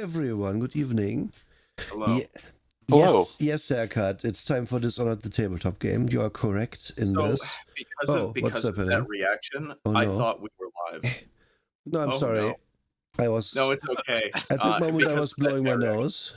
everyone. Good evening. Hello. Hello. Yes, Haircut. It's time for Dishonored the Tabletop game. You are correct in this. Because of that reaction, I thought we were live. No, I'm sorry. No. No, it's okay. At that moment, I was blowing my nose.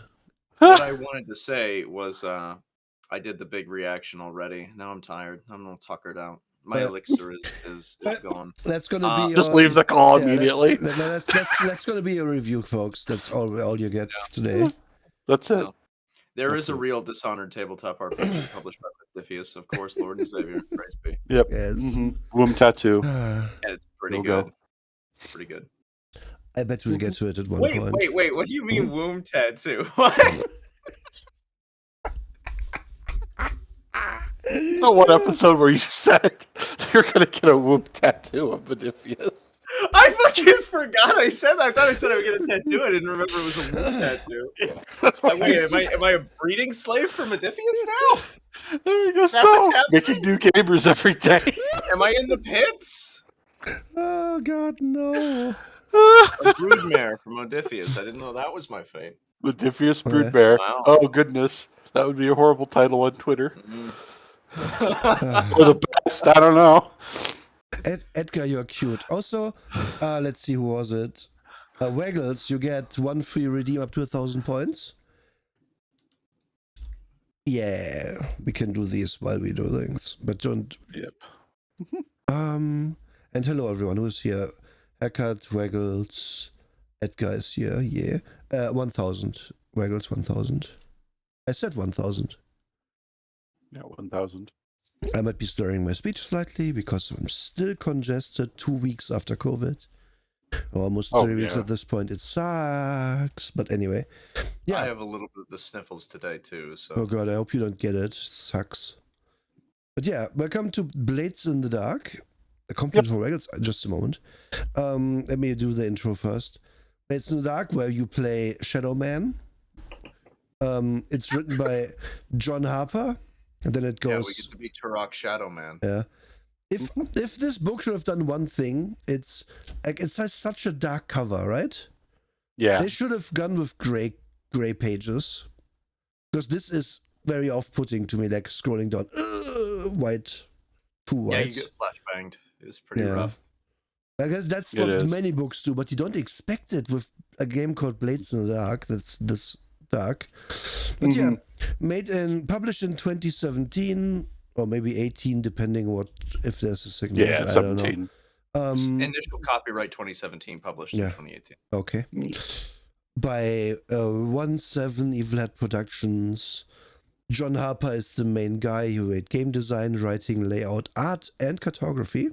What I wanted to say was, I did the big reaction already. Now I'm tired. I'm all tuckered out. My elixir is gone. That's gonna be just leave the call immediately. That's gonna be a review, folks. That's all you get today. That's it. There is a real Dishonored tabletop RPG published by Diffius, of course, Lord and Savior. Praise be. Yep. Yes. Womb tattoo. And it's pretty good. It's pretty good. I bet we'll get to it at one point. Wait. What do you mean womb tattoo? What? So what episode where you said you're gonna get a womb tattoo of Modiphius? I fucking forgot I said that. I thought I said I would get a tattoo. I didn't remember it was a womb tattoo. Wait, am I a breeding slave for Modiphius now? There you go. So making new gamers every day. Am I in the pits? Oh God, no. A broodmare from Modiphius. I didn't know that was my fate. Modiphius broodmare. Wow. Oh goodness, that would be a horrible title on Twitter. Or the best. I don't know. Edgar, you're cute. Also, let's see, who was it? Waggles, you get 1 free redeem up to 1,000 points. Yeah, we can do these while we do things, but don't. Yep. And hello everyone who's here. Haircut, Waggles, Edgar is here. Yeah, 1,000. Waggles, 1,000. I said 1,000. Yeah, 1,000. I might be slurring my speech slightly because I'm still congested 2 weeks after COVID. Almost 3 weeks at this point. It sucks. But anyway. Yeah. I have a little bit of the sniffles today too. So. Oh God, I hope you don't get it. Sucks. But yeah, welcome to Blades in the Dark. A compliment for Waggles. Just a moment. Let me do the intro first. Blades in the Dark, where you play Shadow Man. It's written by John Harper. And then it goes. Yeah, we get to be Turok Shadow Man. Yeah. If this book should have done one thing, it's like it's such a dark cover, right? Yeah. They should have gone with gray pages, because this is very off-putting to me. Like scrolling down, white, too white. Yeah, you get flashbanged. It was pretty rough. I guess that's what many books do, but you don't expect it with a game called Blades in the Dark. That's this dark. But yeah, published in 2017 or maybe 18, depending if there's a signature. Yeah, 17. I don't know. Initial copyright 2017, published in 2018. Okay. By 1-7 Evil Head Productions. John Harper is the main guy who made game design, writing, layout, art, and cartography.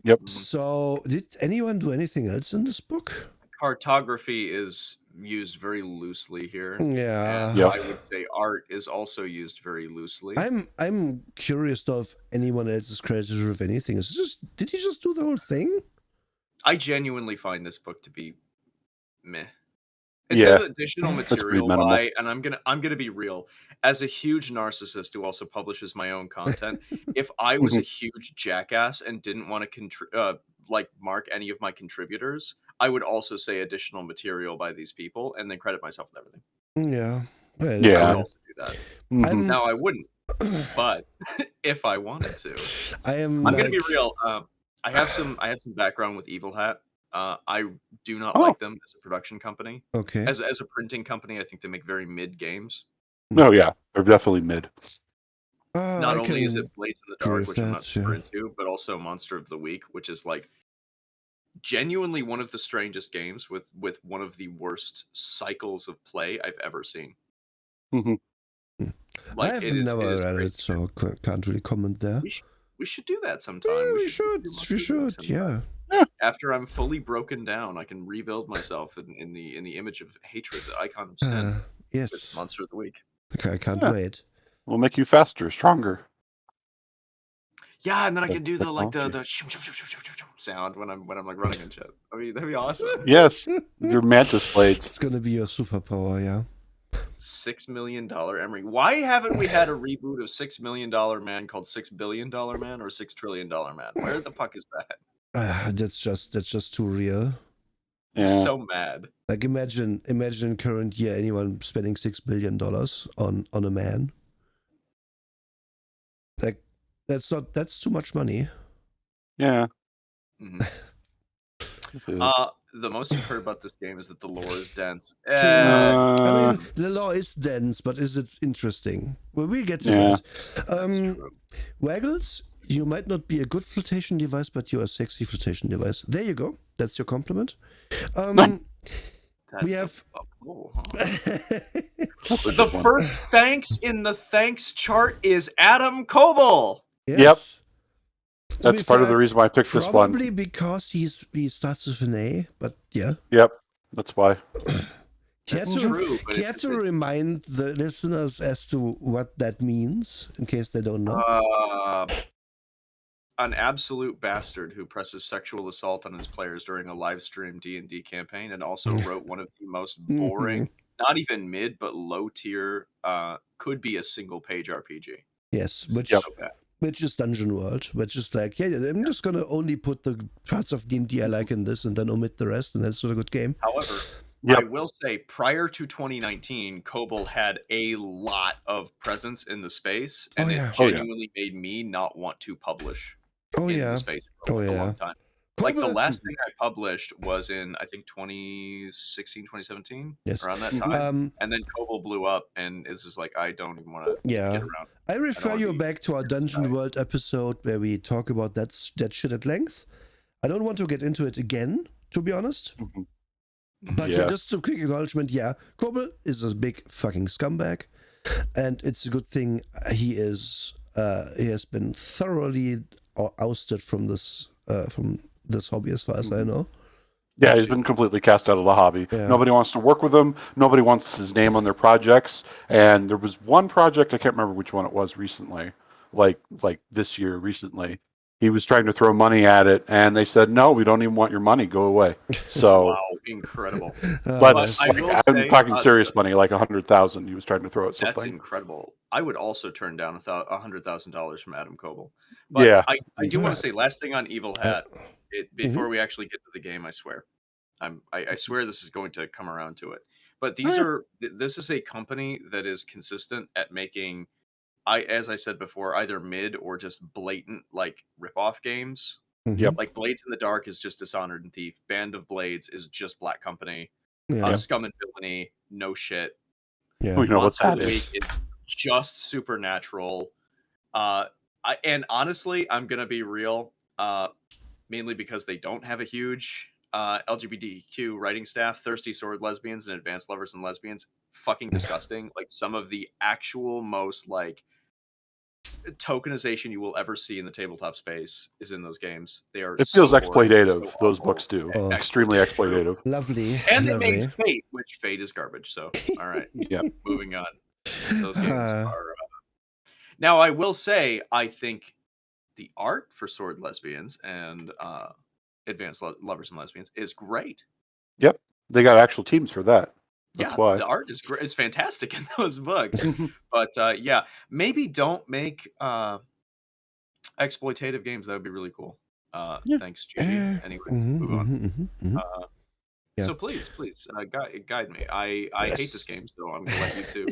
Yep. So, did anyone do anything else in this book? Cartography is used very loosely here. Yeah. And I would say art is also used very loosely. I'm curious though if anyone else is credited with anything. Did he just do the whole thing? I genuinely find this book to be meh. It says additional material by, and I'm gonna be real. As a huge narcissist who also publishes my own content, if I was a huge jackass and didn't want to mark any of my contributors, I would also say additional material by these people and then credit myself with everything. Yeah. I would also do that. Now I wouldn't, but if I wanted to, I'm gonna be real. I have some background with Evil Hat. I do not like them as a production company. Okay. As a printing company, I think they make very mid games. No, yeah, they're definitely mid. Not only is it Blades in the Dark, which I'm not super into, but also Monster of the Week, which is like genuinely one of the strangest games with one of the worst cycles of play I've ever seen. Like, I've never read it, so can't really comment there. We should do that sometime. Yeah, we should. Yeah. After I'm fully broken down, I can rebuild myself in the image of hatred, the icon of sin. Yes. With Monster of the Week. Okay, I can't wait. We'll make you faster, stronger. Yeah, and then I can do the sound when I'm like running and shit. That'd be awesome. Yes, your mantis blades. It's gonna be your superpower, yeah. $6 million Emery. Why haven't we had a reboot of $6 Million Man called $6 Billion Man or $6 Trillion Man? Where the fuck is that? That's just too real. I'm so mad. Like imagine in current year anyone spending $6 billion on a man. Like that's too much money. Yeah. Mm-hmm. The most you've heard about this game is that the lore is dense. I mean, the lore is dense, but is it interesting? Well, we'll get to that. That's true. Waggles, you might not be a good flotation device, but you're a sexy flotation device. There you go. That's your compliment. We have the first thanks in the thanks chart is Adam Coble. Yes. Yep. That's part of the reason why I picked this one. Probably because he starts with an A, but yeah. Yep. That's why. Care to remind the listeners as to what that means, in case they don't know? An absolute bastard who presses sexual assault on his players during a live stream D&D campaign, and also wrote one of the most boring, not even mid, but low tier, could be a single page RPG. Yes, which is Dungeon World, which is like, I'm just gonna only put the parts of D&D I like in this, and then omit the rest, and that's not a good game. However, I will say, prior to 2019, Coble had a lot of presence in the space, and it genuinely made me not want to publish the space for a long time. Like, the last thing I published was in, I think, 2016, 2017, around that time. And then Coble blew up, and it's just like, I don't even want to get around. I refer you back to our Dungeon World episode where we talk about that shit at length. I don't want to get into it again, to be honest. But just a quick acknowledgement, Coble is a big fucking scumbag, and it's a good thing he has been thoroughly ousted from this hobby, as far as I know. Yeah, he's been completely cast out of the hobby. Nobody wants to work with him. Nobody wants his name on their projects. And there was one project, I can't remember which one it was recently, like this year recently. He was trying to throw money at it, and they said, "No, we don't even want your money. Go away." So, wow, incredible! I'm talking serious money, like $100,000. He was trying to throw at something. That's incredible. I would also turn down $100,000 from Adam Coble. But I do want to say, last thing on Evil Hat, before we actually get to the game, I swear, I swear this is going to come around to it. But this is a company that is consistent at making, as I said before, either mid or just blatant like rip-off games. Like Blades in the Dark is just Dishonored and Thief. Band of Blades is just Black Company. Scum and Villainy, no shit. We know what that is just Supernatural. And honestly, I'm gonna be real. Mainly because they don't have a huge LGBTQ writing staff. Thirsty Sword Lesbians and Advanced Lovers and Lesbians, fucking disgusting. Like, some of the actual most like tokenization you will ever see in the tabletop space is in those games. They are. It feels exploitative. Those books do. Extremely exploitative. Lovely. And they made Fate, which Fate is garbage. So, all right. Moving on. Those games are. Now, I will say, I think the art for Sword Lesbians and Advanced Lovers and Lesbians is great. Yep, they got actual teams for that. That's why the art is great. It's fantastic in those books. But maybe don't make exploitative games. That would be really cool. Thanks, Gigi. Anyway, move on. So please, guide me. I hate this game, so I'm gonna let you two.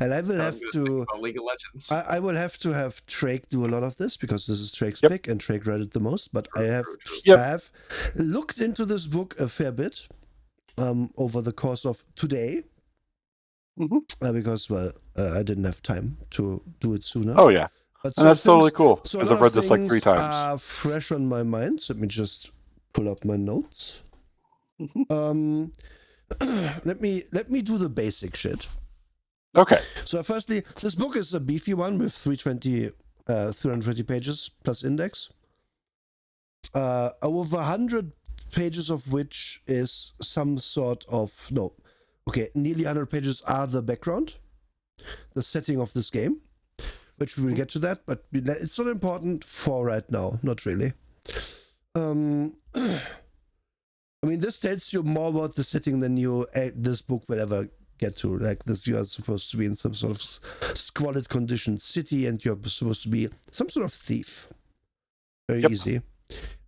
And I will have to League of Legends. I will have to have Trake do a lot of this, because this is Trake's pick, and Trake read it the most. But I have looked into this book a fair bit over the course of today, because I didn't have time to do it sooner. Oh yeah, but and that's totally cool, because I've read this like 3 times. Are fresh on my mind. So let me just pull up my notes. Let me do the basic shit. Okay. So firstly, this book is a beefy one with 320 pages plus index. Over 100 pages of which is some sort of nearly 100 pages are the background, the setting of this game, which we will get to that, but it's not important for right now, not really. I mean, this tells you more about the setting than this book will ever get to. Like this, you are supposed to be in some sort of squalid conditioned city, and you're supposed to be some sort of thief. Very easy.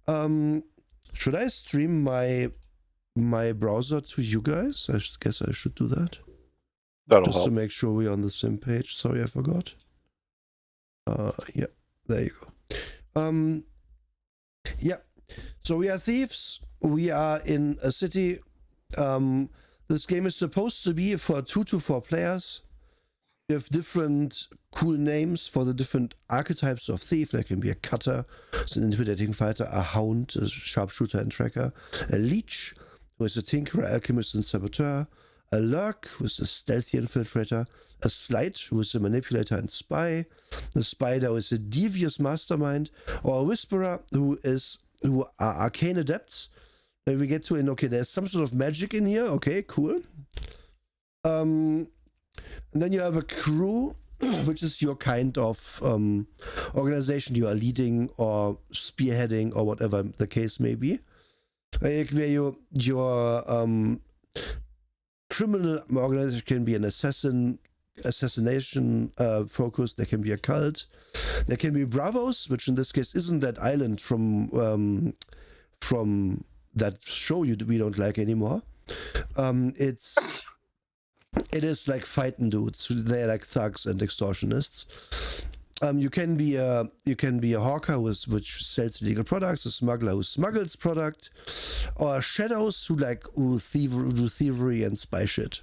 Should I stream my my browser to you guys. I guess I should do that. That'll Just help. to make sure we're on the same page. Sorry, I forgot. Yeah, there you go. Yeah. So we are thieves. We are in a city. This game is supposed to be for 2 to 4 players. You have different cool names for the different archetypes of thief. There can be a cutter, who's an intimidating fighter, a hound, a sharpshooter and tracker, a leech, who is a tinkerer, alchemist, and saboteur, a lurk, who is a stealthy infiltrator, a sleight, who is a manipulator and spy, a spider, who is a devious mastermind, or a whisperer, who are arcane adepts. Then we get to okay, there's some sort of magic in here. Okay, cool. And then you have a crew, which is your kind of organization you are leading or spearheading or whatever the case may be. Where your criminal organization can be an assassination focus. There can be a cult. There can be bravos, which in this case isn't that island from that show we don't like anymore. It is like fighting dudes. They're like thugs and extortionists. You can be a hawker which sells illegal products, a smuggler who smuggles product, or shadows who do thievery and spy shit.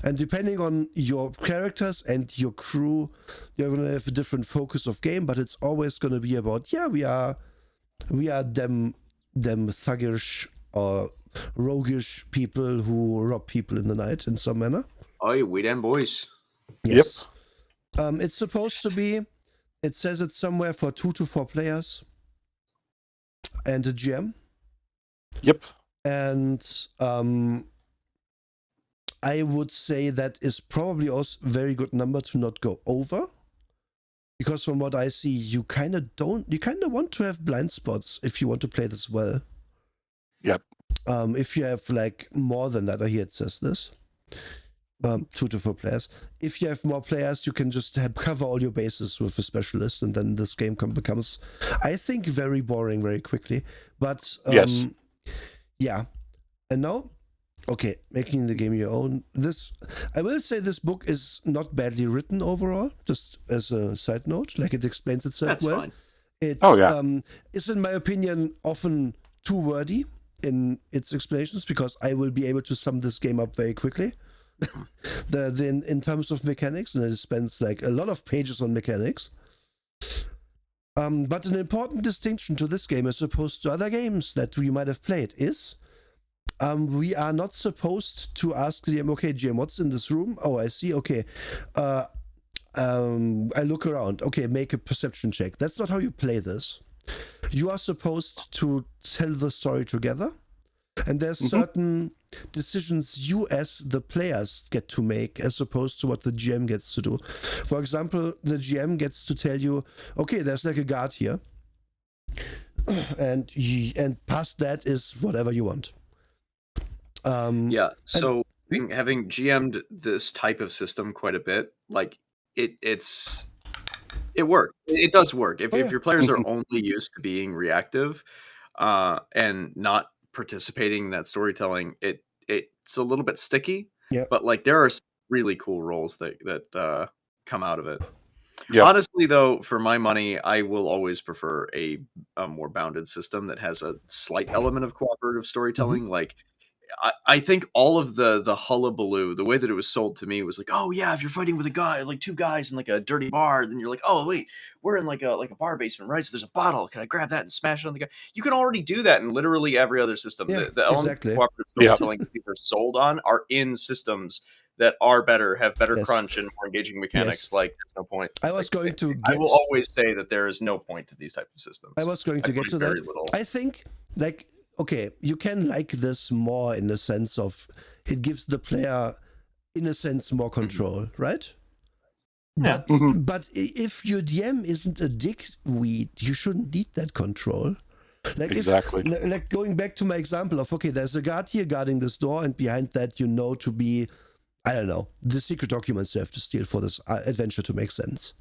And depending on your characters and your crew, you're gonna have a different focus of game, but it's always gonna be about we are them thuggish or roguish people who rob people in the night in some manner. Oh, we them boys. Yes. Yep. It's supposed to be. It says it's somewhere for 2 to 4 players and a GM. Yep. And I would say that is probably also a very good number to not go over. Because from what I see, you kind of want to have blind spots if you want to play this well. Yep. If you have like more than that, here it says this. 2 to 4 players. If you have more players, you can just cover all your bases with a specialist, and then this game becomes, I think, very boring very quickly. But yes. Yeah. And now, okay, making the game your own. I will say this book is not badly written overall, just as a side note. Like, it explains itself That's well. Fine. It's in my opinion often too wordy in its explanations, because I will be able to sum this game up very quickly. In terms of mechanics, and it spends like a lot of pages on mechanics. But an important distinction to this game as opposed to other games that we might have played is we are not supposed to ask the GM, okay, GM, what's in this room? Oh, I see. Okay. I look around. Okay, make a perception check. That's not how you play this. You are supposed to tell the story together. And there's certain decisions you as the players get to make as opposed to what the GM gets to do. For example, the GM gets to tell you, okay, there's like a guard here. And past that is whatever you want. So having GM'd this type of system quite a bit, like it works. It does work. If your players are only used to being reactive and not participating in that storytelling, it's a little bit sticky. Yeah. But like there are some really cool roles that come out of it. Yep. Honestly, though, for my money, I will always prefer a more bounded system that has a slight element of cooperative storytelling. Like, I think all of the hullabaloo, the way that it was sold to me was like, oh yeah, if you're fighting with a guy, like 2 guys in like a dirty bar, then you're like, oh wait, we're in like a bar basement, right? So there's a bottle. Can I grab that and smash it on the guy? You can already do that in literally every other system. Yeah, the element of cooperative storytelling that these are sold on are in systems that are better, have better crunch and more engaging mechanics. Yes. Like, there's no point. I was going to I will always say that there is no point to these types of systems. I was going to get to that. Little. I think, like, okay, you can like this more in the sense of it gives the player, in a sense, more control, right? Yeah. But if your DM isn't a dickweed, you shouldn't need that control. Like exactly. Like going back to my example of, okay, there's a guard here guarding this door, and behind that to be, I don't know, the secret documents you have to steal for this adventure to make sense.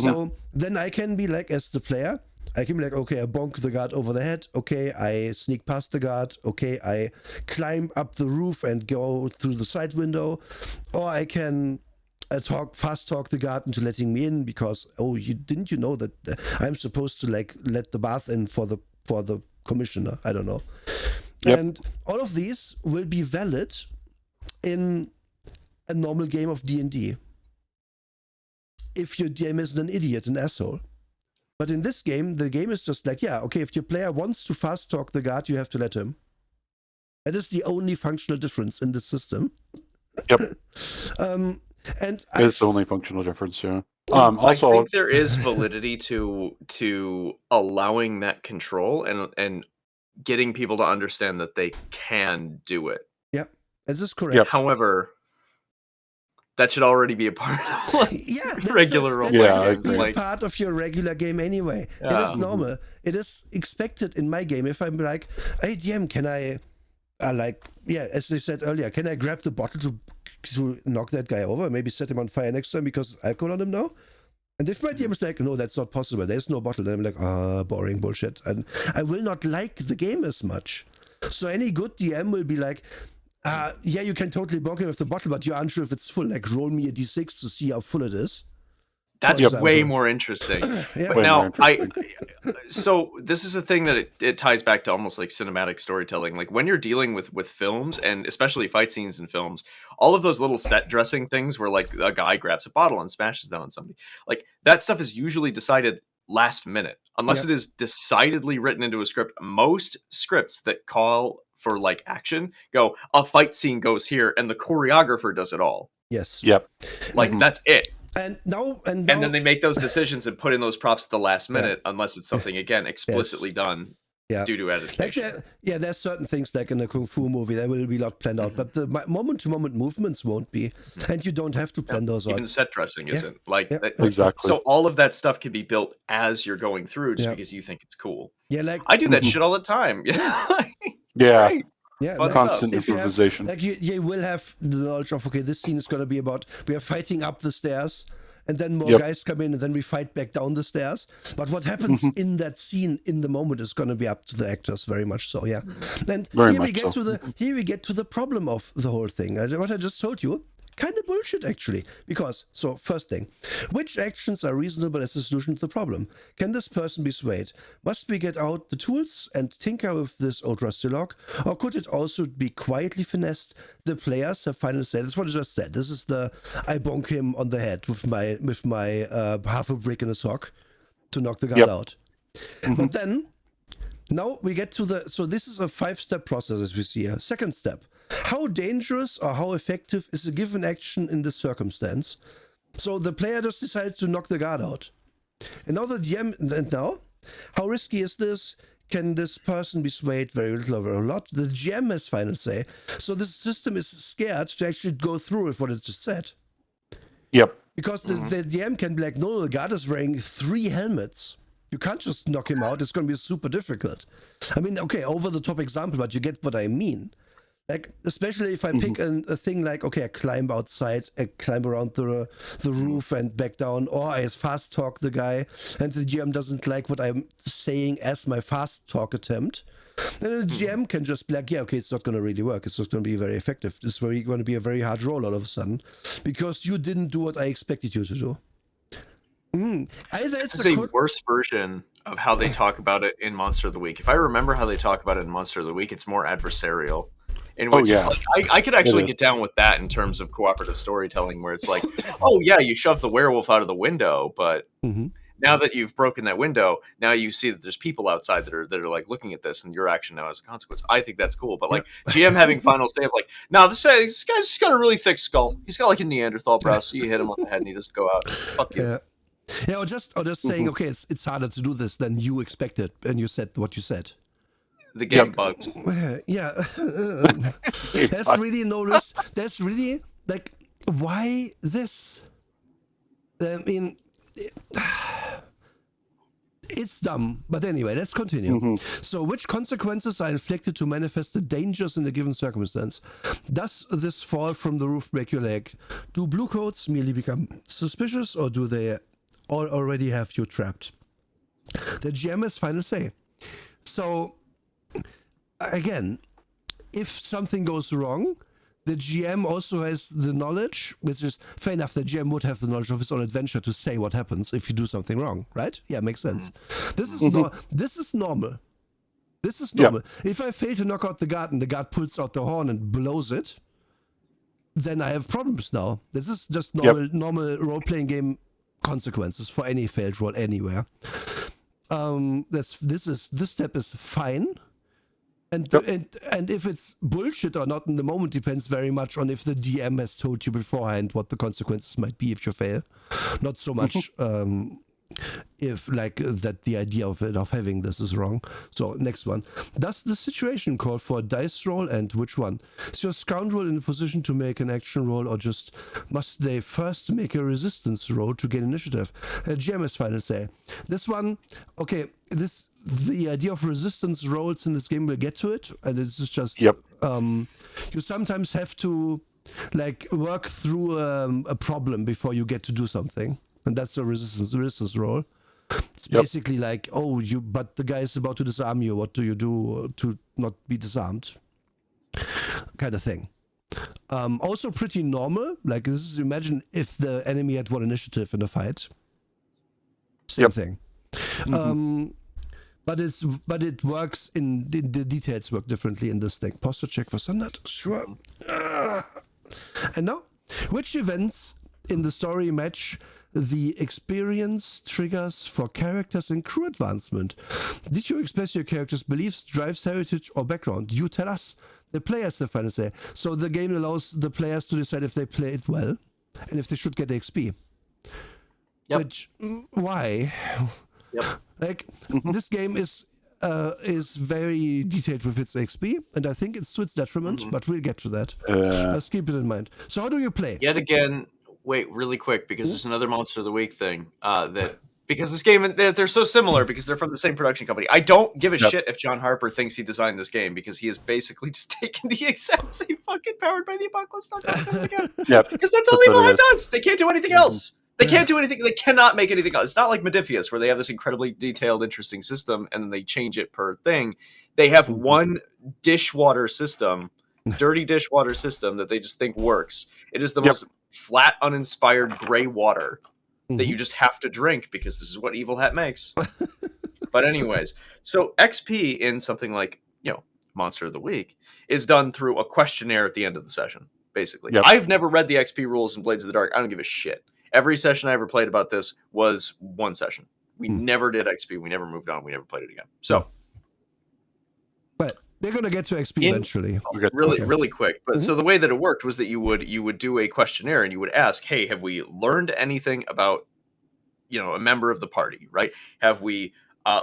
So then I can be like, as the player, I can be like, okay, I bonk the guard over the head. Okay, I sneak past the guard. Okay, I climb up the roof and go through the side window. Or I can fast talk the guard into letting me in because, didn't you know that I'm supposed to like let the bath in for the commissioner? I don't know. Yep. And all of these will be valid in a normal game of D&D. If your DM isn't an idiot, an asshole. But in this game, the game is just like, yeah, okay, if your player wants to fast talk the guard, you have to let him. That is the only functional difference in the system. Yep. And it's the only functional difference, yeah. Also, I think there is validity to allowing that control and getting people to understand that they can do it. Yep, this is correct. Yep. However, that should already be a part of regular role. That's like part of your regular game anyway. Yeah. It is normal. It is expected in my game. If I'm like, hey DM, can I, as they said earlier, can I grab the bottle to knock that guy over? Maybe set him on fire next time because alcohol on him now? And if my DM is like, no, that's not possible, there's no bottle, then I'm like, boring bullshit. And I will not like the game as much. So any good DM will be like, yeah, you can totally bonk him with the bottle, but you're unsure if it's full. Like, roll me a d6 to see how full it is. That's way more interesting. Yeah. But now, so this is a thing that it ties back to almost like cinematic storytelling. Like when you're dealing with films, and especially fight scenes in films, all of those little set dressing things where like a guy grabs a bottle and smashes down on somebody, like that stuff is usually decided last minute, unless it is decidedly written into a script. Most scripts that call for like action go, a fight scene goes here and the choreographer does it all. Yes. Yep. Like that's it. And then they make those decisions and put in those props at the last minute, unless it's something again explicitly done due to editing. There's certain things like in a kung fu movie there will be a lot planned out, but the moment-to-moment movements won't be, and you don't have to plan those out. Even set dressing isn't exactly. So all of that stuff can be built as you're going through, just because you think it's cool. Yeah, like I do that shit all the time. Great. Yeah, constant improvisation. You will have the knowledge of, okay, this scene is going to be about we are fighting up the stairs, and then more guys come in, and then we fight back down the stairs. But what happens in that scene in the moment is going to be up to the actors, very much so. Yeah, and here we get to the problem of the whole thing. What I just told you. Kind of bullshit, actually. Because, so, first thing, which actions are reasonable as a solution to the problem? Can this person be swayed? Must we get out the tools and tinker with this old rusty lock? Or could it also be quietly finessed? The players have final say. That's what I just said. This is the, I bonk him on the head with my half a brick in a sock to knock the guard out. But then, now we get to so this is a 5-step process as we see here. Second step. How dangerous or how effective is a given action in this circumstance? So the player just decided to knock the guard out. And now the DM, and now, how risky is this? Can this person be swayed very little or a lot? The GM has final say. So the system is scared to actually go through with what it just said. Yep. Because the DM can be like, no, the guard is wearing 3 helmets. You can't just knock him out. It's going to be super difficult. I mean, okay, over the top example, but you get what I mean. Like, especially if I pick a thing like, okay, I climb outside, I climb around the roof and back down, or I fast talk the guy, and the GM doesn't like what I'm saying as my fast talk attempt, then the GM can just be like, yeah, okay, it's not going to really work. It's not going to be very effective. It's going to be a very hard roll all of a sudden, because you didn't do what I expected you to do. It's a worse version of how they talk about it in Monster of the Week. If I remember how they talk about it in Monster of the Week, it's more adversable. In which I could actually get down with that in terms of cooperative storytelling, where it's like, oh yeah, you shove the werewolf out of the window, but now that you've broken that window, now you see that there's people outside that are like looking at this, and your action now has a consequence. I think that's cool, but like GM having final say of like, no, this guy's just got a really thick skull. He's got like a Neanderthal brow, so you hit him on the head and he just go out. Fuck you. Yeah, or just saying, okay, it's harder to do this than you expected, and you said what you said. The game bugs. Yeah. There's really no risk. There's really, like, why this? I mean, it's dumb. But anyway, let's continue. So, which consequences are inflicted to manifest the dangers in a given circumstance? Does this fall from the roof break your leg? Do blue coats merely become suspicious, or do they already have you trapped? The GM has final say. So, again, if something goes wrong, the GM also has the knowledge, which is fair enough. The GM would have the knowledge of his own adventure to say what happens if you do something wrong, right? Yeah, makes sense. This is this is normal. This is normal. Yep. If I fail to knock out the guard and the guard pulls out the horn and blows it, then I have problems now. This is just normal role-playing game consequences for any failed roll anywhere. This step is fine. And if it's bullshit or not in the moment depends very much on if the DM has told you beforehand what the consequences might be if you fail. Not so much if like that the idea of having this is wrong. So next one. Does the situation call for a dice roll, and which one? Is your scoundrel in a position to make an action roll, or just must they first make a resistance roll to gain initiative? GM has final say. This one, okay, the idea of resistance rolls in this game, we'll get to it, and it's just you sometimes have to like work through a problem before you get to do something. And that's a resistance roll. It's basically like, but the guy is about to disarm you. What do you do to not be disarmed? Kind of thing. Also pretty normal. Like this is, imagine if the enemy had 1 initiative in a fight. Same thing. But it works in the details work differently in this thing. Posture check for Sundert. Sure. And now, which events in the story match the experience triggers for characters and crew advancement? Did you express your character's beliefs, drives, heritage, or background? You tell us. The players have final say. So the game allows the players to decide if they play it well and if they should get XP. Which, why? Like, this game is very detailed with its XP, and I think it's to its detriment, but we'll get to that. Let's keep it in mind. So how do you play? Yet again, wait, really quick, because there's another Monster of the Week thing because this game, they're so similar because they're from the same production company. I don't give a shit if John Harper thinks he designed this game because he has basically just taken the exact same fucking Powered by the Apocalypse again. Because that's all Evil Hat does. They can't do anything else. They can't do anything. They cannot make anything else. It's not like Modifius, where they have this incredibly detailed, interesting system, and then they change it per thing. They have one dishwater system, dirty dishwater system that they just think works. It is the most flat, uninspired gray water that you just have to drink because this is what Evil Hat makes. But anyways, so XP in something like, Monster of the Week is done through a questionnaire at the end of the session, basically. I've never read the XP rules in Blades of the Dark. I don't give a shit. Every session I ever played about this was one session. We never did XP. We never moved on. We never played it again. So, but they're going to get to XP eventually. Really quick. But so the way that it worked was that you would do a questionnaire and you would ask, hey, have we learned anything about, a member of the party, right? Have we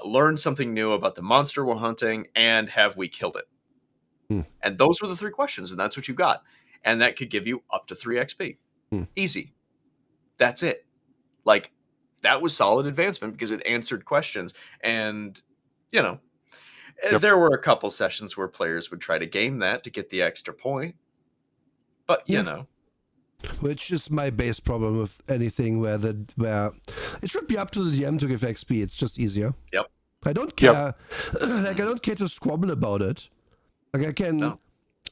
learned something new about the monster we're hunting, and have we killed it? And those were the 3 questions, and that's what you got. And that could give you up to 3 XP. Easy. That's it. Like, that was solid advancement because it answered questions. And, there were a couple sessions where players would try to game that to get the extra point. But, Which is my base problem with anything where it should be up to the DM to give XP. It's just easier. I don't care. I don't care to squabble about it. Like, I can... No.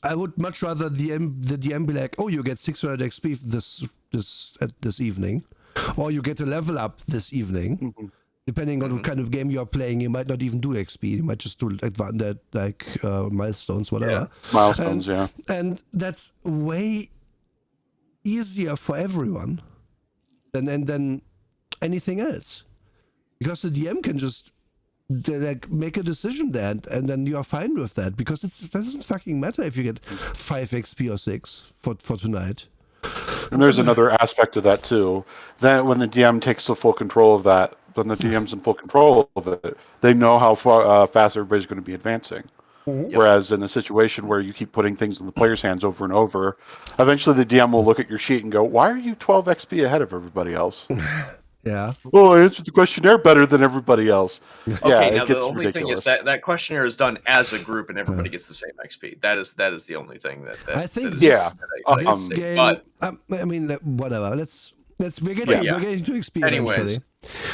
I would much rather the DM be like, you get 600 XP this evening, or you get a level up this evening. Depending on what kind of game you are playing, you might not even do XP. You might just do milestones, whatever. Milestones, and that's way easier for everyone than anything else, because the DM can just make a decision there, and then you are fine with that, because it doesn't fucking matter if you get 5 XP or 6 for tonight. And there's another aspect of that too. That when the DM takes the full control of that, when the DM's in full control of it, they know how fast everybody's going to be advancing. Whereas in a situation where you keep putting things in the player's hands over and over, eventually the DM will look at your sheet and go, "Why are you 12 XP ahead of everybody else?" Yeah. Oh, I answered the questionnaire better than everybody else. Okay, now the only thing is that questionnaire is done as a group and everybody gets the same XP. That is the only thing that I think. This game. But I mean, whatever. We're getting to XP. Anyways,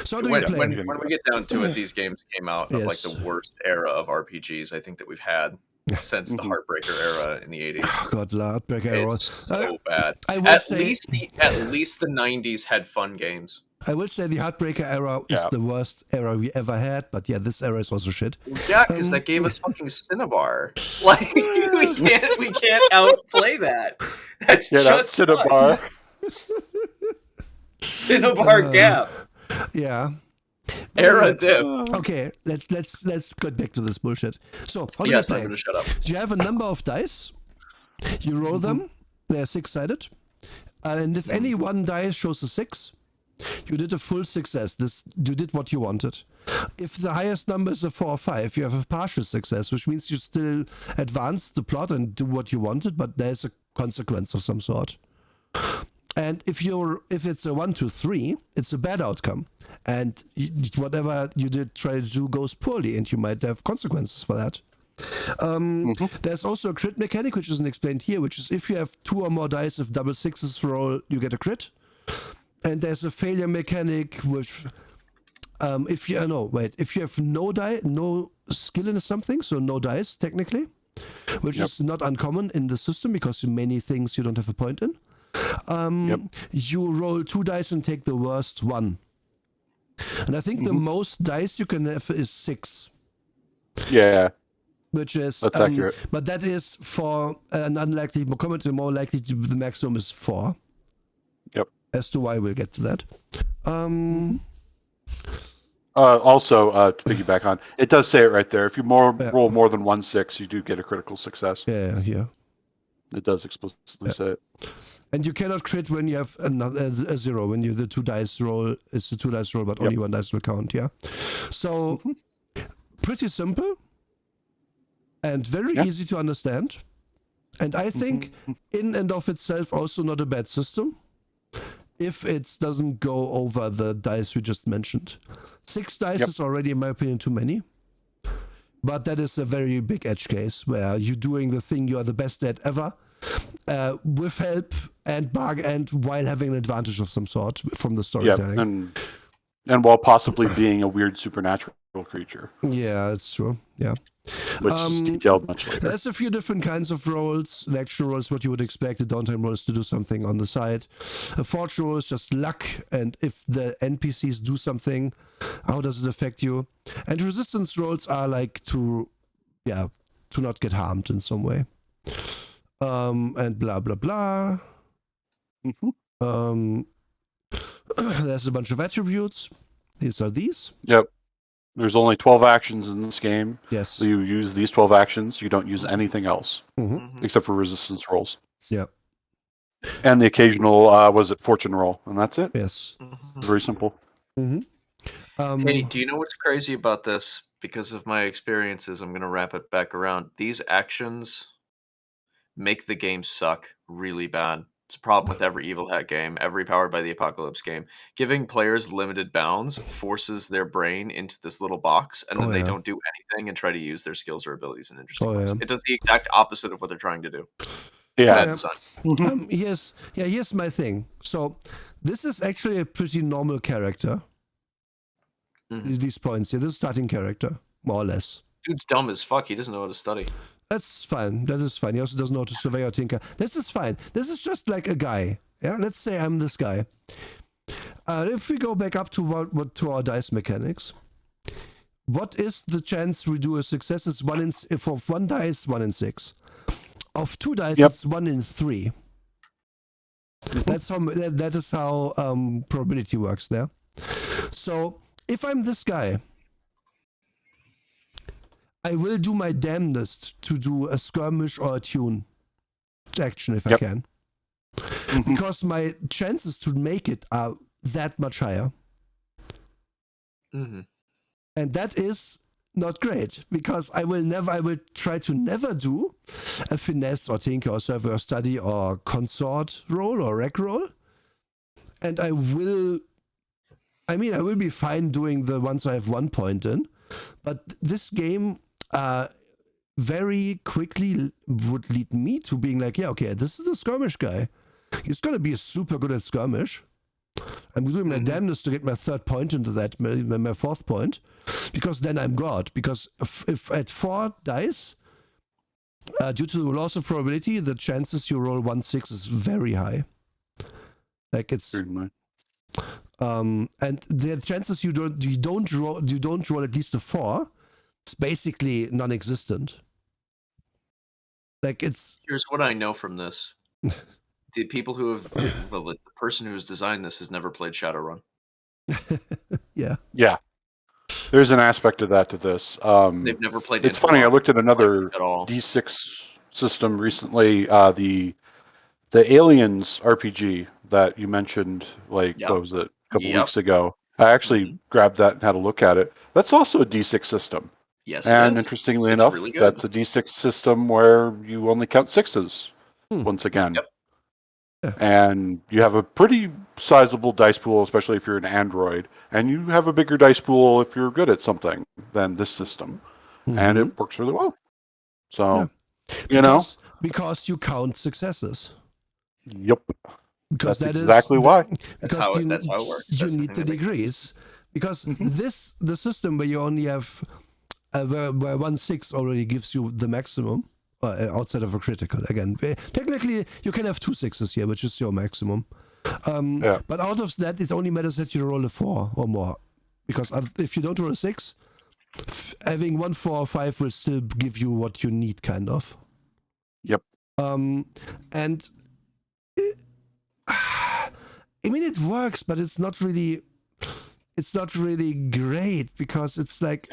So how do you play? When we get down to it, these games came out of like the worst era of RPGs I think that we've had since the Heartbreaker era in the 80s. Oh God, the Heartbreaker era. It's so bad. At least the 90s had fun games. I will say the Heartbreaker era is the worst era we ever had, but yeah, this era is also shit. Yeah, because that gave us fucking Cinnabar. Like we can't outplay that. That's just Cinnabar. Cinnabar gap. Yeah. Era dip. Okay, let's get back to this bullshit. So how do yes, you play? I'm gonna shut up. You have a number of dice. You roll them. They're 6-sided, and if any one die shows a 6, you did a full success. You did what you wanted. If the highest number is a 4 or 5, you have a partial success, which means you still advance the plot and do what you wanted, but there's a consequence of some sort. And if it's a 1, 2, 3, it's a bad outcome, and whatever you did try to do goes poorly, and you might have consequences for that. There's also a crit mechanic, which isn't explained here, which is if you have 2 or more dice of double 6s roll, you get a crit. And there's a failure mechanic, which if you have no skill in something, so no dice technically, which is not uncommon in the system because many things you don't have a point in. You roll 2 dice and take the worst one. And I think the most dice you can have is 6. Yeah. Which is that's accurate. But that is for an unlikely comment, more likely the maximum is 4. Yep. As to why we'll get to that. Also, to piggyback on, it does say it right there. If you roll more than 1 6, you do get a critical success. Yeah. It does explicitly say it. And you cannot crit when you have a 0. When the 2 dice roll, it's the 2 dice roll, but only 1 dice will count. Yeah. So pretty simple and very easy to understand. And I think in and of itself also not a bad system if it doesn't go over the dice we just mentioned. 6 dice is already, in my opinion, too many. But that is a very big edge case where you're doing the thing you are the best at ever with help and while having an advantage of some sort from the storytelling. And while possibly being a weird supernatural creature. Yeah, it's true. Yeah. Which is detailed much later. There's a few different kinds of rolls. An action roll is what you would expect. A downtime roll is to do something on the side. A fortune roll is just luck, and if the NPCs do something, how does it affect you? And resistance rolls are like to not get harmed in some way. And blah blah blah. There's a bunch of attributes. These are these. Yep. There's only 12 actions in this game. Yes. So you use these 12 actions. You don't use anything else except for resistance rolls. Yep. And the occasional, fortune roll. And that's it. Yes. Very simple. Hey, do you know what's crazy about this? Because of my experiences, I'm going to wrap it back around. These actions make the game suck really bad. It's a problem with every Evil Hat game, every Powered by the Apocalypse game. Giving players limited bounds forces their brain into this little box, and then they don't do anything and try to use their skills or abilities in interesting ways. It does the exact opposite of what they're trying to do. Yeah. Here's my thing. So this is actually a pretty normal character. These points here. This is starting character, more or less. Dude's dumb as fuck. He doesn't know how to study. That's fine. That is fine. He also doesn't know how to survey or tinker. This is fine. This is just like a guy. Yeah, let's say I'm this guy. If we go back up to to our dice mechanics, what is the chance we do a success? It's 1 in if of 1 dice, 1 in 6. Of 2 dice, it's 1 in 3. That's how that is how probability works there. So if I'm this guy, I will do my damnedest to do a skirmish or a tune action if I can. Because my chances to make it are that much higher. And that is not great, because I will try to never do a finesse or tinker or survey or study or consort roll or rec roll. And I will be fine doing the ones I have 1 point in, but this game very quickly would lead me to being like, this is the skirmish guy. He's gonna be super good at skirmish. I'm doing my damnedest to get my third point into that, my fourth point, because then I'm God. Because if at 4 dice, due to the laws of probability, the chances you roll 1/6 is very high. Like it's, and the chances you don't roll at least a 4, it's basically non-existent. Like it's. Here's what I know from this: the people who have, the person who has designed this has never played Shadowrun. Yeah. There's an aspect of that to this. They've never played. It's funny. I looked at another D6 system recently. The Aliens RPG that you mentioned, what was it, a couple weeks ago? I actually grabbed that and had a look at it. That's also a D6 system. Yes, and interestingly enough, really that's a D6 system where you only count 6s once again. Yep. And you have a pretty sizable dice pool, especially if you're an android, and you have a bigger dice pool if you're good at something than this system, and it works really well. So, because you count successes. Yep. Because that's exactly why. That's how it works. You need the degrees. Because the system where you only have where 1/6 already gives you the maximum. Outside of a critical, again, technically you can have 2 6s here, which is your maximum. But out of that, it only matters that you roll a 4 or more, because if you don't roll a 6, having 1, 4, or 5 will still give you what you need, kind of. Yep. And I mean, it works, but it's not really great, because it's like,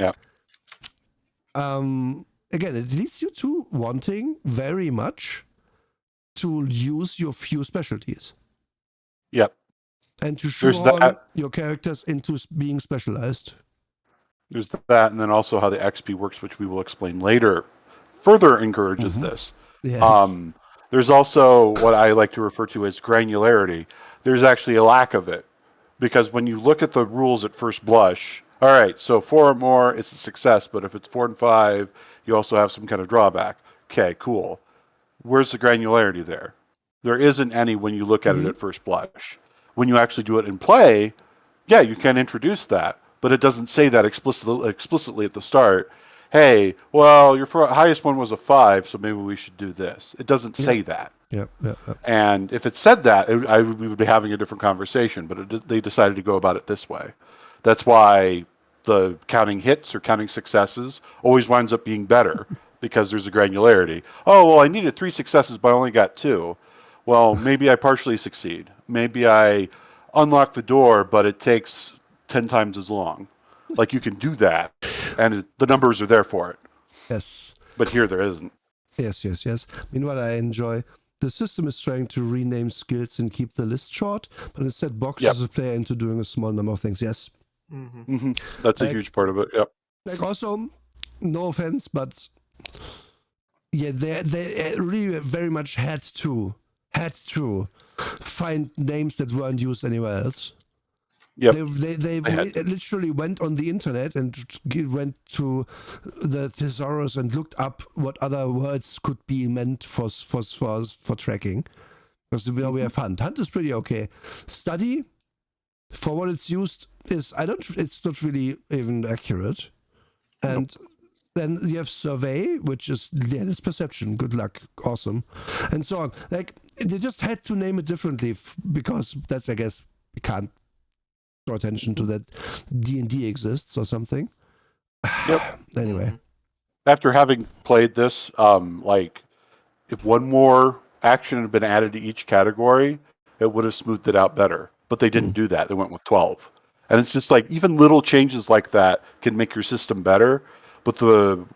again, it leads you to wanting very much to use your few specialties. Yep. And to shoehorn your characters into being specialized. There's that, and then also how the XP works, which we will explain later, further encourages this. Yes. There's also what I like to refer to as granularity. There's actually a lack of it, because when you look at the rules at first blush, all right, so 4 or more, it's a success, but if it's 4 and 5, you also have some kind of drawback. Okay, cool. Where's the granularity there? There isn't any when you look at it at first blush. When you actually do it in play, you can introduce that, but it doesn't say that explicitly at the start. Hey, well, your highest one was a 5, so maybe we should do this. It doesn't say that. Yep. And if it said that, we would be having a different conversation, but they decided to go about it this way. That's why the counting hits or counting successes always winds up being better, because there's a granularity. Oh, well, I needed 3 successes, but I only got 2. Well, maybe I partially succeed. Maybe I unlock the door, but it takes 10 times as long. Like, you can do that, and the numbers are there for it. Yes. But here there isn't. Yes. Meanwhile, I enjoy the system is trying to rename skills and keep the list short, but instead boxes the player into doing a small number of things. Yes. That's a huge part of it. Yep. Like, also, no offense, but they really very much had to find names that weren't used anywhere else. Yep. They literally went on the internet and went to the thesaurus and looked up what other words could be meant for tracking. Because we have hunt. Hunt is pretty okay. Study, for what it's used, it's not really even accurate. And then you have survey, which is that's perception. Good luck, awesome, and so on. Like, they just had to name it differently because that's, I guess, we can't draw attention to that D&D exists or something. Yep. Anyway, after having played this, if one more action had been added to each category, it would have smoothed it out better. But they didn't do that. They went with 12. And it's just like, even little changes like that can make your system better. But the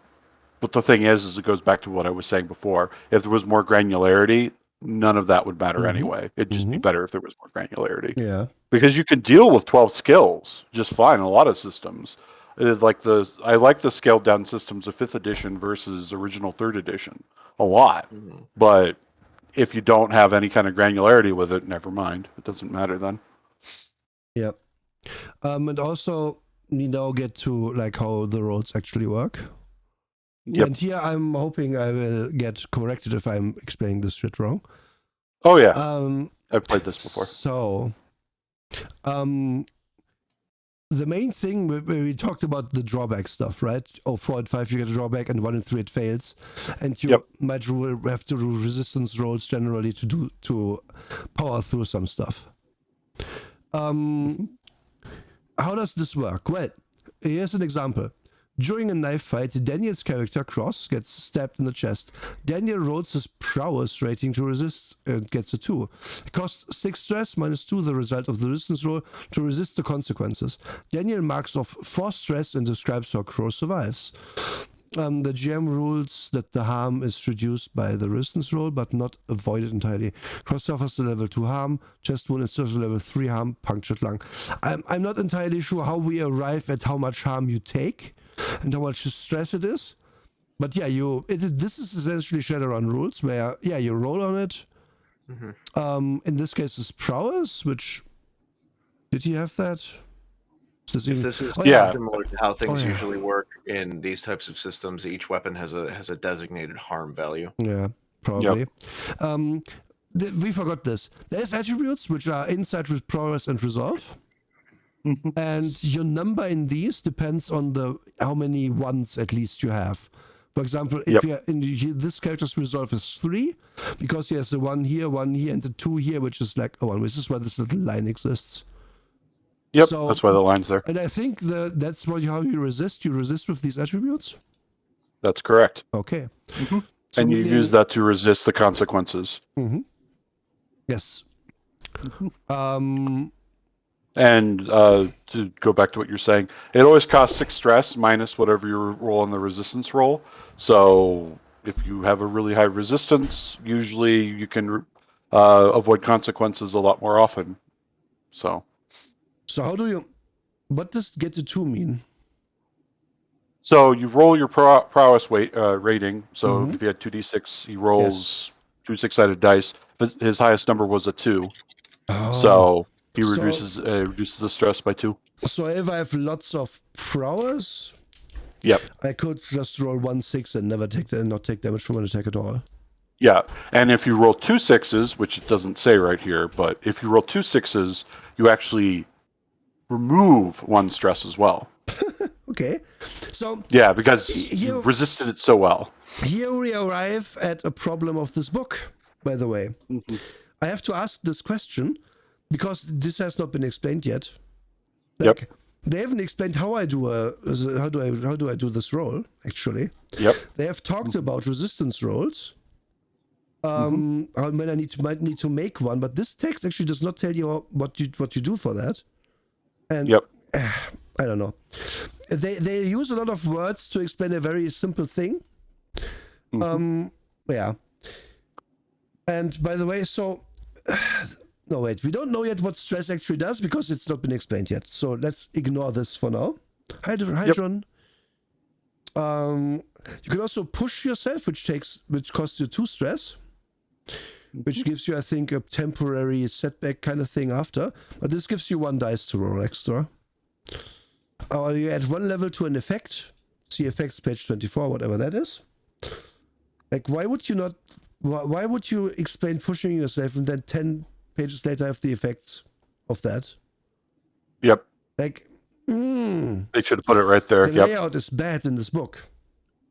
thing is it goes back to what I was saying before. If there was more granularity, none of that would matter anyway. It'd just be better if there was more granularity. Yeah. Because you can deal with 12 skills just fine in a lot of systems. I like the scaled down systems of 5th edition versus original 3rd edition a lot. But if you don't have any kind of granularity with it, never mind. It doesn't matter then. Yep. And also, we now get to like how the roles actually work. Yep. And here I'm hoping I will get corrected if I'm explaining this shit wrong. Oh yeah. I've played this before. So The main thing where we talked about the drawback stuff, right? 4 and 5 you get a drawback, and 1 and 3 it fails, and you might have to do resistance rolls generally to power through some stuff. How does this work? Well, here's an example. During a knife fight, Daniel's character, Cross, gets stabbed in the chest. Daniel rolls his prowess rating to resist and gets a 2. It costs 6 stress, -2 the result of the resistance roll to resist the consequences. Daniel marks off 4 stress and describes how Cross survives. The GM rules that the harm is reduced by the resistance roll, but not avoided entirely. Cross suffers the level 2 harm, chest wound is level 3 harm, punctured lung. I'm not entirely sure how we arrive at how much harm you take and how much stress it is. But yeah, this is essentially Shadowrun rules where, you roll on it. In this case, it's prowess, which... Did you have that? This is similar to how things usually work in these types of systems. Each weapon has a designated harm value. Yeah, probably. We forgot this. There's attributes which are insight with prowess and resolve. And your number in these depends on how many ones at least you have. For example, if this character's resolve is 3, because he has a 1 here, and the 2 here, which is like a 1, which is why this little line exists. Yep, so, that's why the line's there. And I think that's how you resist. You resist with these attributes? That's correct. Okay. So and you use that to resist the consequences. Yes. And to go back to what you're saying, it always costs 6 stress minus whatever you roll on the resistance roll. So if you have a really high resistance, usually you can avoid consequences a lot more often. So what does get to 2 mean? So you roll your prowess rating. So if you had 2d6, he rolls 2 6-sided dice. His highest number was a 2. So he reduces the stress by 2. So if I have lots of prowess, I could just roll 1 6 and not take damage from an attack at all. Yeah, and if you roll 2 6s, which it doesn't say right here, but if you roll 2 6s, you actually remove 1 stress as well. Okay, so because you resisted it so well. Here we arrive at a problem of this book, by the way. I have to ask this question because this has not been explained yet. They haven't explained how I do how do this roll actually. They have talked about resistance rolls. When I might need to make one, but this text actually does not tell you what you do for that. And I don't know. They use a lot of words to explain a very simple thing. And by the way, no wait, we don't know yet what stress actually does because it's not been explained yet. So let's ignore this for now. Hi John. You can also push yourself, which costs you 2 stress. Which gives you, I think, a temporary setback kind of thing after. But this gives you 1 dice to roll extra. Or you add 1 level to an effect. See effects, page 24, whatever that is. Like, why would you explain pushing yourself and then 10 pages later have the effects of that? Like, they should have put it right there. The layout is bad in this book.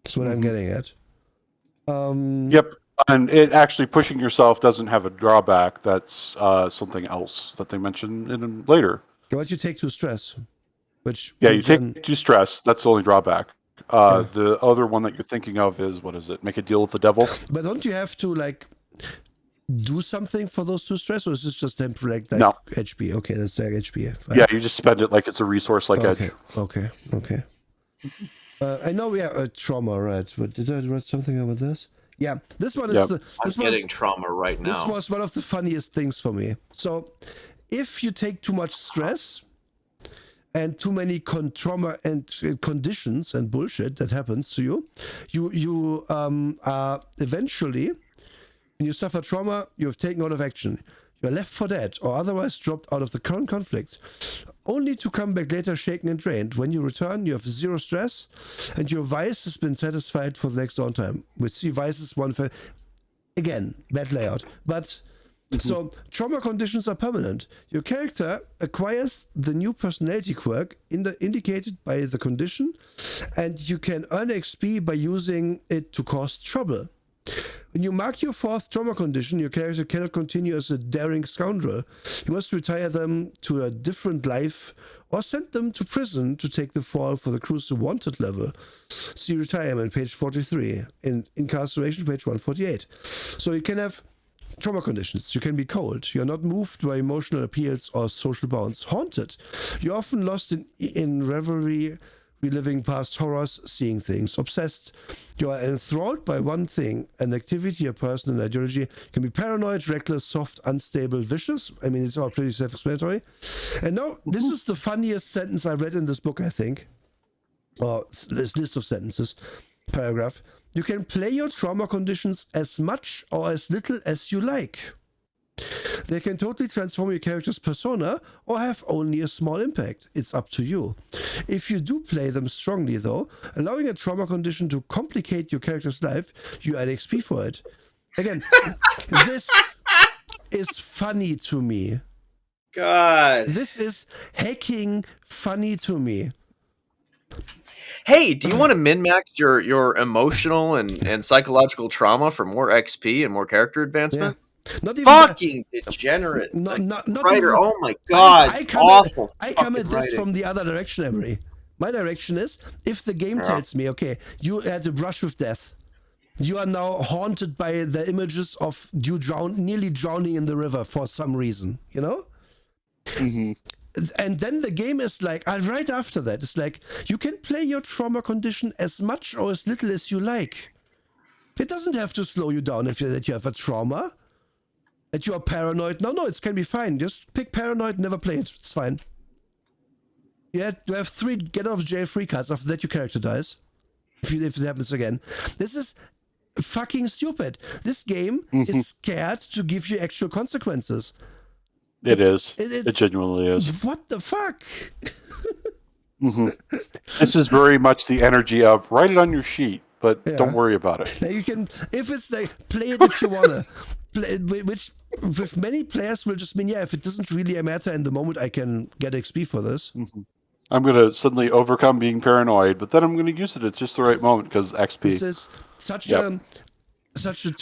That's what I'm getting at. And it actually pushing yourself doesn't have a drawback. That's something else that they mention later. But you take 2 stress. You take 2 stress. That's the only drawback. The other one that you're thinking of is, what is it? Make a deal with the devil. But don't you have to do something for those 2 stress, or is this just temporary no. HP? Okay, that's like HP. Yeah, you just spend it like it's a resource Edge. Okay. I know we have a trauma, right? But did I write something about this? Yeah, this one is I'm getting trauma right now. This was one of the funniest things for me. So, if you take too much stress and too many trauma and conditions and bullshit that happens to you, you are eventually, when you suffer trauma, you have taken out of action. You are left for dead or otherwise dropped out of the current conflict, only to come back later shaken and drained. When you return, you have 0 stress, and your vice has been satisfied for the next downtime. With 3 vices, 1 again, bad layout. But So trauma conditions are permanent. Your character acquires the new personality quirk indicated by the condition, and you can earn XP by using it to cause trouble. When you mark your 4th trauma condition, your character cannot continue as a daring scoundrel. You must retire them to a different life or send them to prison to take the fall for the Crucible Wanted level. See retirement, page 43. In incarceration, page 148. So you can have trauma conditions. You can be cold. You're not moved by emotional appeals or social bonds. Haunted. You're often lost in revelry, reliving past horrors, seeing things. Obsessed. You are enthralled by one thing, an activity, a person, an ideology. You can be paranoid, reckless, soft, unstable, vicious. I mean, it's all pretty self-explanatory. And now, this is the funniest sentence I read in this book, I think. Or this list of sentences. Paragraph. You can play your trauma conditions as much or as little as you like. They can totally transform your character's persona or have only a small impact. It's up to you. If you do play them strongly, though, allowing a trauma condition to complicate your character's life, you add XP for it. Again, this is funny to me. God. This is hacking funny to me. Hey, do you want to min-max your emotional and psychological trauma for more XP and more character advancement? Yeah. Not even fucking degenerate. Not writer. even, oh my god. I come at this from the other direction, Emery. My direction is, if the game tells me, okay, you had a brush with death, you are now haunted by the images of you nearly drowning in the river for some reason, you know? Mm-hmm. And then the game is like, right after that, it's like, you can play your trauma condition as much or as little as you like. It doesn't have to slow you down if you have a trauma. That you are paranoid. No, it can be fine. Just pick paranoid, never play it. It's fine. You have 3 get out of jail free cards. After that, your character dies. If it happens again. This is fucking stupid. This game is scared to give you actual consequences. It is. It genuinely is. What the fuck? This is very much the energy of write it on your sheet, but don't worry about it. Now you can, if it's like, play it if you wanna. Which with many players will just mean, if it doesn't really matter in the moment, I can get XP for this. I'm going to suddenly overcome being paranoid, but then I'm going to use it at just the right moment because XP. This is such a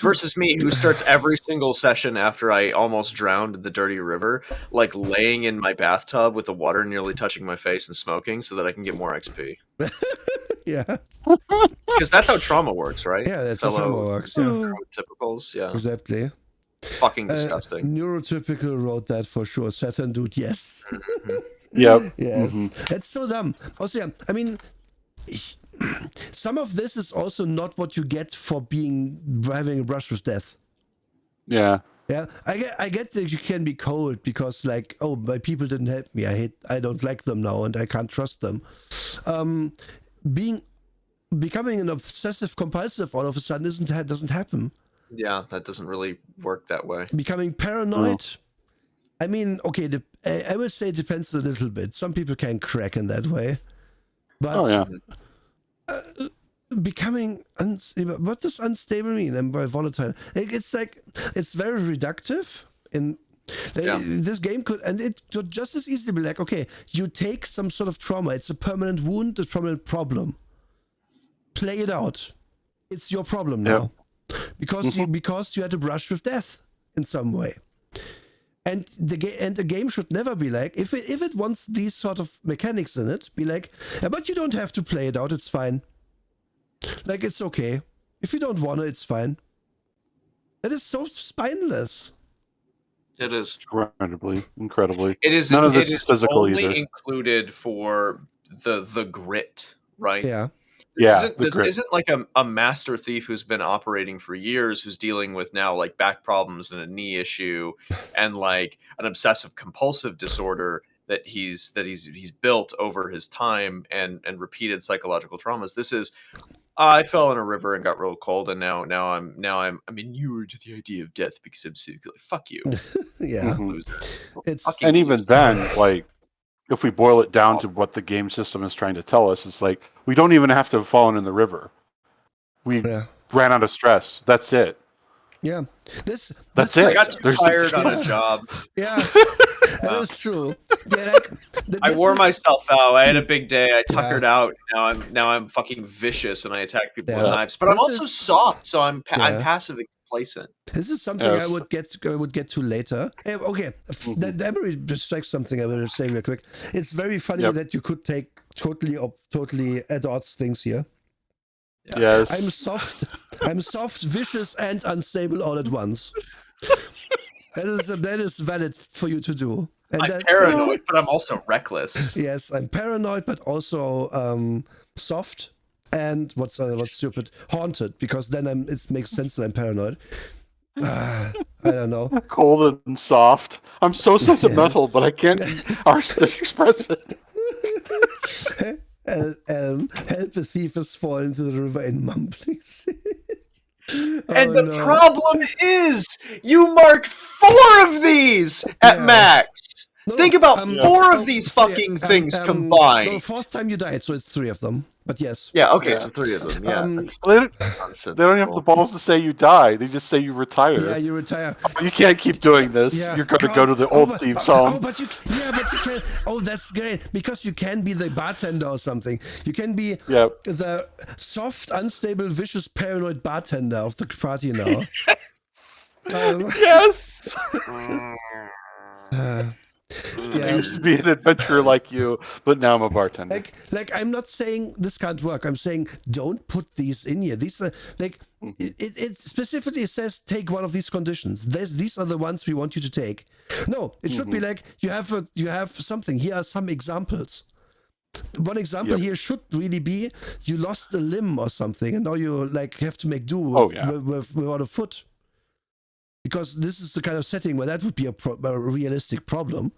versus me, who starts every single session after I almost drowned in the dirty river, like laying in my bathtub with the water nearly touching my face and smoking so that I can get more XP. Yeah. Because that's how trauma works, right? Yeah, that's how trauma works. Yeah. Neurotypicals, yeah. Exactly. Fucking disgusting. Neurotypical wrote that for sure. Saturn dude, yes. Yep. Yes. That's so dumb. Also, I mean, some of this is also not what you get for having a brush with death. Yeah. Yeah, I get that you can be cold because, like, oh, my people didn't help me. I don't like them now, and I can't trust them. Becoming an obsessive compulsive all of a sudden doesn't happen. Yeah, that doesn't really work that way. Becoming paranoid. I mean, okay, I would say it depends a little bit. Some people can crack in that way, but becoming what does unstable mean? And by volatile, it's like it's very reductive. This game could just as easily be like, okay, you take some sort of trauma. It's a permanent wound, a permanent problem. Play it out. It's your problem now, because you had a brush with death in some way. And the game should never be like, if it wants these sort of mechanics in it, be like, but you don't have to play it out. It's fine. Like, it's okay. If you don't want it, it's fine. That is so spineless. It is incredibly. It is. None of this is physical only either. Included for the grit, right? Yeah. This isn't like a master thief who's been operating for years, who's dealing with now like back problems and a knee issue and like an obsessive compulsive disorder that he's built over his time and repeated psychological traumas. This is, I fell in a river and got real cold, and now I'm inured to the idea of death because I'm sick. Like, fuck you. Yeah. And even then, like, if we boil it down to what the game system is trying to tell us, it's like, we don't even have to have fallen in the river. We ran out of stress. That's it. Yeah, that's it. I got too tired on a job. Yeah, that is true. Yeah, like, I wore myself out. I had a big day. I tuckered out. Now I'm fucking vicious and I attack people with knives. But I'm also soft, so I'm passive and complacent. This is something I would get to later. Okay, that strikes something I will say real quick. It's very funny that you could take totally at odds things here. Yeah. Yes. I'm soft, vicious, and unstable all at once. That is valid for you to do. And I'm paranoid, but I'm also reckless. Yes, I'm paranoid, but also soft, and what's stupid, haunted, because then it makes sense that I'm paranoid. I don't know. Cold and soft. I'm so sentimental, but I can't express it. Help the thief is fall into the river in mumblings. And the problem is, you mark 4 of these at max. Think about 4 of these fucking things combined. No, 4th time you died, so it's 3 of them. But yes. Yeah, okay, so 3 of them. Yeah. They don't have the balls to say you die. They just say you retire. Yeah, you retire. You can't keep doing this. Yeah. You're going to go to the old thief's home. But you can. Oh, that's great, because you can be the bartender or something. You can be the soft, unstable, vicious, paranoid bartender of the party now. Yes. I used to be an adventurer like you, but now I'm a bartender. Like I'm not saying this can't work. I'm saying don't put these in here. These are like it specifically says take one of these conditions. These are the ones we want you to take. No, it should be like you have something. Here are some examples. One example here should really be you lost a limb or something, and now you like have to make do without a foot. Because this is the kind of setting where that would be a realistic problem.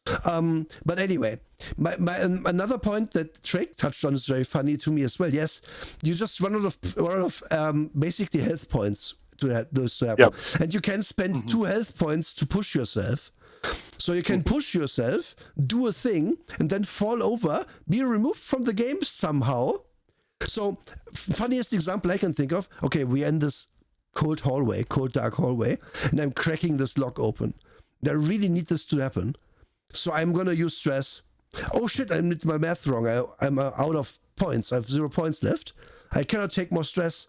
But anyway, another point that Drake touched on is very funny to me as well. Yes, you just run out of basically health points to those to happen. And you can spend 2 health points to push yourself. So you can push yourself, do a thing, and then fall over, be removed from the game somehow. So, funniest example I can think of, okay, we end this cold dark hallway, and I'm cracking this lock open. I really need this to happen. So I'm gonna use stress. Oh shit, I did my math wrong. I'm out of points. I have 0 points left. I cannot take more stress.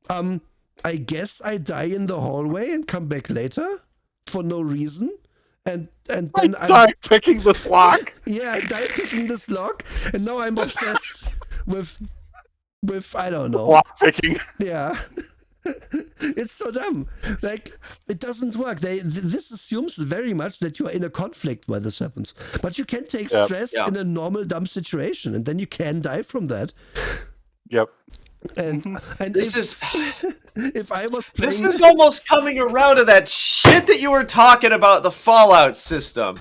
I guess I die in the hallway and come back later for no reason. And then I died picking this lock. Yeah, I died picking this lock, and now I'm obsessed with I don't know. Lock picking. Yeah. It's so dumb. Like, it doesn't work. This assumes very much that you are in a conflict where this happens. But you can take stress in a normal dumb situation, and then you can die from that. Yep. And if I was playing, this is almost coming around to that shit that you were talking about, the Fallout system,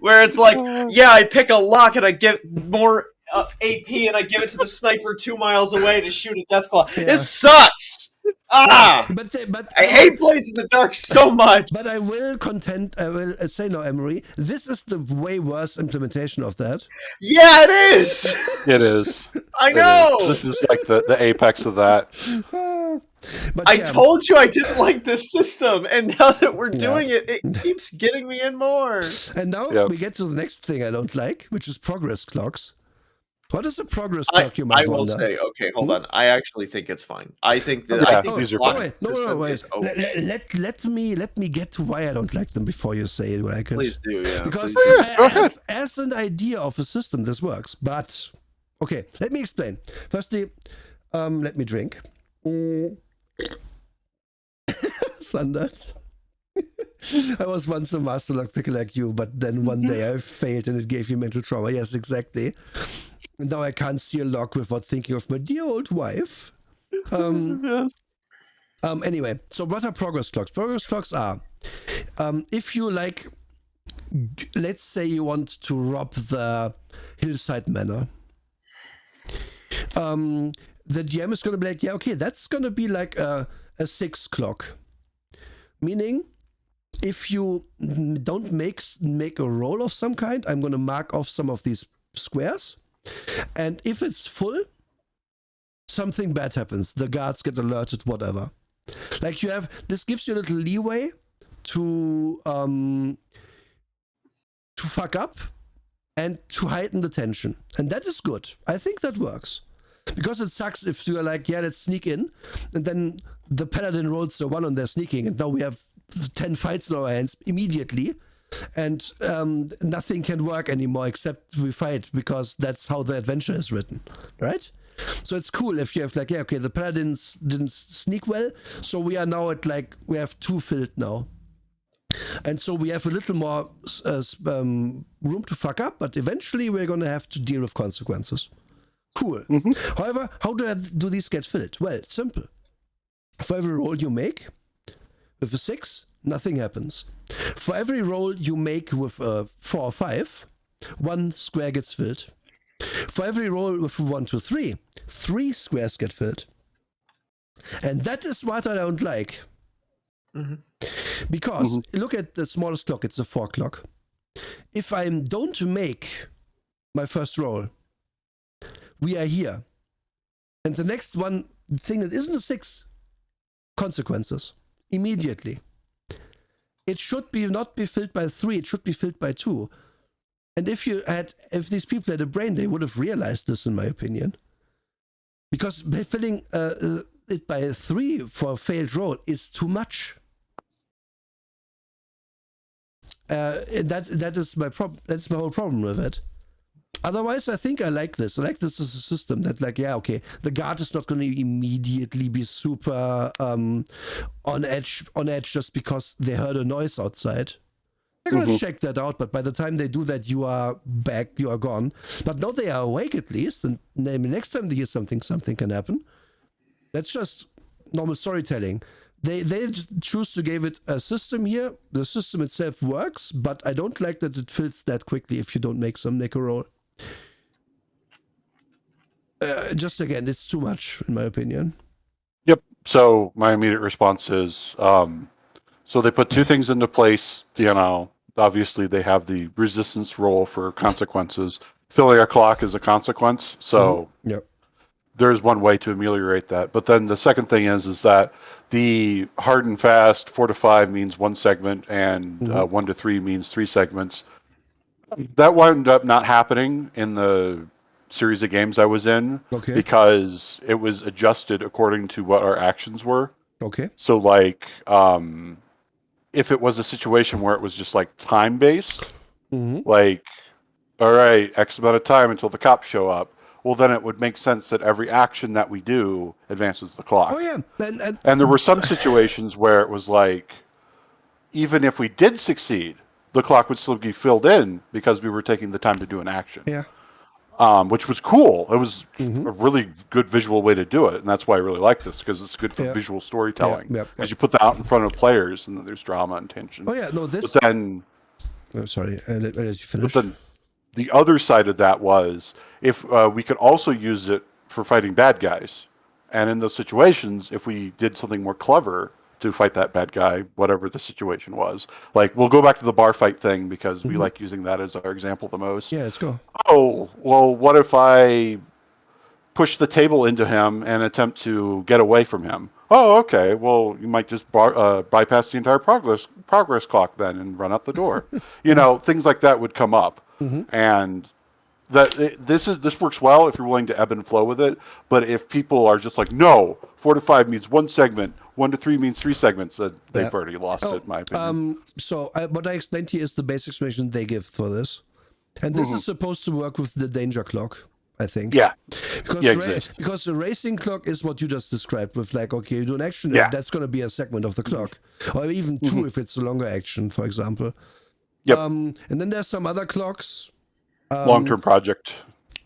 where it's like, I pick a lock and I get more AP and I give it to the sniper 2 miles away to shoot a deathclaw. Yeah. This sucks. But I hate Blades in the Dark so much. But I will say no, Emery. This is the way worse implementation of that. Yeah, it is. It is. I know. This is like the apex of that. But I told you I didn't like this system, and now that we're doing it, it keeps getting me in more. And now we get to the next thing I don't like, which is progress clocks. What is the progress clock, you might wonder? I will say, okay, hold on. I actually think it's fine. I think that these are fine. Is okay. Let me get to why I don't like them before you say it. I could. Please do, yeah. Because as an idea of a system, this works. But okay, let me explain. Firstly, let me drink. Sandert. I was once a master lock picker like you, but then one day I failed and it gave me mental trauma. Yes, exactly. And now I can't see a lock without thinking of my dear old wife. Anyway, so what are progress clocks? Progress clocks are, if you like, let's say you want to rob the Hillside Manor. The GM is going to be like, yeah, okay, that's going to be like a 6 clock. Meaning, if you don't make a roll of some kind, I'm going to mark off some of these squares. And if it's full, something bad happens. The guards get alerted, whatever. Like this gives you a little leeway to fuck up and to heighten the tension, and that is good. I think that works, because it sucks if you're like, yeah, let's sneak in, and then the paladin rolls the 1 on their sneaking, and now we have 10 fights in our hands immediately, and nothing can work anymore except we fight, because that's how the adventure is written, right? So it's cool if you have like, yeah, okay, the paladins didn't sneak well, so we are now at like, we have 2 filled now. And so we have a little more room to fuck up, but eventually we're going to have to deal with consequences. Cool. However, how do these get filled? Well, it's simple. For every roll you make with a 6, nothing happens. For every roll you make with a 4 or 5, 1 square gets filled. For every roll with 1 to 3, 3 squares get filled. And that is what I don't like. Because look at the smallest clock, it's a 4 clock. If I don't make my first roll, we are here. And the next one thing that isn't a 6, consequences. Immediately. It should not be filled by 3, it should be filled by 2. And if these people had a brain, they would have realized this, in my opinion. Because filling it by 3 for a failed roll is too much. That is my problem. That's my whole problem with it. Otherwise, I think I like this. I like this as a system that, like, yeah, okay, the guard is not going to immediately be super on edge just because they heard a noise outside. They're going to check that out, but by the time they do that, you are back, you are gone. But now they are awake at least, and maybe next time they hear something can happen. That's just normal storytelling. They choose to give it a system here. The system itself works, but I don't like that it fills that quickly if you don't make a roll. Just again, it's too much, in my opinion. Yep. So my immediate response is, so they put 2 things into place. Obviously they have the resistance roll for consequences. Filling a clock is a consequence. So yep. There's one way to ameliorate that. But then the second thing is that the hard and fast 4 to 5 means 1 segment, and 1 to 3 means 3 segments. That wound up not happening in the series of games I was in, because it was adjusted according to what our actions were. Okay. So like, if it was a situation where it was just like time based, like, all right, X amount of time until the cops show up. Well, then it would make sense that every action that we do advances the clock. Oh, yeah. And there were some situations where it was like, even if we did succeed, the clock would still be filled in because we were taking the time to do an action. Yeah. Which was cool. It was a really good visual way to do it. And that's why I really like this, because it's good for visual storytelling. Because you put that out in front of players and then there's drama and tension. Oh, yeah. No, this... But then... Oh, sorry. I'll let you finish. But then the other side of that was, if we could also use it for fighting bad guys. And in those situations, if we did something more clever to fight that bad guy, whatever the situation was. Like, we'll go back to the bar fight thing because we like using that as our example the most. Yeah, let's go. Oh, well, what if I push the table into him and attempt to get away from him? Oh, okay. Well, you might just bypass the entire progress clock then and run out the door. Things like that would come up. And this works well if you're willing to ebb and flow with it. But if people are just like, no, 4 to 5 means 1 segment, 1 to 3 means 3 segments, they've already lost it, in my opinion. So what I explained here is the basic explanation they give for this. And this is supposed to work with the danger clock, I think. Yeah. Because the racing clock is what you just described with, like, okay, you do an action, and that's going to be a segment of the clock. Or even 2 if it's a longer action, for example. Yep. And then there's some other clocks. Long-term project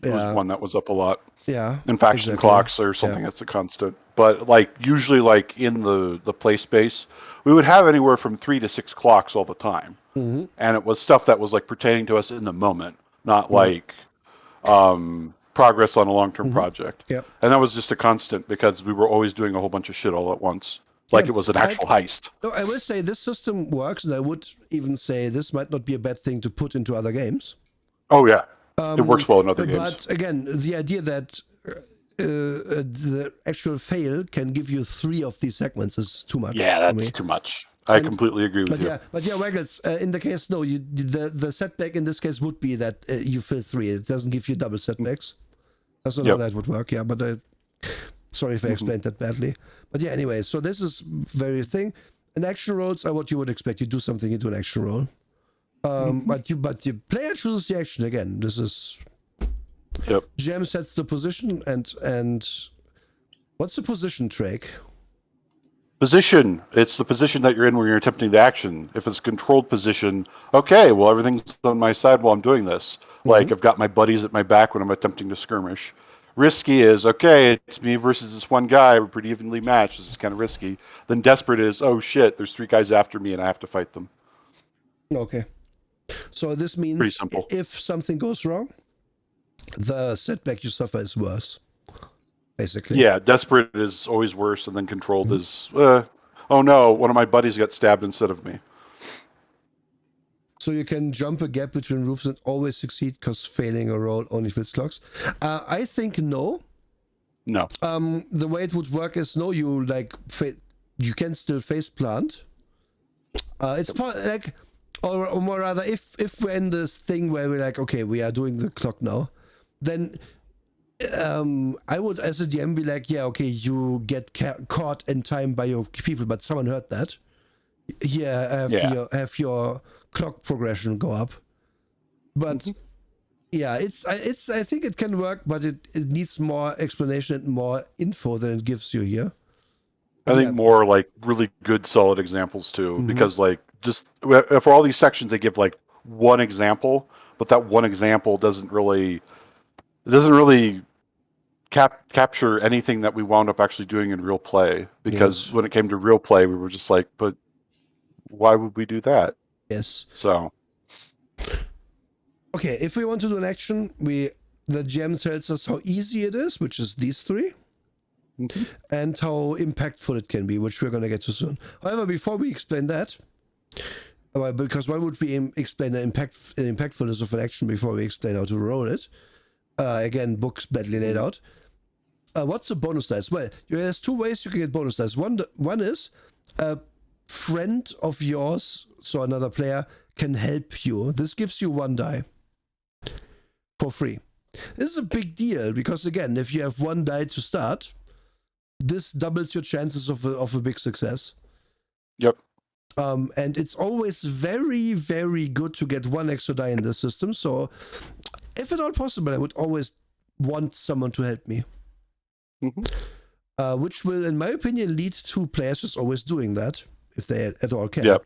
was one that was up a lot. Yeah. And faction clocks or something that's a constant. But usually in the play space, we would have anywhere from 3 to 6 clocks all the time. And it was stuff that was pertaining to us in the moment, not progress on a long-term project. Yep. And that was just a constant because we were always doing a whole bunch of shit all at once. It was an actual heist. No, I will say this system works, and I would even say this might not be a bad thing to put into other games. Oh, yeah. It works well in other games. But again, the idea that the actual fail can give you 3 of these segments is too much. Yeah, that's too much. I completely agree with you. But Waggles, in the case, no, the setback in this case would be that you fill 3. It doesn't give you double setbacks. That's not how that would work. Yeah, but sorry if I explained that badly. But yeah, anyway, so this is very thing. And action rolls are what you would expect. You do something, you do an action roll. But the player chooses the action again. This is GM sets the position and what's the position, Drake? Position. It's the position that you're in when you're attempting the action. If it's a controlled position, okay, well, everything's on my side while I'm doing this. Like, I've got my buddies at my back when I'm attempting to skirmish. Risky is, okay, it's me versus this one guy. We're pretty evenly matched. This is kind of risky. Then desperate is, oh shit, there's 3 guys after me and I have to fight them. Okay. So this means if something goes wrong, the setback you suffer is worse. Basically. Yeah, desperate is always worse, and then controlled is, oh no, one of my buddies got stabbed instead of me. So you can jump a gap between roofs and always succeed because failing a roll only fills clocks. I think no. No. The way it would work is no, you you can still face plant. It's like, or more rather, if we're in this thing where we're like, okay, we are doing the clock now, then I would, as a DM, be like, yeah, okay, you get caught in time by your people, but someone heard that. Have your clock progression go up. But yeah, I think it can work, but it needs more explanation and more info than it gives you here. I think more like really good, solid examples too, because like just for all these sections, they give like one example, but that one example doesn't really capture anything that we wound up actually doing in real play. Because when it came to real play, we were just like, but why would we do that? Yes. So. Okay, if we want to do an action, the GM tells us how easy it is, which is these 3. And how impactful it can be, which we're going to get to soon. However, before we explain that, because why would we explain the impactfulness of an action before we explain how to roll it? Again, books badly laid out. What's the bonus dice? Well, there's 2 ways you can get bonus dice. One is a friend of yours, so another player, can help you. This gives you 1 die for free. This is a big deal because, again, if you have 1 die to start, this doubles your chances of a big success. Yep. And it's always very, very good to get 1 extra die in this system. So, if at all possible, I would always want someone to help me. Which will, in my opinion, lead to players just always doing that, if they at all can. Yep.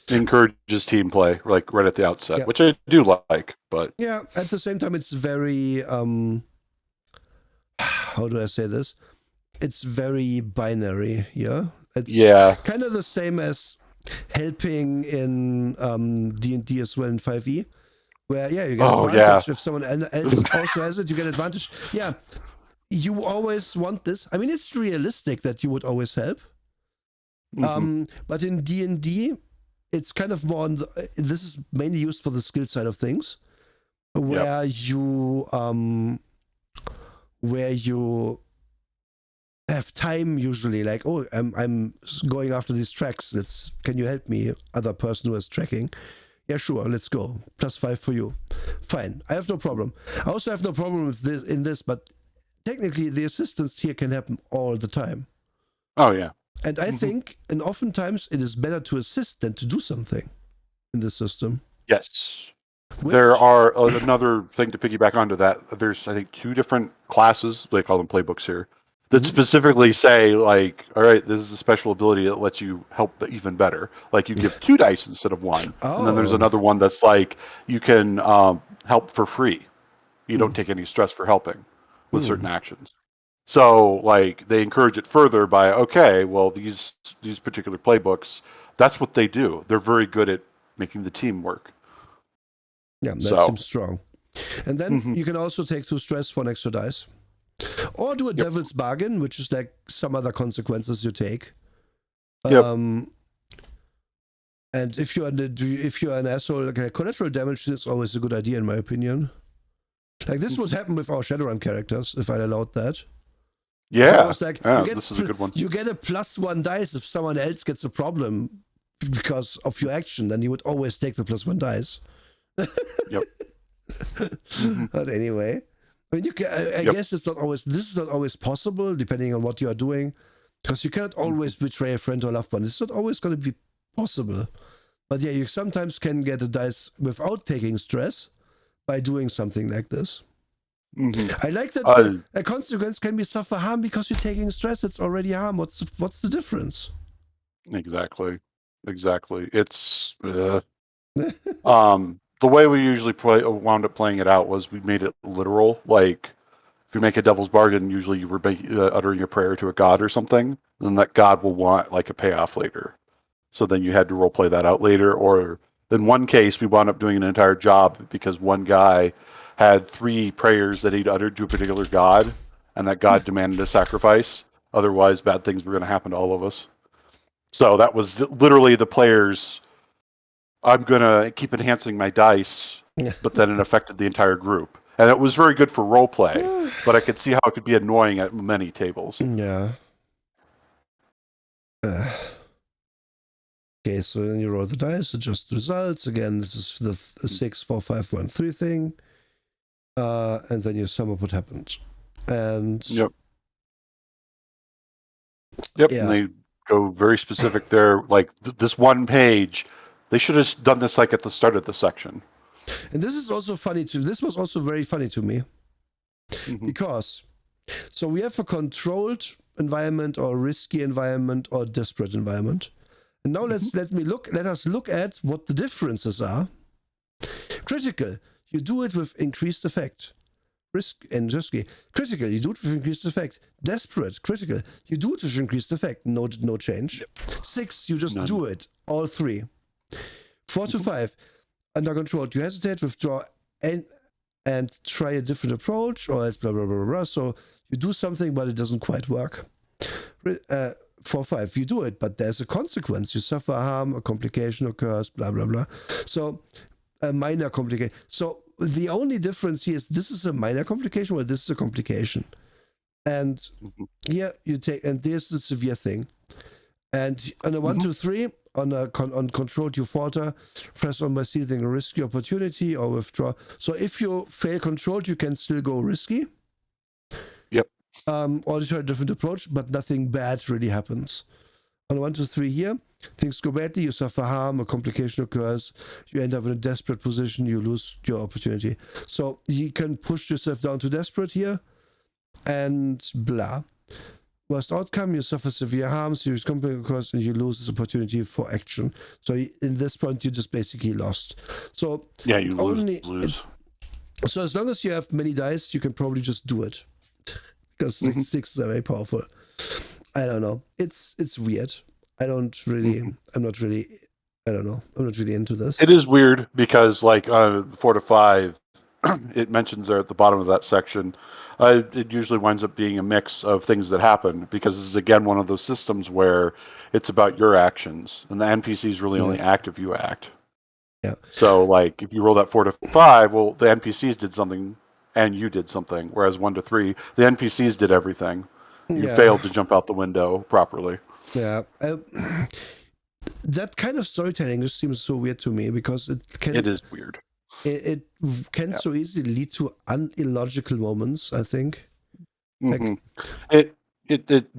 Encourages team play, like right at the outset, which I do like, but... Yeah, at the same time, it's very... how do I say this? It's very binary, yeah? It's kind of the same as helping in D&D as well in 5e, where, you get advantage. If someone else also has it, you get advantage. Yeah, you always want this. I mean, it's realistic that you would always help. But in D&D, it's kind of more on this is mainly used for the skill side of things, where you have time usually, like, oh, I'm going after these tracks. Can you help me? Other person who is tracking. Yeah, sure, let's go. +5 for you. Fine. I have no problem. I also have no problem with this, but technically the assistance here can happen all the time. Oh yeah. And I think, and oftentimes it is better to assist than to do something in this system. Yes. There are another thing to piggyback onto that. There's, I think, 2 different classes, they call them playbooks here, that specifically say, like, all right, this is a special ability that lets you help even better. Like, you give 2 dice instead of 1. And then there's another one that's like, you can help for free. You don't take any stress for helping with certain actions. So, like, they encourage it further by, okay, well, these particular playbooks, that's what they do. They're very good at making the team work. Yeah, that seems strong. And then you can also take 2 stress for an extra dice. Or do a devil's bargain, which is like some other consequences you take. And if you're an asshole, like, collateral damage is always a good idea in my opinion. Like, this would happen with our Shadowrun characters, if I allowed that. Yeah, it's like, this is a good one. You get a +1 dice if someone else gets a problem because of your action, then you would always take the +1 dice. Yep. But anyway, I mean, I guess this is not always possible depending on what you are doing, because you cannot always betray a friend or loved one. It's not always going to be possible. But yeah, you sometimes can get a dice without taking stress by doing something like this. I like that a consequence can be suffer harm because you're taking stress. It's already harm. What's the difference? Exactly. It's the way we usually wound up playing it out was we made it literal. Like, if you make a devil's bargain, usually you were uttering a prayer to a god or something, then that god will want like a payoff later. So then you had to role play that out later. Or in one case, we wound up doing an entire job because one guy had 3 prayers that he'd uttered to a particular god, and that god demanded a sacrifice. Otherwise, bad things were going to happen to all of us. So that was literally the players. I'm going to keep enhancing my dice, but then it affected the entire group. And it was very good for role play, but I could see how it could be annoying at many tables. Yeah. Okay, so then you roll the dice, adjust the results. Again, this is the 6, 4, 5, 1, 3 thing. And then you sum up what happened. And Yep, yeah. And they go very specific there. Like this one page, they should have done this like at the start of the section. And this is also funny too. This was also very funny to me. Because, so we have a controlled environment or risky environment or desperate environment. And now let us look at what the differences are. Critical, you do it with increased effect. Risk and risky. Critical, you do it with increased effect. Desperate, critical, you do it with increased effect. No change. Yep. 6, you just do it. All 3. 4 to 5, under control. You hesitate, withdraw, and try a different approach, or else blah blah blah blah. So you do something, but it doesn't quite work. 4, 5, you do it, but there's a consequence. You suffer harm, a complication occurs, blah blah blah. So a minor complication. So the only difference here is this is a minor complication, or this is a complication. And here you take, and there's the severe thing. And on a 1, 2, 3, on controlled you falter, press on by seizing a risky opportunity or withdraw. So if you fail controlled, you can still go risky. Yep. Or try a different approach, but nothing bad really happens. On 1, 2, 3 here, things go badly, you suffer harm, a complication occurs, you end up in a desperate position, you lose your opportunity. So you can push yourself down to desperate here, and blah. Worst outcome, you suffer severe harm, serious complication occurs, and you lose this opportunity for action. So in this point, you just basically lost. So yeah, you lose. So as long as you have many dice, you can probably just do it. Because 6 are very powerful. I don't know. It's weird. I'm not really into this. It is weird because like 4 to 5, it mentions there at the bottom of that section, it usually winds up being a mix of things that happen, because this is again one of those systems where it's about your actions and the NPCs really only act if you act. Yeah. So like if you roll that 4 to 5, well, the NPCs did something and you did something, whereas 1 to 3, the NPCs did everything. You failed to jump out the window properly. Yeah. That kind of storytelling just seems so weird to me, because it is weird. It can so easily lead to illogical moments, I think. It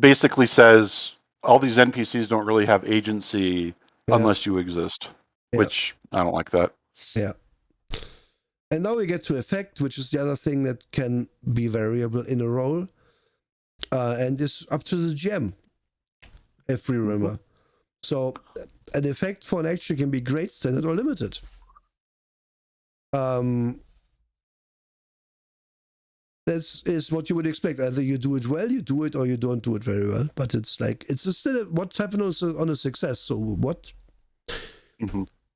basically says all these NPCs don't really have agency unless you exist, which I don't like that. Yeah. And now we get to effect, which is the other thing that can be variable in a role. And is up to the GM, if we remember. So an effect for an action can be great, standard, or limited. This is what you would expect. Either you do it well, you do it, or you don't do it very well. But it's like, it's still what's happened on a success. So what?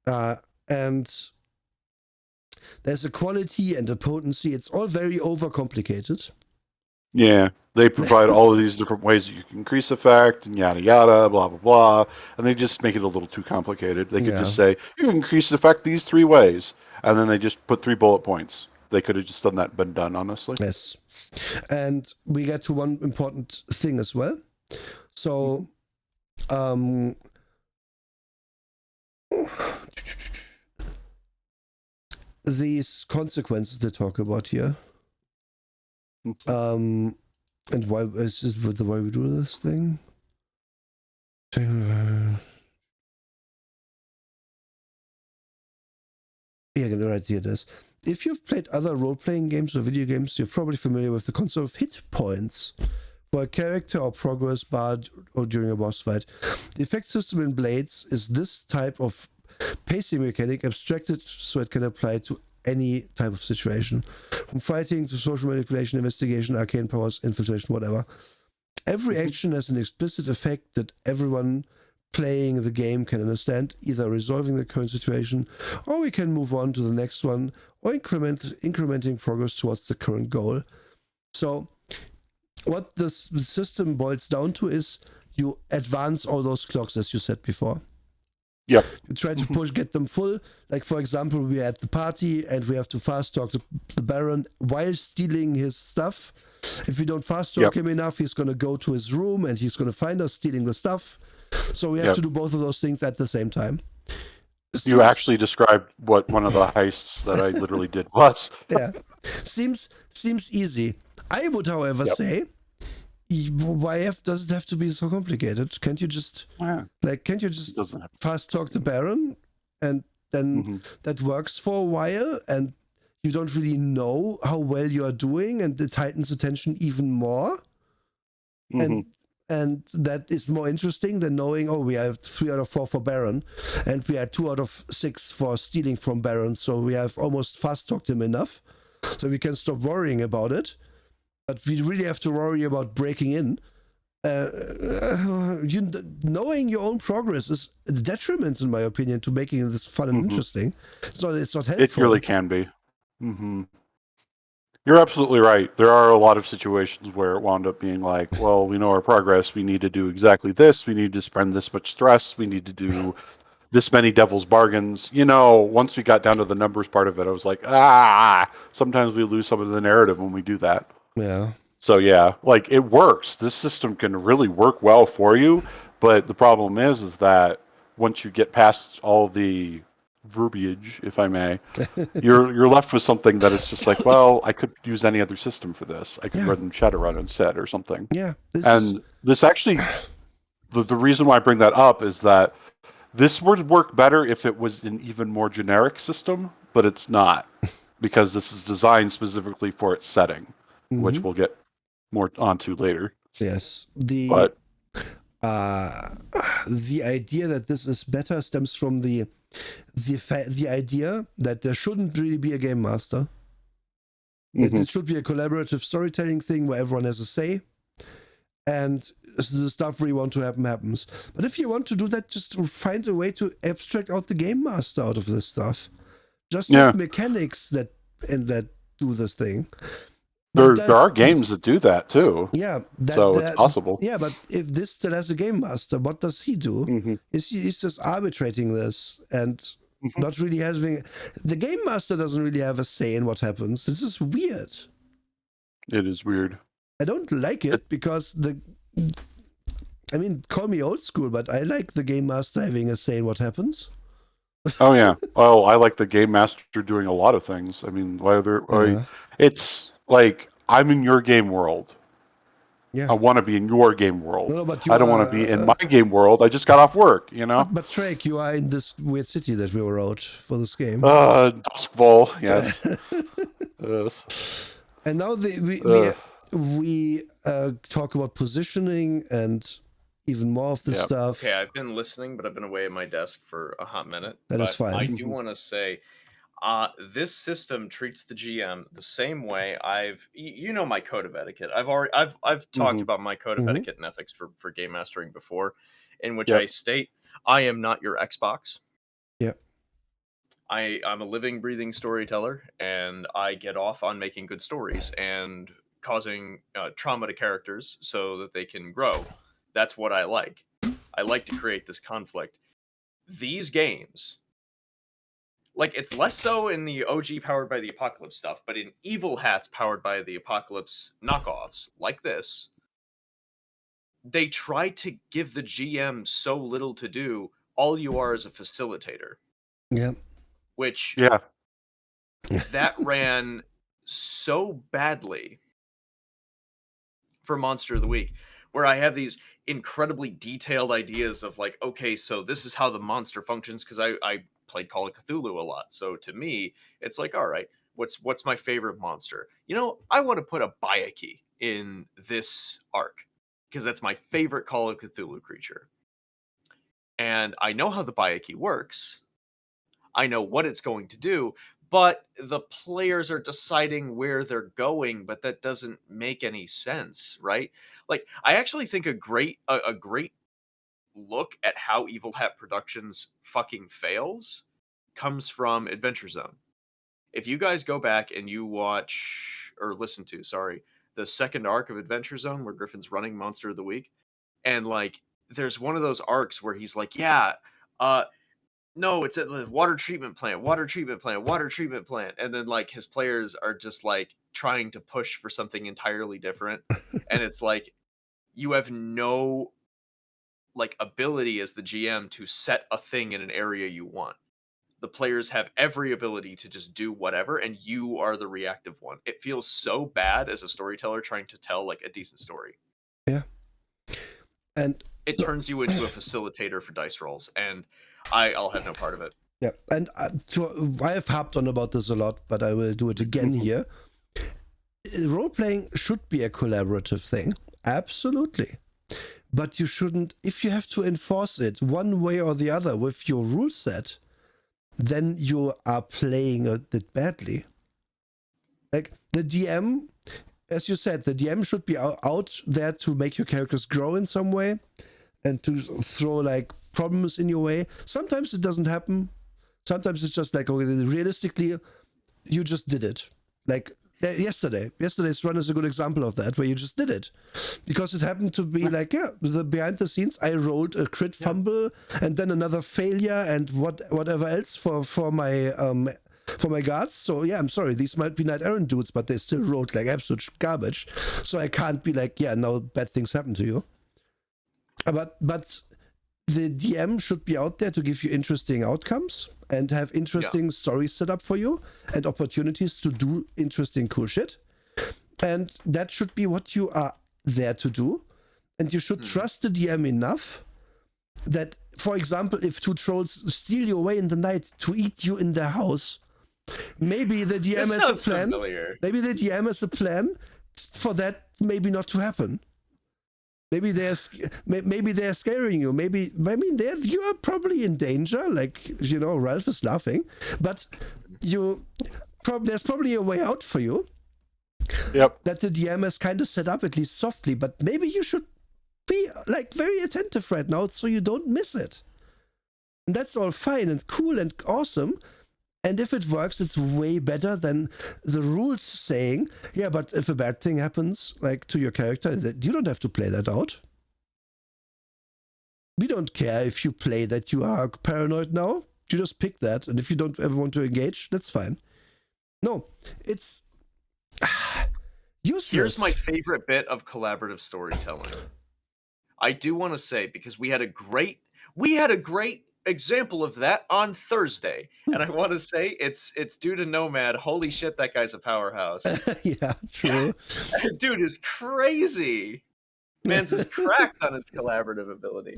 And there's a quality and a potency. It's all very overcomplicated. Yeah, they provide all of these different ways that you can increase effect and yada yada, blah blah blah, and they just make it a little too complicated. They could just say you can increase effect these 3 ways, and then they just put 3 bullet points. They could have just done that and been done, honestly. Yes. And we get to one important thing as well. So, these consequences they talk about here. And why is this the way we do this thing? Yeah, right here it is. If you've played other role-playing games or video games, you're probably familiar with the concept of hit points for a character or progress bar or during a boss fight. The effect system in Blades is this type of pacing mechanic abstracted so it can apply to any type of situation, from fighting to social manipulation, investigation, arcane powers, infiltration, whatever. Every action has an explicit effect that everyone playing the game can understand, either resolving the current situation, or we can move on to the next one, or incrementing progress towards the current goal. So what this system boils down to is you advance all those clocks, as you said before. Yeah. You try to get them full. Like, for example, we're at the party and we have to fast talk the Baron while stealing his stuff. If we don't fast talk him enough, he's going to go to his room and he's going to find us stealing the stuff. So we have to do both of those things at the same time. You actually described what one of the heists that I literally did was. Yeah. Seems easy. I would, however, say, why does it have to be so complicated? Can't you just fast talk the Baron and then that works for a while and you don't really know how well you are doing and it heightens attention even more? And that is more interesting than knowing, we have 3 out of 4 for Baron and we had 2 out of 6 for stealing from Baron, so we have almost fast talked him enough so we can stop worrying about it. But we really have to worry about breaking in. Knowing your own progress is a detriment, in my opinion, to making this fun and interesting. It's not helpful. It really can be. You're absolutely right. There are a lot of situations where it wound up being like, well, we know our progress. We need to do exactly this. We need to spend this much stress. We need to do this many devil's bargains. Once we got down to the numbers part of it, I was like, sometimes we lose some of the narrative when we do that. Yeah. So it works. This system can really work well for you, but the problem is that once you get past all the verbiage, if I may, you're left with something that is just like, well, I could use any other system for this. I could run Shadowrun instead or something. Yeah. This actually, the reason why I bring that up is that this would work better if it was an even more generic system, but it's not, because this is designed specifically for its setting, which we'll get more onto later. Yes. The idea that this is better stems from the idea that there shouldn't really be a game master. It should be a collaborative storytelling thing where everyone has a say, and the stuff we want to happen happens. But if you want to do that, just find a way to abstract out the game master out of this stuff. Just have mechanics that do this thing. There are games that do that too. Yeah, it's possible. Yeah, but if this still has a game master, what does he do? He's just arbitrating this and not really having. The game master doesn't really have a say in what happens. This is weird. It is weird. I don't like it because call me old school, but I like the game master having a say in what happens. Oh yeah. Well, I like the game master doing a lot of things. It's like, I'm in your game world. Yeah. I want to be in your game world. No, but I don't want to be in my game world. I just got off work, But Trek, you are in this weird city that we were out for this game. Duskfall, yes. Yes. And now we talk about positioning and even more of this stuff. Okay, I've been listening, but I've been away at my desk for a hot minute. That is fine. I do want to say, this system treats the GM the same way. My code of etiquette. I've talked about my code of etiquette and ethics for game mastering before, in which I state, I am not your Xbox. Yep. I'm a living, breathing storyteller, and I get off on making good stories and causing trauma to characters so that they can grow. That's what I like. I like to create this conflict. These games, Like, it's less so in the OG Powered by the Apocalypse stuff, but in Evil Hats Powered by the Apocalypse knockoffs, like this, they try to give the GM so little to do. All you are is a facilitator. Yeah. Which, Yeah. that ran so badly for Monster of the Week, where I have these incredibly detailed ideas of like, okay, so this is how the monster functions, because I played Call of Cthulhu a lot. So to me, it's like, all right, what's my favorite monster? You know, I want to put a Bayaki in this arc because that's my favorite Call of Cthulhu creature. And I know how the Bayaki works. I know what it's going to do, but the players are deciding where they're going, but that doesn't make any sense, right? Like, I actually think a great look at how Evil Hat Productions fucking fails comes from Adventure Zone. If you guys go back and you watch or listen to, sorry, the second arc of Adventure Zone where Griffin's running Monster of the Week, and like there's one of those arcs where he's like, yeah, no, it's at the water treatment plant, water treatment plant, water treatment plant. And then like his players are just like trying to push for something entirely different. And it's like you have no like ability as the GM to set a thing in an area you want. The players have every ability to just do whatever, and you are the reactive one. It feels so bad as a storyteller trying to tell like a decent story. Yeah. And it turns you into a facilitator for dice rolls, and I'll have no part of it. Yeah, and I have harped on about this a lot, but I will do it again here. Role-playing should be a collaborative thing, absolutely. But you shouldn't, if you have to enforce it one way or the other with your rule set, then you are playing it badly. Like the DM, as you said, the DM should be out there to make your characters grow in some way and to throw like problems in your way. Sometimes it doesn't happen. Sometimes it's just like, okay, realistically, you just did it. Like yesterday's run is a good example of that, where you just did it because it happened to be like, yeah, the behind the scenes, I rolled a crit fumble and then another failure and whatever else for my guards. So yeah, I'm sorry, these might be Knight Errant dudes, but they still rolled like absolute garbage. So I can't be like, yeah, now bad things happen to you. But the DM should be out there to give you interesting outcomes and have interesting stories set up for you and opportunities to do interesting, cool shit. And that should be what you are there to do. And you should trust the DM enough that, for example, if two trolls steal you away in the night to eat you in their house, maybe the DM has a plan. Familiar. Maybe the DM has a plan for that maybe not to happen. Maybe they're scaring you. Maybe you are probably in danger. Like, you know, Ralph is laughing, but there's probably a way out for you. Yep. That the DM has kind of set up, at least softly. But maybe you should be like very attentive right now so you don't miss it. And that's all fine and cool and awesome. And if it works, it's way better than the rules saying, yeah, but if a bad thing happens, like to your character, you don't have to play that out. We don't care if you play that you are paranoid now. You just pick that. And if you don't ever want to engage, that's fine. No, it's useless. Here's my favorite bit of collaborative storytelling. I do want to say, because we had a great example of that on Thursday, and I want to say it's due to Nomad. Holy shit, that guy's a powerhouse. Yeah, true. Dude is crazy. Man's is cracked on his collaborative ability.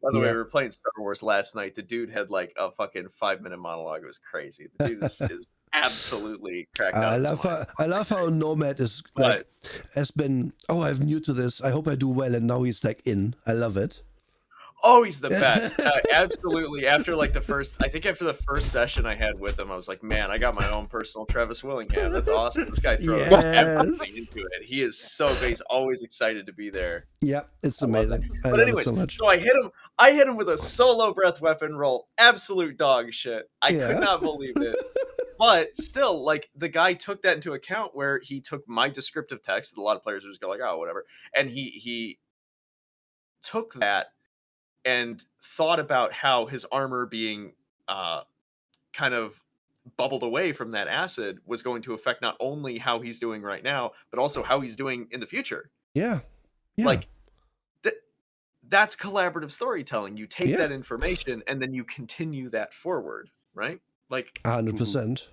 By the way, we were playing Star Wars last night. The dude had like a fucking 5-minute monologue. It was crazy. The dude is absolutely cracked out. I love how Nomad is like has been. Oh, I'm new to this. I hope I do well, and now he's like in. I love it. Oh, he's the best. Absolutely. After the first session I had with him, I was like, man, I got my own personal Travis Willingham. That's awesome. This guy throws everything into it. He is so good. He's always excited to be there. Yeah, it's amazing. But anyways, so I hit him with a solo breath weapon roll. Absolute dog shit. I could not believe it. But still, like, the guy took that into account where he took my descriptive text. A lot of players are just go like, oh, whatever. And he took that and thought about how his armor being kind of bubbled away from that acid was going to affect not only how he's doing right now, but also how he's doing in the future. Yeah. Like that's collaborative storytelling. You take that information and then you continue that forward, right? Like 100%.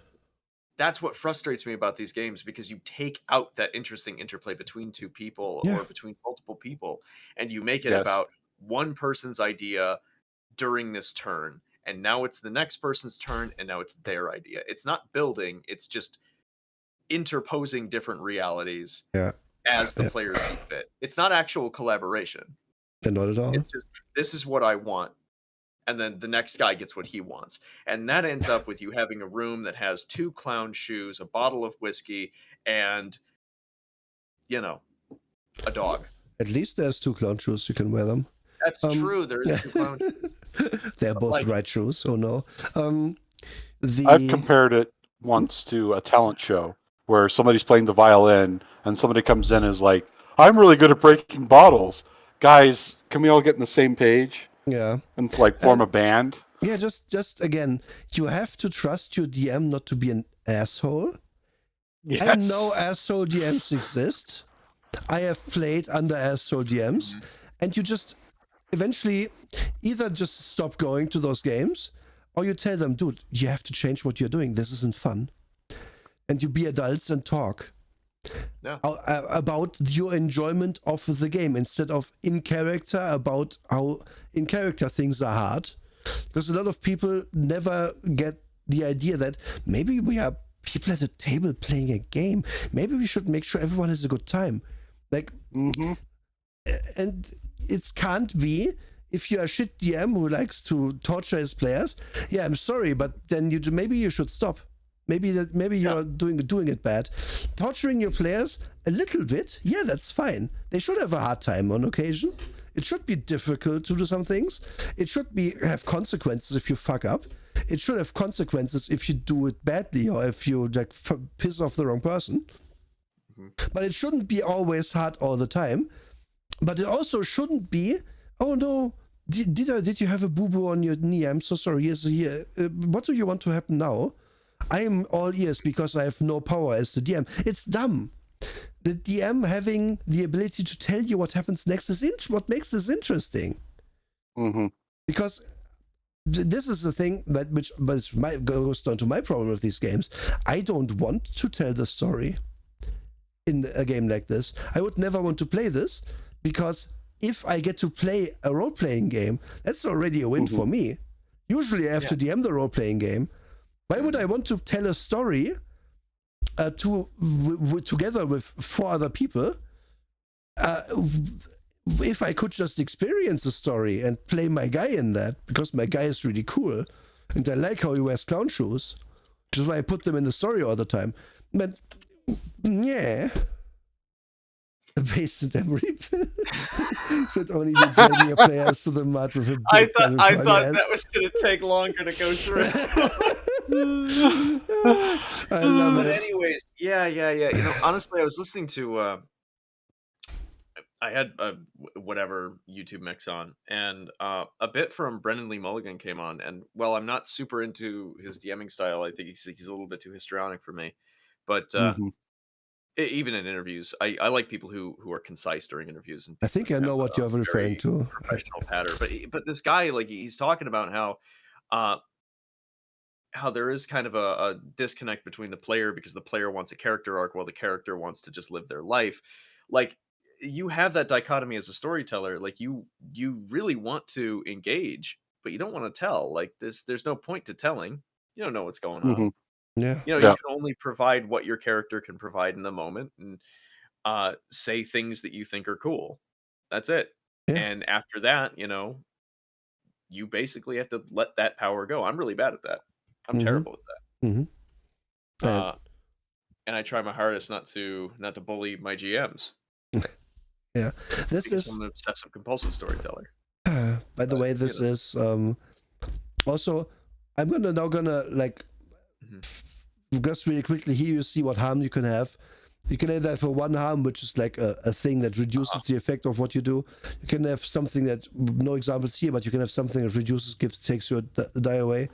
That's what frustrates me about these games, because you take out that interesting interplay between two people or between multiple people, and you make it about one person's idea during this turn, and now it's the next person's turn, and now it's their idea. It's not building, it's just interposing different realities as the players see fit. It's not actual collaboration. Not at all. It's just, this is what I want, and then the next guy gets what he wants. And that ends up with you having a room that has 2 clown shoes, a bottle of whiskey, and, a dog. At least there's 2 clown shoes. You can wear them. That's true. There is 2 clown shoes. They're both the right shoes. Oh, no. I've compared it once to a talent show where somebody's playing the violin and somebody comes in and is like, I'm really good at breaking bottles. Guys, can we all get in the same page? Yeah. And form a band? Yeah, just again, you have to trust your DM not to be an asshole. Yes. I know asshole DMs exist. I have played under asshole DMs. And you just eventually either just stop going to those games, or you tell them, dude, you have to change what you're doing. This isn't fun. And you be adults and talk. About your enjoyment of the game instead of in character, about how in character things are hard, because a lot of people never get the idea that maybe we are people at a table playing a game, maybe we should make sure everyone has a good time, like and it can't be if you're a shit DM who likes to torture his players. I'm sorry, but then maybe you should stop. Maybe you're doing it bad. Torturing your players a little bit, that's fine. They should have a hard time on occasion. It should be difficult to do some things. It should have consequences if you fuck up. It should have consequences if you do it badly or if you piss off the wrong person. But it shouldn't be always hard all the time. But it also shouldn't be, oh no, did you have a boo-boo on your knee? I'm so sorry. Here. What do you want to happen now? I am all ears because I have no power as the DM. It's dumb. The DM having the ability to tell you what happens next is what makes this interesting. Because this is the thing which goes down to my problem with these games. I don't want to tell the story in a game like this. I would never want to play this, because if I get to play a role-playing game, that's already a win for me. Usually I have to DM the role-playing game. Why would I want to tell a story together with 4 other people if I could just experience a story and play my guy in that, because my guy is really cool and I like how he wears clown shoes, which is why I put them in the story all the time. But based on them should only be dragging your players to the mud with a I thought that was going to take longer to go through. I love it. Anyways, honestly, I was listening to I had whatever YouTube mix on, and a bit from Brendan Lee Mulligan came on, and I'm not super into his DMing style. I think he's a little bit too histrionic for me, but even in interviews, I like people who are concise during interviews. And I think I know what you're referring to. Professional pattern, but this guy, he's talking about how there is kind of a disconnect between the player, because the player wants a character arc while the character wants to just live their life. You have that dichotomy as a storyteller. You really want to engage, but you don't want to tell. There's no point to telling. You don't know what's going on. Yeah. You can only provide what your character can provide in the moment, and say things that you think are cool. That's it. Yeah. And after that, you basically have to let that power go. I'm really bad at that. I'm terrible at that. And I try my hardest not to bully my GMs. Yeah, I'm an obsessive compulsive storyteller. By the way, this is also, I'm gonna just really quickly, here you see what harm you can have You can have for one harm, which is like a thing that reduces the effect of what you do. You can have something that, no examples here, but you can have something that reduces, takes your die away.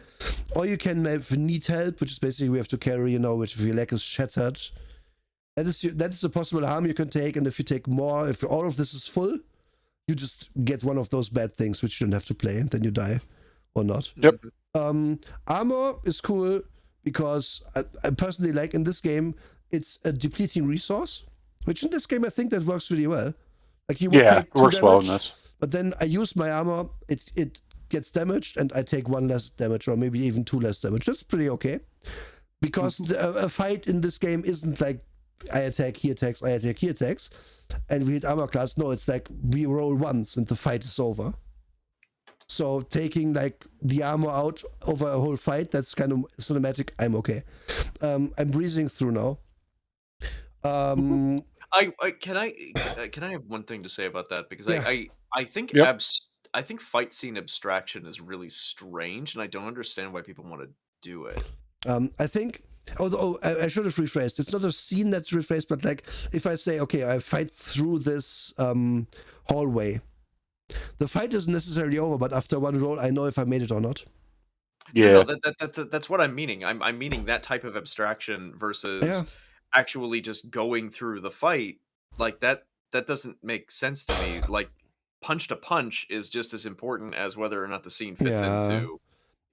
Or you can have need help, which is basically we have to carry, which if your leg is shattered. That is a possible harm you can take, and if you take more, if all of this is full, you just get one of those bad things which you don't have to play, and then you die. Or not. Yep. Armor is cool because I personally like in this game, it's a depleting resource, which in this game I think that works really well. Like you would take 2 works damage, well in this. but then I use my armor, it gets damaged, and I take 1 less damage, or maybe even 2 less damage. That's pretty okay. Because a fight in this game isn't like I attack, he attacks, I attack, he attacks, and we hit armor class. No, it's like we roll once and the fight is over. So taking like the armor out over a whole fight, that's kind of cinematic. I'm okay. I'm breezing through now. Can I have one thing to say about that, because I think I think fight scene abstraction is really strange, and I don't understand why people want to do it. I think, although I should have rephrased. It's not a scene that's rephrased, but like if I say, okay, I fight through this hallway, the fight isn't necessarily over, but after one roll, I know if I made it or not. Yeah, that's what I'm meaning. I'm meaning that type of abstraction versus actually just going through the fight. Like that doesn't make sense to me. Like punch to punch is just as important as whether or not the scene fits into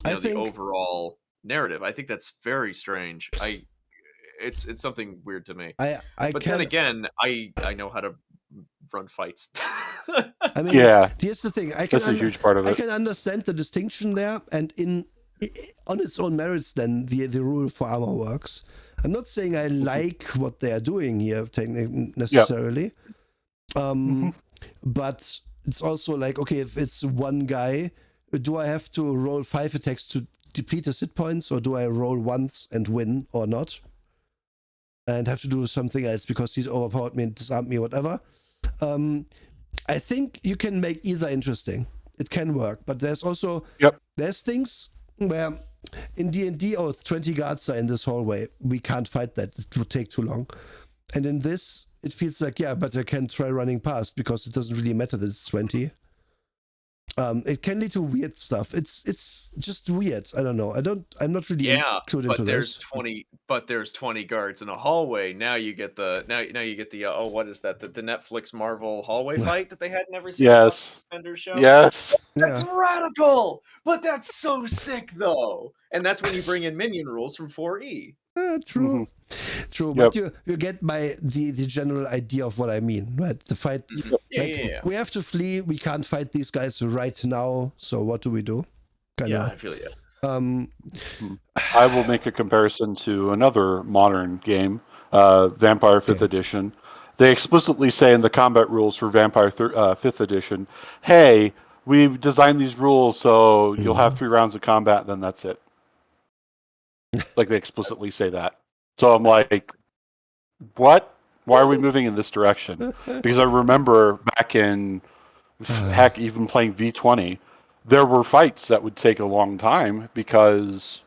the overall narrative. I think that's very strange. It's something weird to me. But then again, I know how to run fights. I mean, here's the thing. That's a huge part of it. I can understand the distinction there, and on its own merits, then the rule for armor works. I'm not saying I like what they are doing here necessarily, but it's also like, okay, if it's one guy, do I have to roll 5 attacks to deplete his hit points, or do I roll once and win or not? And have to do something else because he's overpowered me and disarmed me, whatever. I think you can make either interesting. It can work, but there's also there's things where in D&D, 20 guards are in this hallway. We can't fight that. It would take too long. And in this, it feels like, but I can try running past because it doesn't really matter that it's 20. It can lead to weird stuff. It's just weird. I don't know. I'm not really included into this. But there's 20 guards in a hallway. Now you get the you get the what is that? The Netflix Marvel hallway fight that they had in every single Defender show. Yes. That's radical. But that's so sick though. And that's when you bring in minion rules from 4E. True. True, but you get the general idea of what I mean, right? The fight, we have to flee. We can't fight these guys right now. So what do we do? I feel you. I will make a comparison to another modern game, Vampire 5th Edition. They explicitly say in the combat rules for Vampire 5th Edition, hey, we designed these rules so you'll have 3 rounds of combat, then that's it. Like they explicitly say that. So I'm like, what? Why are we moving in this direction? Because I remember back in, even playing V20, there were fights that would take a long time because,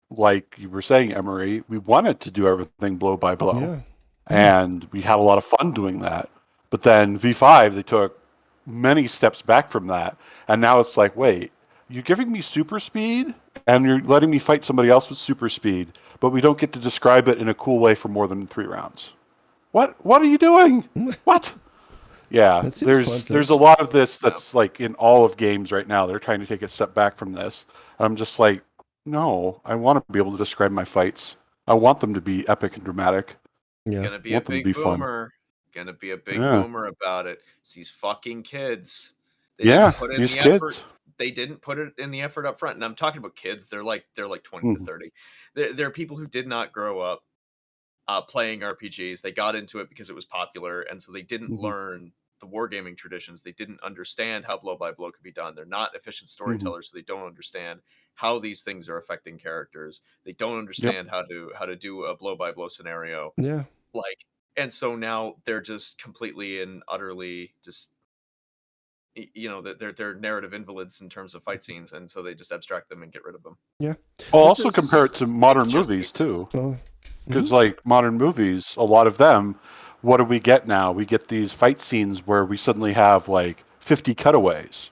like you were saying, Emery, we wanted to do everything blow by blow. Yeah. And we had a lot of fun doing that. But then V5, they took many steps back from that. And now it's like, wait, you're giving me super speed and you're letting me fight somebody else with super speed, but we don't get to describe it in a cool way for more than 3 rounds. What are you doing? What? Yeah, there's a lot of this that's like in all of games right now. They're trying to take a step back from this. I'm just like, no, I want to be able to describe my fights. I want them to be epic and dramatic. Yeah. Gonna be a big boomer. Gonna be a big boomer about it. It's these fucking kids. They didn't put in the effort. They didn't put it in the effort up front. And I'm talking about kids. They're like 20 to 30. They're people who did not grow up playing RPGs. They got into it because it was popular, and so they didn't learn the wargaming traditions. They didn't understand how blow by blow could be done. They're not efficient storytellers, so they don't understand how these things are affecting characters. They don't understand how to do a blow by blow scenario. Yeah. And so now they're just completely and utterly just they're narrative invalids in terms of fight scenes, and so they just abstract them and get rid of them. Yeah. I'll also compare it to modern movies too. Because like modern movies, a lot of them, what do we get now? We get these fight scenes where we suddenly have like 50 cutaways.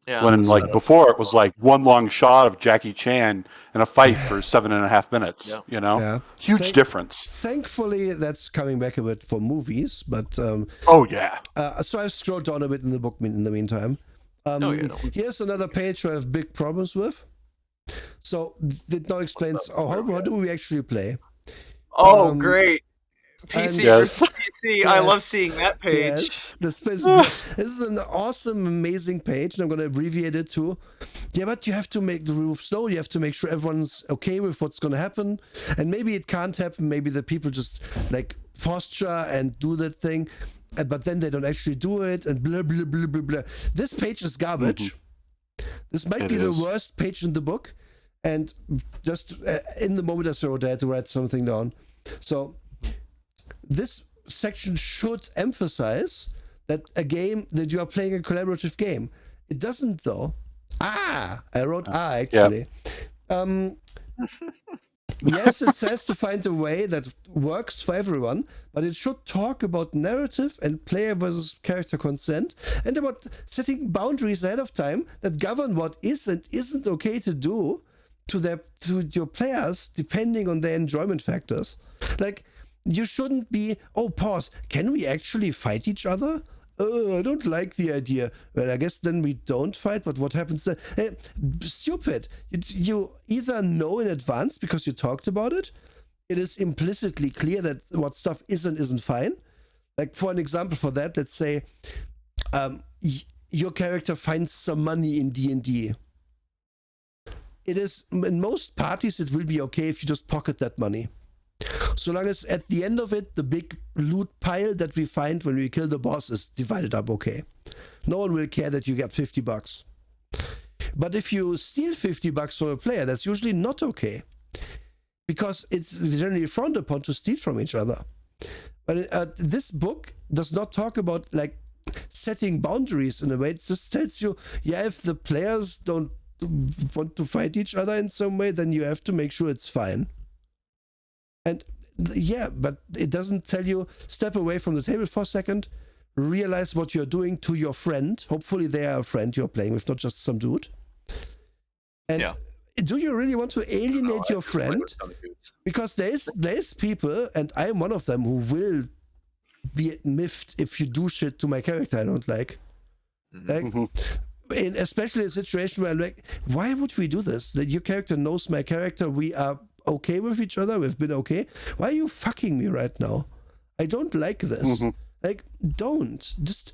Yeah. When like before it was like one long shot of Jackie Chan in a fight for 7.5 minutes. Yeah. You know, Yeah. huge difference. Thankfully, that's coming back a bit for movies, but oh yeah. So I've scrolled down a bit in the book in the meantime. Here's another page where I have big problems with. So it now explains how do we actually play. Oh, great. PC yes. versus PC. I love seeing that page. Yes, this is an awesome, amazing page, and I'm going to abbreviate it too. Yeah, but you have to make the roof slow. You have to make sure everyone's okay with what's going to happen. And maybe it can't happen. Maybe the people just like posture and do that thing, but then they don't actually do it, and blah, blah, blah, blah, blah. This page is garbage. This might be the worst page in the book. And just in the moment I wrote, I had to write something down. So this section should emphasize that that you are playing a collaborative game. It doesn't though. I wrote actually. Yep. Yes, it says to find a way that works for everyone, but it should talk about narrative and player versus character consent, and about setting boundaries ahead of time that govern what is and isn't okay to do to your players depending on their enjoyment factors. Like, you shouldn't be, pause, can we actually fight each other? I don't like the idea. Well, I guess then we don't fight, but what happens then? Stupid. You either know in advance because you talked about it. It is implicitly clear that what stuff isn't fine. Like, for an example for that, let's say your character finds some money in D&D. It is, in most parties, it will be okay if you just pocket that money. So long as at the end of it, the big loot pile that we find when we kill the boss is divided up okay. No one will care that you get $50. But if you steal $50 from a player, that's usually not okay. Because it's generally frowned upon to steal from each other. But this book does not talk about like setting boundaries in a way. It just tells you, if the players don't want to fight each other in some way, then you have to make sure it's fine. And but it doesn't tell you, step away from the table for a second, realize what you're doing to your friend. Hopefully they are a friend you're playing with, not just some dude. And do you really want to alienate your friend? Because there's people, and I'm one of them, who will be miffed if you do shit to my character I don't like. In especially a situation where I'm like, why would we do this? That your character knows my character, we are okay with each other, we've been okay. Why are you fucking me right now? I don't like this. Like, don't. Just,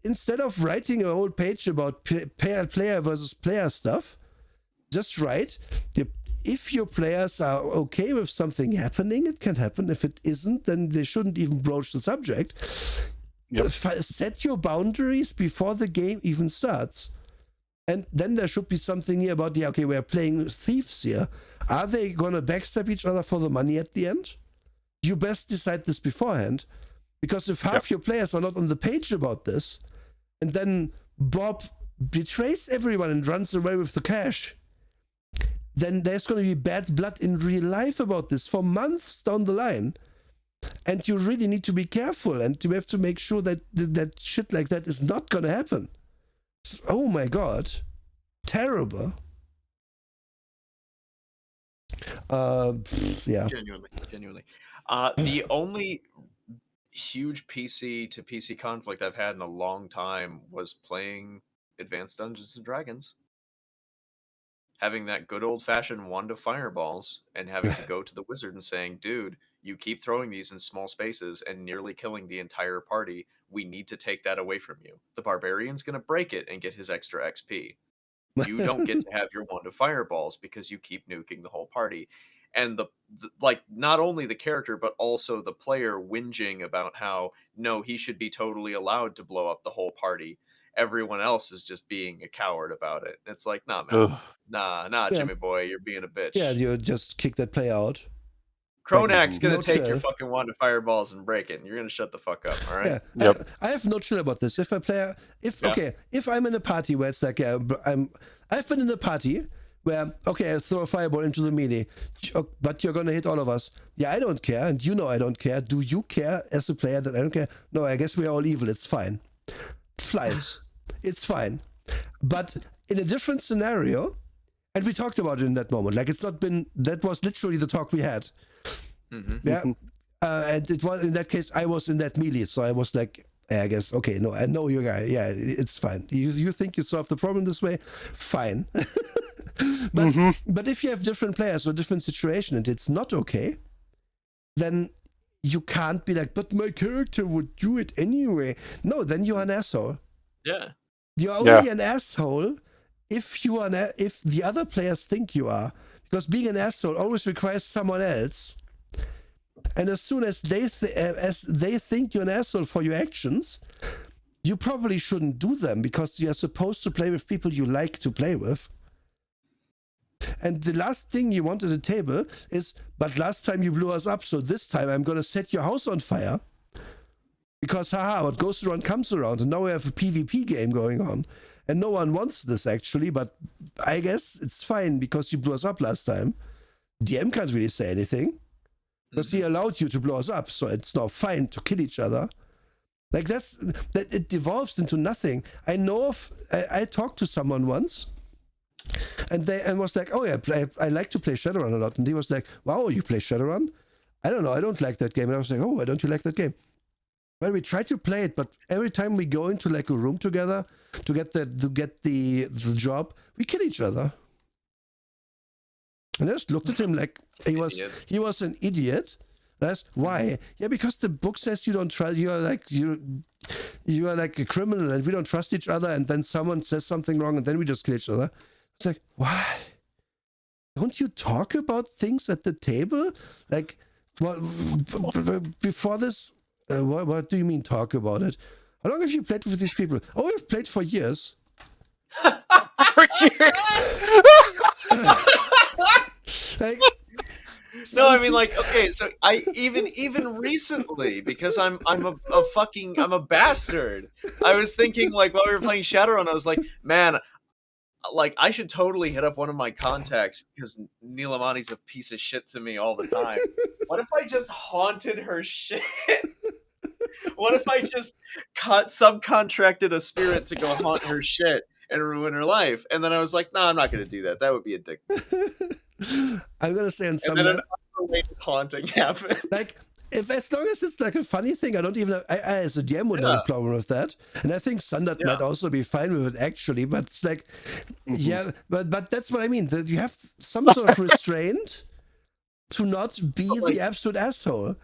instead of writing a whole page about player versus player stuff, just write, if your players are okay with something happening, it can happen. If it isn't, then they shouldn't even broach the subject. Set your boundaries before the game even starts. And then there should be something here about, we're playing thieves here. Are they going to backstab each other for the money at the end? You best decide this beforehand. Because if half your players are not on the page about this, and then Bob betrays everyone and runs away with the cash, then there's going to be bad blood in real life about this for months down the line. And you really need to be careful, and you have to make sure that that shit like that is not going to happen. Oh my god. Terrible. Genuinely. The only huge PC to PC conflict I've had in a long time was playing Advanced Dungeons and Dragons. Having that good old-fashioned wand of fireballs and having to go to the wizard and saying, dude, you keep throwing these in small spaces and nearly killing the entire party. We need to take that away from you. The barbarian's going to break it and get his extra XP. You don't get to have your wand of fireballs because you keep nuking the whole party. And the not only the character, but also the player whinging about how, no, he should be totally allowed to blow up the whole party. Everyone else is just being a coward about it. It's like, nah, man. Nah, Jimmy boy, you're being a bitch. Yeah, you just kick that player out. Kronak's gonna take your fucking wand of fireballs and break it, and you're gonna shut the fuck up, all right? Yeah. I have no chill about this. If a player, if I'm in a party where it's like, I've been in a party where, okay, I throw a fireball into the melee, but you're gonna hit all of us. Yeah, I don't care, and you know I don't care. Do you care as a player that I don't care? No, I guess we're all evil. It's fine. Flies. It's fine. But in a different scenario, and we talked about it in that moment, like it's not been, that was literally the talk we had. Yeah. And it was, in that case, I was in that melee, so I was like, I guess, okay, no, I know you guy. Yeah, it's fine. You think you solved the problem this way? Fine. But if you have different players or different situation and it's not okay, then you can't be like, but my character would do it anyway. No, then you're an asshole. Yeah. You're only an asshole if you are if the other players think you are. Because being an asshole always requires someone else. And as soon as they think you're an asshole for your actions, you probably shouldn't do them because you're supposed to play with people you like to play with. And the last thing you want at the table is, but last time you blew us up, so this time I'm going to set your house on fire. Because, haha, what goes around comes around, and now we have a PvP game going on. And no one wants this, actually, but I guess it's fine because you blew us up last time. DM can't really say anything. Because he allowed you to blow us up, so it's now fine to kill each other. Like, that it devolves into nothing. I know of, I talked to someone once, and was like, oh yeah, I like to play Shadowrun a lot. And he was like, wow, you play Shadowrun? I don't know, I don't like that game. And I was like, oh, why don't you like that game? Well, we try to play it, but every time we go into like a room together to get the job, we kill each other. And I just looked at him like he was an idiot. That's why. Yeah, because the book says you don't trust. You are like a criminal, and we don't trust each other. And then someone says something wrong, and then we just kill each other. It's like, what? Don't you talk about things at the table? Like, what, before this? What do you mean talk about it? How long have you played with these people? Oh, we've played for years. For years. Like, no, I mean, like, okay, so I even recently, because I'm a bastard. I was thinking, like, while we were playing Shadowrun, I was like, man, like, I should totally hit up one of my contacts because Nilamani's a piece of shit to me all the time. What if I just haunted her shit? What if I just subcontracted a spirit to go haunt her shit and ruin her life? And then I was like, no, I'm not going to do that. That would be a dick. I'm going to say on some... And then an unrelated haunting happened. Like, as long as it's like a funny thing, I don't even... I as a DM would not have a problem with that. And I think Sundar might also be fine with it, actually. But it's like, yeah, but that's what I mean. That you have some sort of restraint to not be the absolute asshole.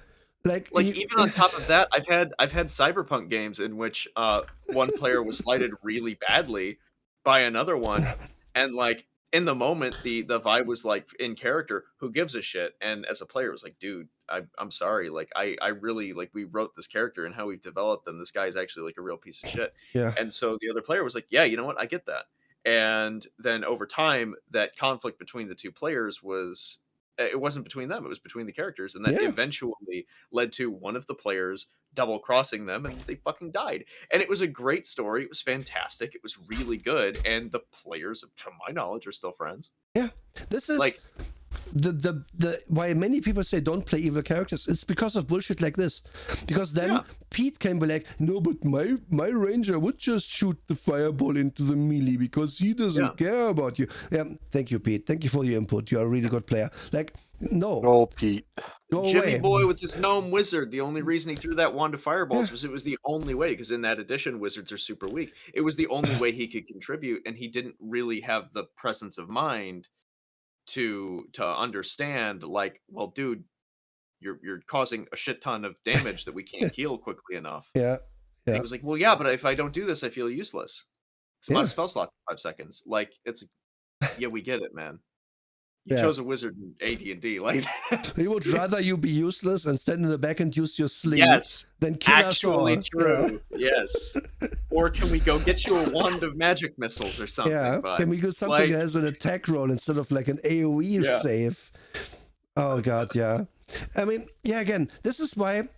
Like even on top of that, I've had cyberpunk games in which one player was slighted really badly by another one, and like in the moment the vibe was like, in character, who gives a shit? And as a player, it was like, dude, I'm sorry, like I really, like, we wrote this character and how we've developed them, this guy is actually like a real piece of shit. Yeah. And so the other player was like, yeah, you know what, I get that. And then over time, that conflict between the two players was, it wasn't between them, it was between the characters, and that eventually led to one of the players double crossing them, and they fucking died. And it was a great story, it was fantastic, it was really good, and the players, to my knowledge, are still friends. Yeah, this is like the why many people say don't play evil characters. It's because of bullshit like this. Because then Pete can be like, no, but my ranger would just shoot the fireball into the melee because he doesn't care about you. Yeah, thank you, Pete. Thank you for your input. You're a really good player. Like, no. Oh, Pete. Go Jimmy away. Boy with his gnome wizard. The only reason he threw that wand of fireballs was it was the only way, because in that edition, wizards are super weak. It was the only way he could contribute, and he didn't really have the presence of mind to understand, like, well, dude, you're causing a shit ton of damage that we can't heal quickly enough. Yeah. And he was like, well, yeah, but if I don't do this, I feel useless. So my spell slot's 5 seconds. Like, it's, yeah, we get it, man. You chose a wizard in AD&D, like he would rather you be useless and stand in the back and use your sling than kill actually us all. True. Yes. Or can we go get you a wand of magic missiles or something? Yeah. Can we get something that has an attack roll instead of like an AoE save? Oh god, yeah. I mean, yeah, again, this is why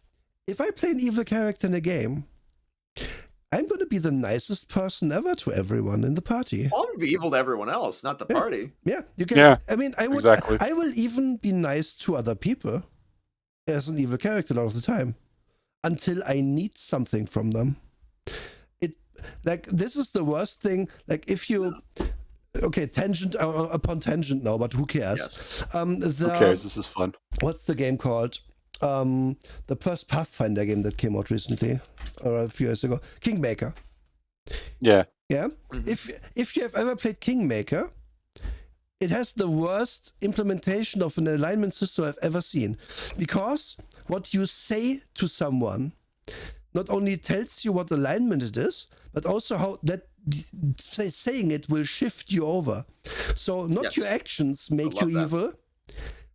if I play an evil character in a game, I'm going to be the nicest person ever to everyone in the party. I want to be evil to everyone else, not the party. Yeah, you can. Yeah, I mean, I would. exactly. I will even be nice to other people as an evil character a lot of the time, until I need something from them. This is the worst thing. Like if you, okay, tangent upon tangent now, but who cares? Yes. Who cares? This is fun. What's the game called? The first Pathfinder game that came out recently, or a few years ago, Kingmaker. Yeah. Yeah. Mm-hmm. If you have ever played Kingmaker, it has the worst implementation of an alignment system I've ever seen, because what you say to someone not only tells you what alignment it is, but also how that saying it will shift you over. So not your actions make you evil.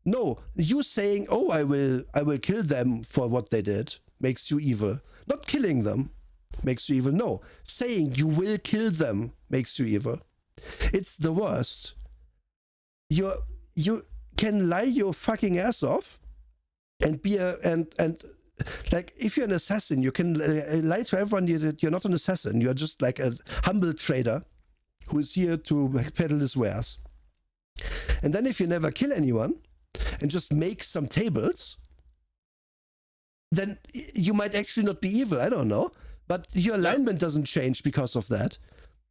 No, you saying, "Oh, I will kill them for what they did," makes you evil. Not killing them makes you evil. No, saying you will kill them makes you evil. It's the worst. You can lie your fucking ass off and be like, if you're an assassin, you can lie to everyone that you're not an assassin. You're just like a humble trader who is here to peddle his wares. And then if you never kill anyone and just make some tables, then you might actually not be evil. I don't know. But your alignment doesn't change because of that.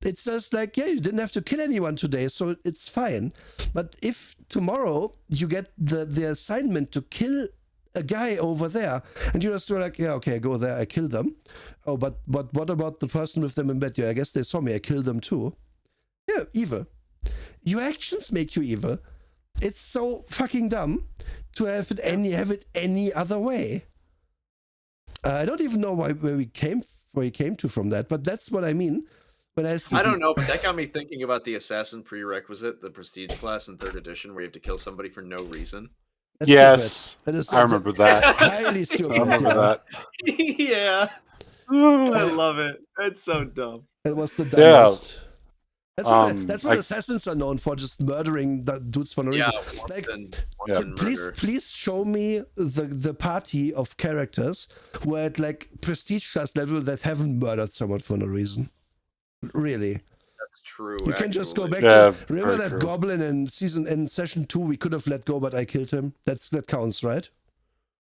It's just like, yeah, you didn't have to kill anyone today, so it's fine. But if tomorrow you get the assignment to kill a guy over there, and you just were like, yeah, okay, I go there, I kill them. Oh, but what about the person with them in bed? Yeah, I guess they saw me, I killed them too. Yeah, evil. Your actions make you evil. It's so fucking dumb to have it any other way. I don't even know where he came to from that, but that's what I mean. When I don't know, but that got me thinking about the assassin prerequisite, the prestige class in 3rd edition, where you have to kill somebody for no reason. That's yes, stupid. I remember that. Highly stupid. I remember that. Yeah, I love it. It's so dumb. It was the dumbest. Yeah. That's what assassins are known for, just murdering dudes for no reason. Please show me the party of characters who are at like prestige class level that haven't murdered someone for no reason. Really. That's true. You can just go back to remember that goblin in session 2 we could have let go, but I killed him. That counts, right?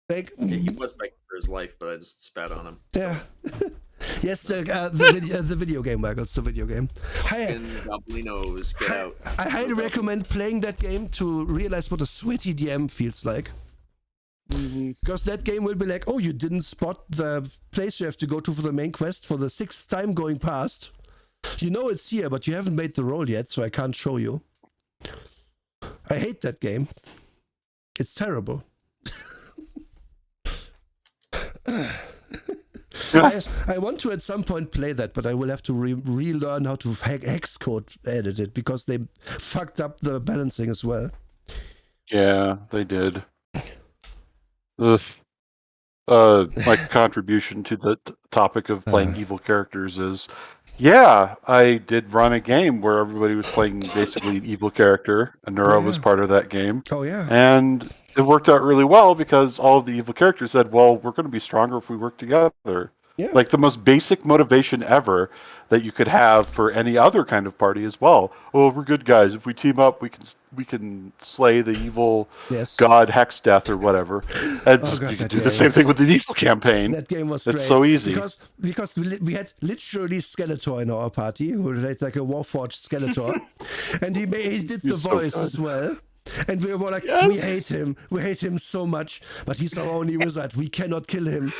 Like, he was begging for his life, but I just spat on him. Yeah. Yes, the video game, Michael. It's the video game. Goblinos, get out. I highly recommend playing that game to realize what a sweaty DM feels like. Because that game will be like, oh, you didn't spot the place you have to go to for the main quest for the 6th time going past. You know it's here, but you haven't made the roll yet, so I can't show you. I hate that game. It's terrible. I want to at some point play that, but I will have to relearn how to hex code edit it, because they fucked up the balancing as well. Yeah, they did. My contribution to the topic of playing evil characters is, yeah, I did run a game where everybody was playing basically an evil character. Anura was part of that game. Oh, yeah. And it worked out really well because all of the evil characters said, well, we're going to be stronger if we work together. Yeah. Like the most basic motivation ever that you could have for any other kind of party as well. Oh, we're good guys. If we team up, we can slay the evil god Hex Death or whatever. And you can do the same thing with the evil campaign. That game was great. It's so easy. Because we had literally Skeletor in our party, who had like a Warforged Skeletor. And he did the voice as well. And we were like, we hate him so much, but he's our only wizard. We cannot kill him.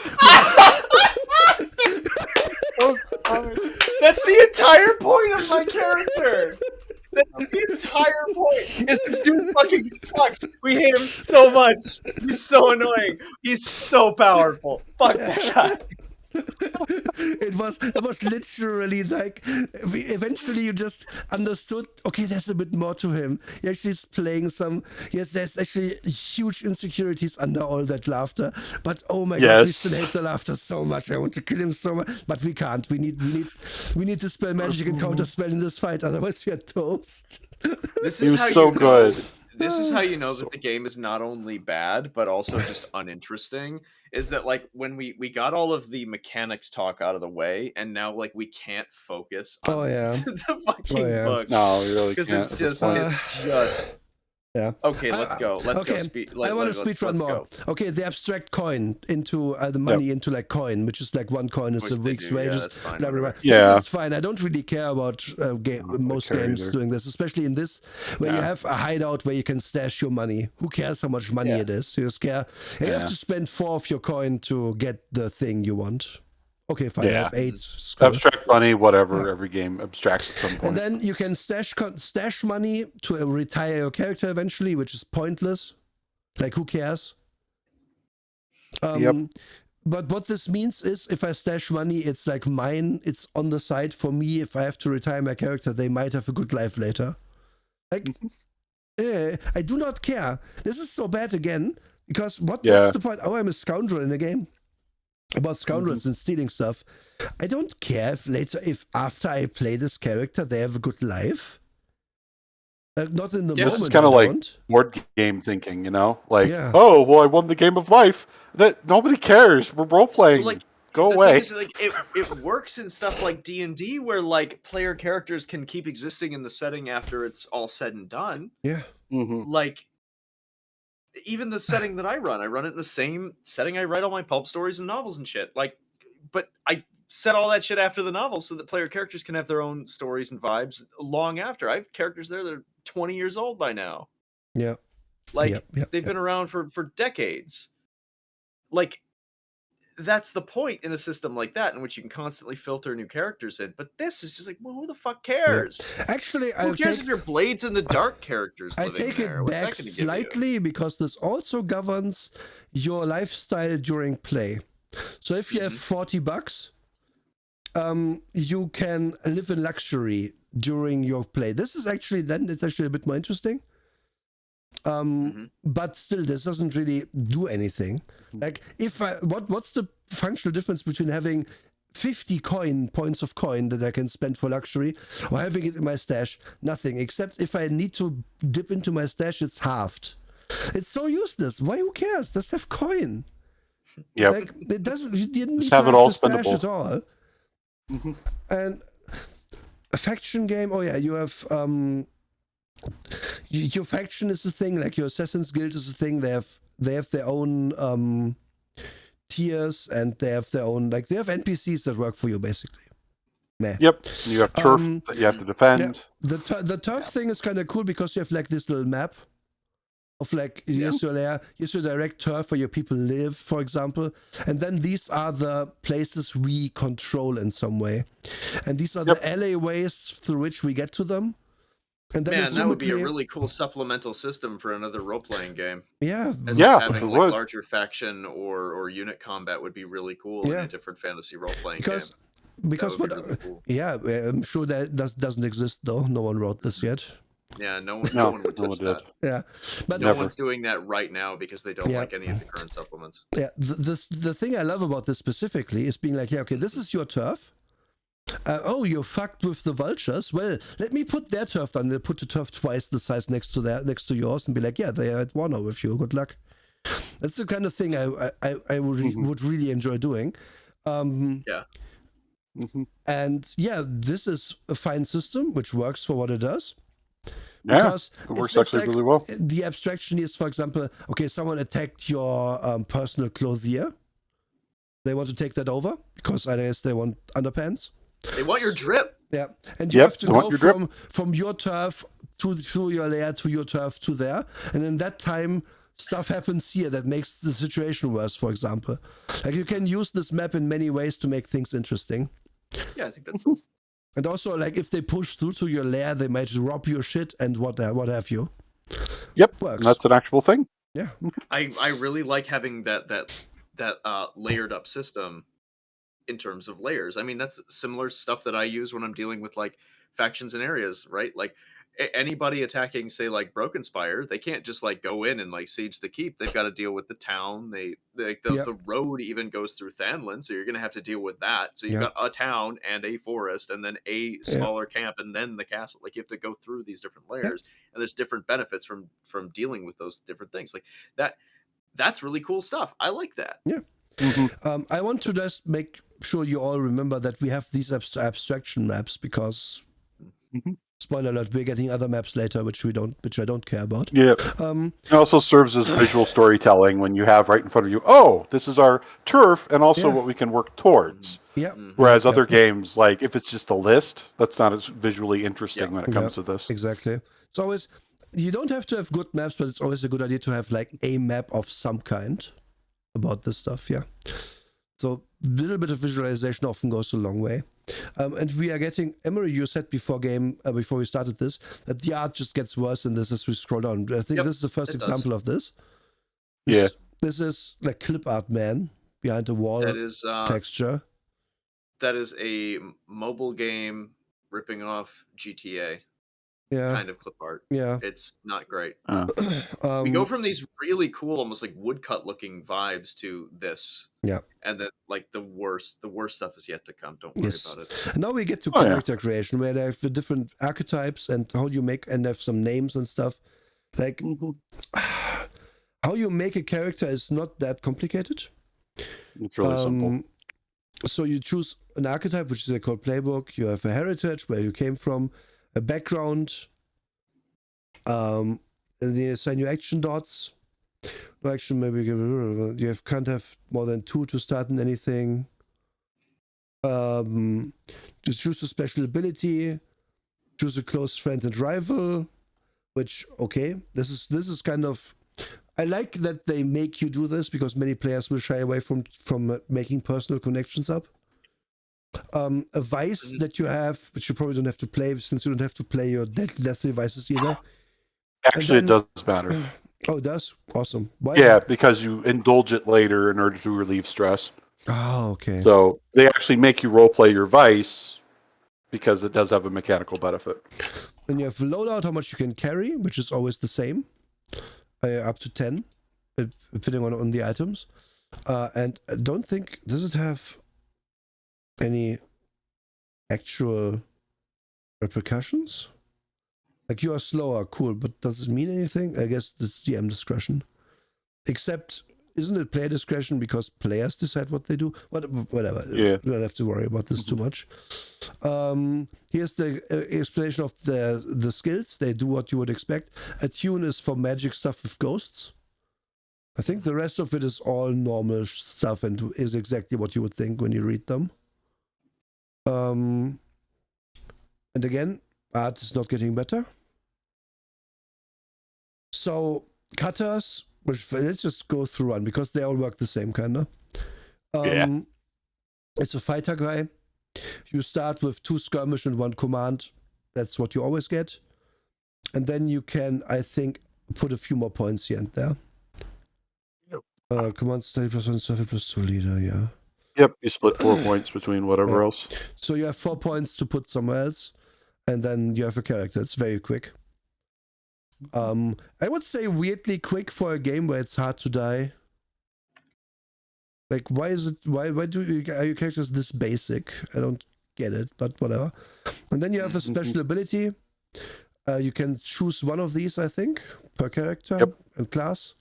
That's the entire point of my character. That's the entire point. Is this dude fucking sucks? We hate him so much. He's so annoying. He's so powerful. Fuck that guy. It was literally like, eventually you just understood, okay, there's a bit more to him. He actually is playing there's actually huge insecurities under all that laughter, but oh my god, we still hate the laughter so much. I want to kill him so much, but we can't. We need to spell magic and counter spell in this fight, otherwise we are toast. This is how so good. this is how you know that the game is not only bad but also just uninteresting. Is that like when we got all of the mechanics talk out of the way, and now like we can't focus on the fucking book. No, you really because can't. it's just. Yeah. Okay, let's go. Let's go. I want to speed run more. Go. Okay, they abstract coin into the money into like coin, which is like one coin is a week's wages. Yeah, blah, blah, blah. Yeah. This is fine. I don't really care about most games doing this, especially in this where you have a hideout where you can stash your money. Who cares how much money it is? You scare. You have to spend 4 of your coin to get the thing you want. Okay, fine. I have 8. Abstract money, whatever. Every game abstracts at some point. And then you can stash money to retire your character eventually, which is pointless. Like, who cares? But what this means is, if I stash money, it's like mine. It's on the side for me. If I have to retire my character, they might have a good life later. Like, I do not care. This is so bad again, because what's the point? Oh, I'm a scoundrel in a game about scoundrels and stealing stuff. I don't care if after I play this character they have a good life. Not in the moment. This is kind of like board game thinking, you know? Like, oh, well, I won the game of life. That nobody cares. We're role playing. Like, go away. Is, like, it works in stuff like D&D where like player characters can keep existing in the setting after it's all said and done. Yeah. Like, even the setting that I run it in the same setting I write all my pulp stories and novels and shit. Like, but I set all that shit after the novel so that player characters can have their own stories and vibes long after. I have characters there that are 20 years old by now. Yeah. Like, they've been around for decades. Like, that's the point in a system like that, in which you can constantly filter new characters in. But this is just like, well, who the fuck cares? Actually, who cares if your Blades in the Dark characters I living take there? it What's back that gonna give slightly you? because this also governs your lifestyle during play. So if you have $40, you can live in luxury during your play. This is actually it's actually a bit more interesting. But still, this doesn't really do anything. Like, if what's the functional difference between having 50 points of coin that I can spend for luxury or having it in my stash? Nothing, except if I need to dip into my stash, it's halved. It's so useless. Why? Who cares? Just have coin. Yeah, like, it doesn't. You didn't need to have to it all the stash spendable at all. And a faction game. Oh yeah, you have your faction is a thing. Like, your Assassin's Guild is a thing. They have their own tiers, and they have their own, like, they have NPCs that work for you basically. Meh. Yep, you have turf that you have to defend. Yeah. The turf thing is kind of cool because you have like this little map of like, here's your layer, here's your direct turf where your people live, for example, and then these are the places we control in some way, and these are the alleyways through which we get to them. And then Man, that would be a really cool supplemental system for another role-playing game. Yeah, having like larger faction or unit combat would be really cool in a different fantasy role-playing game. Because what? Really cool. I'm sure that doesn't exist though. No one wrote this yet. Yeah, no one would touch that. Yeah, but no one's doing that right now because they don't like any of the current supplements. Yeah, the thing I love about this specifically is being like, okay, this is your turf. Oh, you're fucked with the vultures. Well, let me put their turf down. They put the turf twice the size next to yours, and be like, yeah, they are at war now with you. Good luck. That's the kind of thing I would really enjoy doing. And this is a fine system which works for what it does. Because it works actually really well. The abstraction is, for example, okay, someone attacked your personal clothier. They want to take that over because I guess they want underpants. They want your drip. Yeah, and you have to go from your turf through your layer to your turf to there, and in that time, stuff happens here that makes the situation worse. For example, like, you can use this map in many ways to make things interesting. Yeah, I think that's cool. And also, like, if they push through to your lair, they might rob your shit and what have you. Yep, works. That's an actual thing. Yeah, I really like having that layered up system in terms of layers. I mean, that's similar stuff that I use when I'm dealing with like factions and areas, right? Like, anybody attacking, say, like Broken Spire, they can't just like go in and like siege the keep. They've got to deal with the town. The road even goes through Thanlin, so you're gonna have to deal with that. So you've got a town and a forest, and then a smaller camp, and then the castle. Like you have to go through these different layers, and there's different benefits from dealing with those different things. Like that. That's really cool stuff. I like that. Yeah. I want to just make sure you all remember that we have these abstraction maps because spoiler alert, we're getting other maps later which I don't care about. Yeah. It also serves as visual storytelling when you have right in front of you, oh, this is our turf and also what we can work towards. Yeah. Whereas other games, like if it's just a list, that's not as visually interesting when it comes to this. Exactly. It's always, you don't have to have good maps, but it's always a good idea to have like a map of some kind about this stuff. Yeah. So a little bit of visualization often goes a long way. And we are getting, Emery, you said before we started this, that the art just gets worse in this as we scroll down. I think this is the first example of this. This is like clip art man behind a wall that is, texture. That is a mobile game ripping off GTA. Kind of clip art. Yeah. It's not great. We go from these really cool, almost like woodcut looking vibes to this. Yeah. And then like the worst stuff is yet to come. Don't worry about it. And now we get to character creation where they have the different archetypes and how you make, and have some names and stuff. Like how you make a character is not that complicated. It's really simple. So you choose an archetype, which is called playbook. You have a heritage, where you came from, a background, and they assign you action dots. No action, maybe you can't have more than 2 to start in anything. Just choose a special ability, choose a close friend and rival, which this is kind of, I like that they make you do this because many players will shy away from making personal connections up. A vice that you have, which you probably don't have to play since you don't have to play your deathly vices either. Actually, it does matter. Oh, it does? Awesome. Why? Yeah, because you indulge it later in order to relieve stress. Oh, okay. So they actually make you roleplay your vice because it does have a mechanical benefit. And you have loadout, how much you can carry, which is always the same. Up to 10, depending on the items. And I don't think, does it have any actual repercussions? Like you are slower, cool, but does it mean anything? I guess it's GM discretion. Except, isn't it player discretion because players decide what they do? Whatever. Yeah. We don't have to worry about this too much. Here's the explanation of the skills. They do what you would expect. Attune is for magic stuff with ghosts. I think the rest of it is all normal stuff and is exactly what you would think when you read them. And again, art is not getting better. So, cutters, which let's just go through one because they all work the same kind of. It's a fighter guy. You start with 2 skirmish and 1 command. That's what you always get. And then you can, I think, put a few more points here and there. Command study +1, survey +2 leader, yeah. Yep, you split 4 points between whatever else. So you have 4 points to put somewhere else, and then you have a character. It's very quick. I would say weirdly quick for a game where it's hard to die. Like, why are your characters this basic? I don't get it, but whatever. And then you have a special ability. You can choose one of these, I think, per character and class.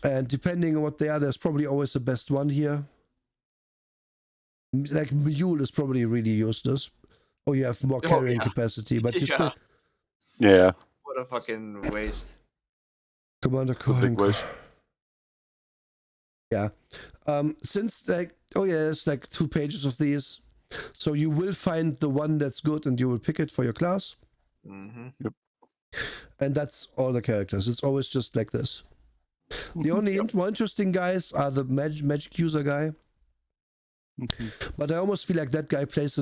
And depending on what they are, there's probably always the best one here. Like, Mule is probably really useless. Oh, you have more carrying capacity, but you still... Yeah. What a fucking waste. Commander Big waste. Yeah. Since like, there's like 2 pages of these. So you will find the one that's good and you will pick it for your class. Yep. And that's all the characters. It's always just like this. The only more interesting guys are the magic user guy. But I almost feel like that guy plays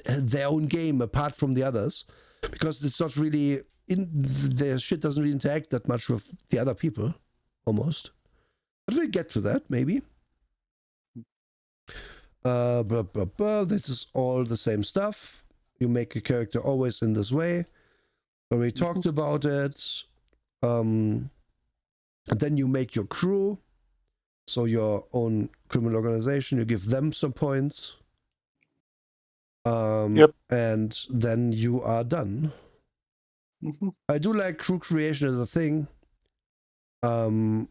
their own game apart from the others. Because it's not really... their shit doesn't really interact that much with the other people. Almost. But we'll get to that, maybe. This is all the same stuff. You make a character always in this way. So we talked about it. And then you make your crew. So your own criminal organization, you give them some points. And then you are done. I do like crew creation as a thing. And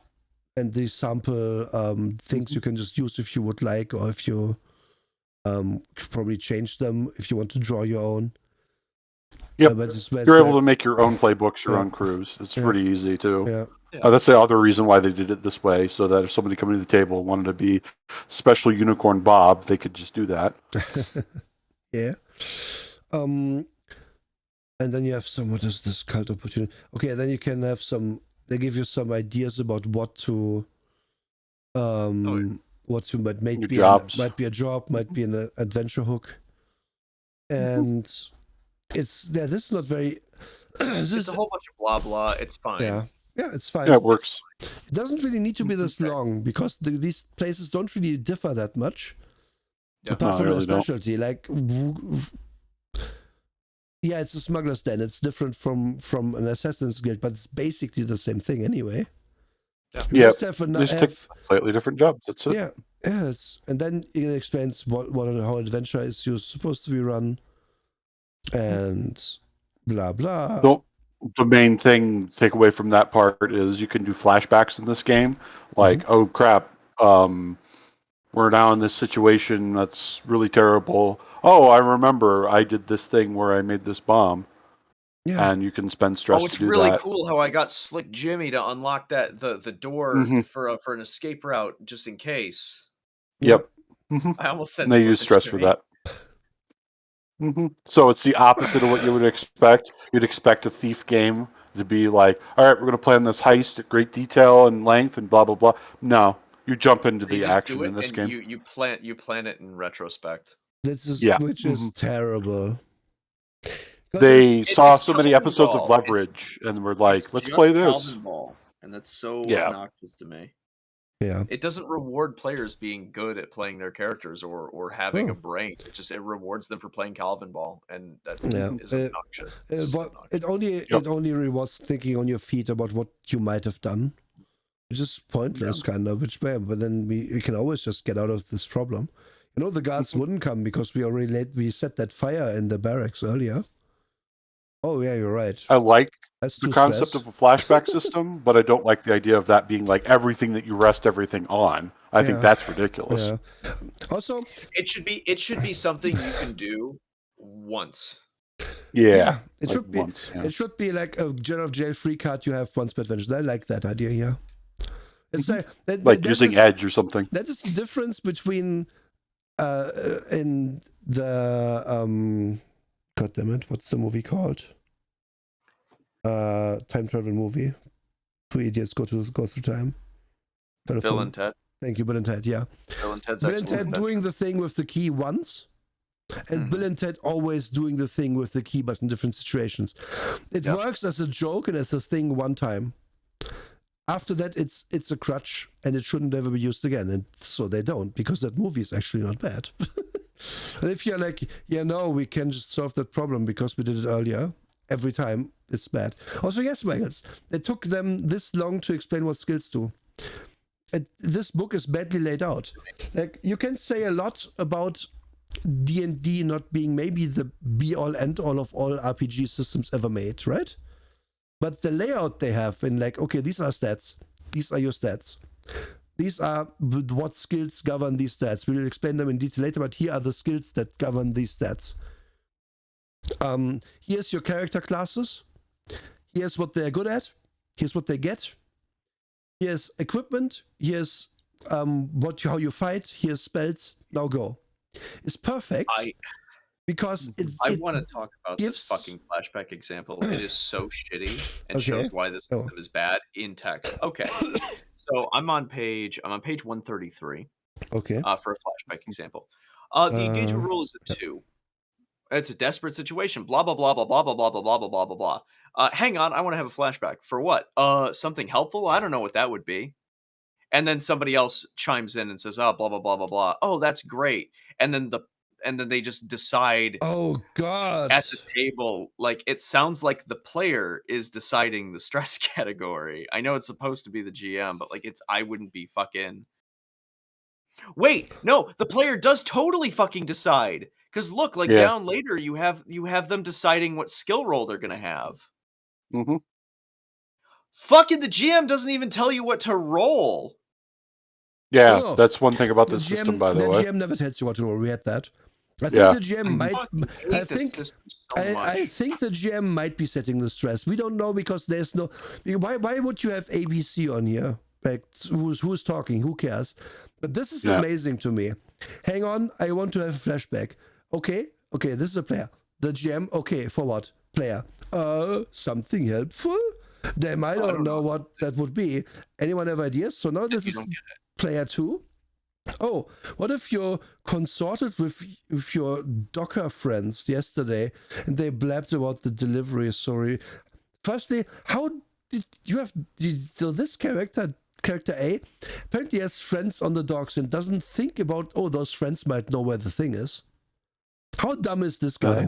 these sample things you can just use if you would like, or if you could probably change them if you want to draw your own. Yep. You're able to make your own playbooks, your own crews. It's pretty easy too. Yeah. That's the other reason why they did it this way, so that if somebody coming to the table wanted to be Special Unicorn Bob, they could just do that. Yeah. And then you have some, what is this cult opportunity? Okay, then you can have some, they give you some ideas about what to what you might be might be a job, might be an adventure hook. And this is not very it's a whole bunch of blah blah. It's fine. Yeah, it's fine. Yeah, it works. It doesn't really need to be this long because these places don't really differ that much. Yeah. Apart from their specialty, like it's a smuggler's den. It's different from an assassin's guild, but it's basically the same thing anyway. Yeah, just take slightly different jobs. That's it. Yeah, and then it explains how adventure is supposed to be run, and blah blah. So the main thing to take away from that part is you can do flashbacks in this game. Like, oh crap, we're now in this situation that's really terrible. Oh, I remember I did this thing where I made this bomb. Yeah. And you can spend stress to do that. Oh, it's really cool how I got Slick Jimmy to unlock the door for an escape route just in case. Yep. I almost said they use stress for that. So it's the opposite of what you would expect. You'd expect a thief game to be like, all right, we're going to plan this heist at great detail and length and blah, blah, blah. No, you jump into the action in this game. You plan it in retrospect. Which is terrible. They saw so many episodes of Leverage and were like, let's play this. Calvin Ball, and that's so obnoxious to me. Yeah. It doesn't reward players being good at playing their characters or having a brain. It rewards them for playing Calvin Ball, and that is obnoxious. It only rewards thinking on your feet about what you might have done, which is pointless, kind of. But then we can always just get out of this problem. You know, the guards wouldn't come because we set that fire in the barracks earlier. Oh yeah, you're right. I like the concept of a flashback system, but I don't like the idea of that being like everything that you rest everything on. I think that's ridiculous. Yeah. Also, it should be something you can do once. Yeah, it should be. Once, it should be like a General Jail free card you have once per adventure. I like that idea. Yeah, it's like using Edge or something. That is the difference between in the God damn it, what's the movie called? Time travel movie. Two idiots go through time. Bill and Ted. Thank you, Bill and Ted. Yeah. Bill and Ted's Bill and Ted doing the thing with the key once, and Bill and Ted always doing the thing with the key, but in different situations. It works as a joke and as a thing one time. After that, it's a crutch, and it shouldn't ever be used again. And so they don't, because that movie is actually not bad. And if you're like, we can just solve that problem because we did it earlier, every time it's bad. Also, yes, Michaels, it took them this long to explain what skills do. This book is badly laid out. Like, you can say a lot about D&D not being maybe the be-all, end-all of all RPG systems ever made, right? But the layout they have in like, okay, these are stats. These are your stats. These are what skills govern these stats. We will explain them in detail later, but here are the skills that govern these stats. Here's your character classes. Here's what they're good at. Here's what they get. Here's equipment. Here's how you fight. Here's spells. Now go. It's perfect. Because I want to talk about this fucking flashback example. It is so shitty and shows why this system is bad in text. Okay, so I'm on page 133. Okay. For a flashback example, the engagement rule is a 2. It's a desperate situation. Blah blah blah blah blah blah blah blah blah blah blah blah. Hang on, I want to have a flashback for what? Something helpful? I don't know what that would be. And then somebody else chimes in and says, "Oh, blah blah blah blah blah. Oh, that's great." And then and then they just decide. Oh God! At the table, like it sounds like the player is deciding the stress category. I know it's supposed to be the GM, but like I wouldn't be fucking. Wait, no, the player does totally fucking decide. Because look, like down later, you have them deciding what skill roll they're gonna have. Mm-hmm. Fucking the GM doesn't even tell you what to roll. Yeah, no. That's one thing about the system, by the way. The GM never tells you what to roll. We had that. I think the GM might. I think the GM might be setting the stress. We don't know because there's no. Why would you have ABC on here? Like who's talking? Who cares? But this is amazing to me. Hang on, I want to have a flashback. Okay, this is a player. The GM. Okay, for what? Player. Something helpful. Damn, I don't know what that would be. Anyone have ideas? So now this is player 2. Oh, what if you consorted with your Docker friends yesterday and they blabbed about the delivery story? Firstly, how did you have so this character A apparently has friends on the docks and doesn't think about those friends might know where the thing is. How dumb is this guy?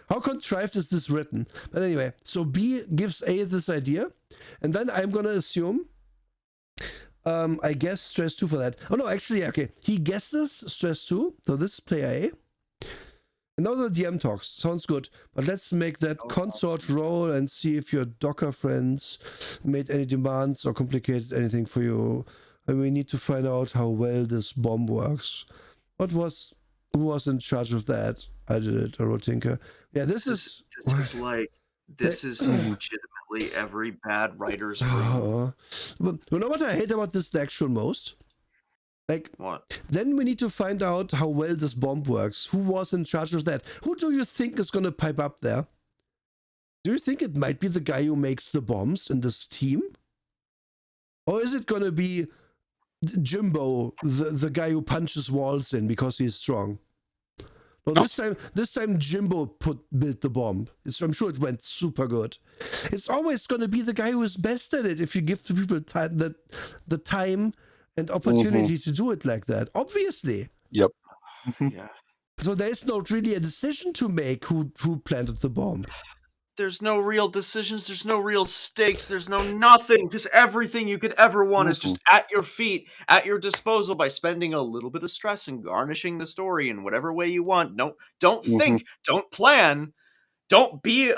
How contrived is this written? But anyway, so B gives A this idea, and then I'm gonna assume I guess stress 2 for that. Oh no, actually, okay. He guesses stress 2. So this is player A. And now the DM talks. Sounds good. But let's make that consort roll and see if your Docker friends made any demands or complicated anything for you. And we need to find out how well this bomb works. Who was in charge of that? I did it. I wrote Tinker. Yeah, this is legitimately every bad writer's room. But you know what I hate about this the actual most? Like, what? Then we need to find out how well this bomb works. Who was in charge of that? Who do you think is going to pipe up there? Do you think it might be the guy who makes the bombs in this team? Or is it going to be Jimbo, the guy who punches walls in because he's strong? No, this time Jimbo built the bomb. I'm sure it went super good. It's always going to be the guy who is best at it if you give the people the time and opportunity to do it like that. Obviously. Yep. Yeah. So there's not really a decision to make who planted the bomb. There's no real decisions. There's no real stakes. There's no nothing. Because everything you could ever want is just at your feet, at your disposal by spending a little bit of stress and garnishing the story in whatever way you want. No, don't think, don't plan, don't be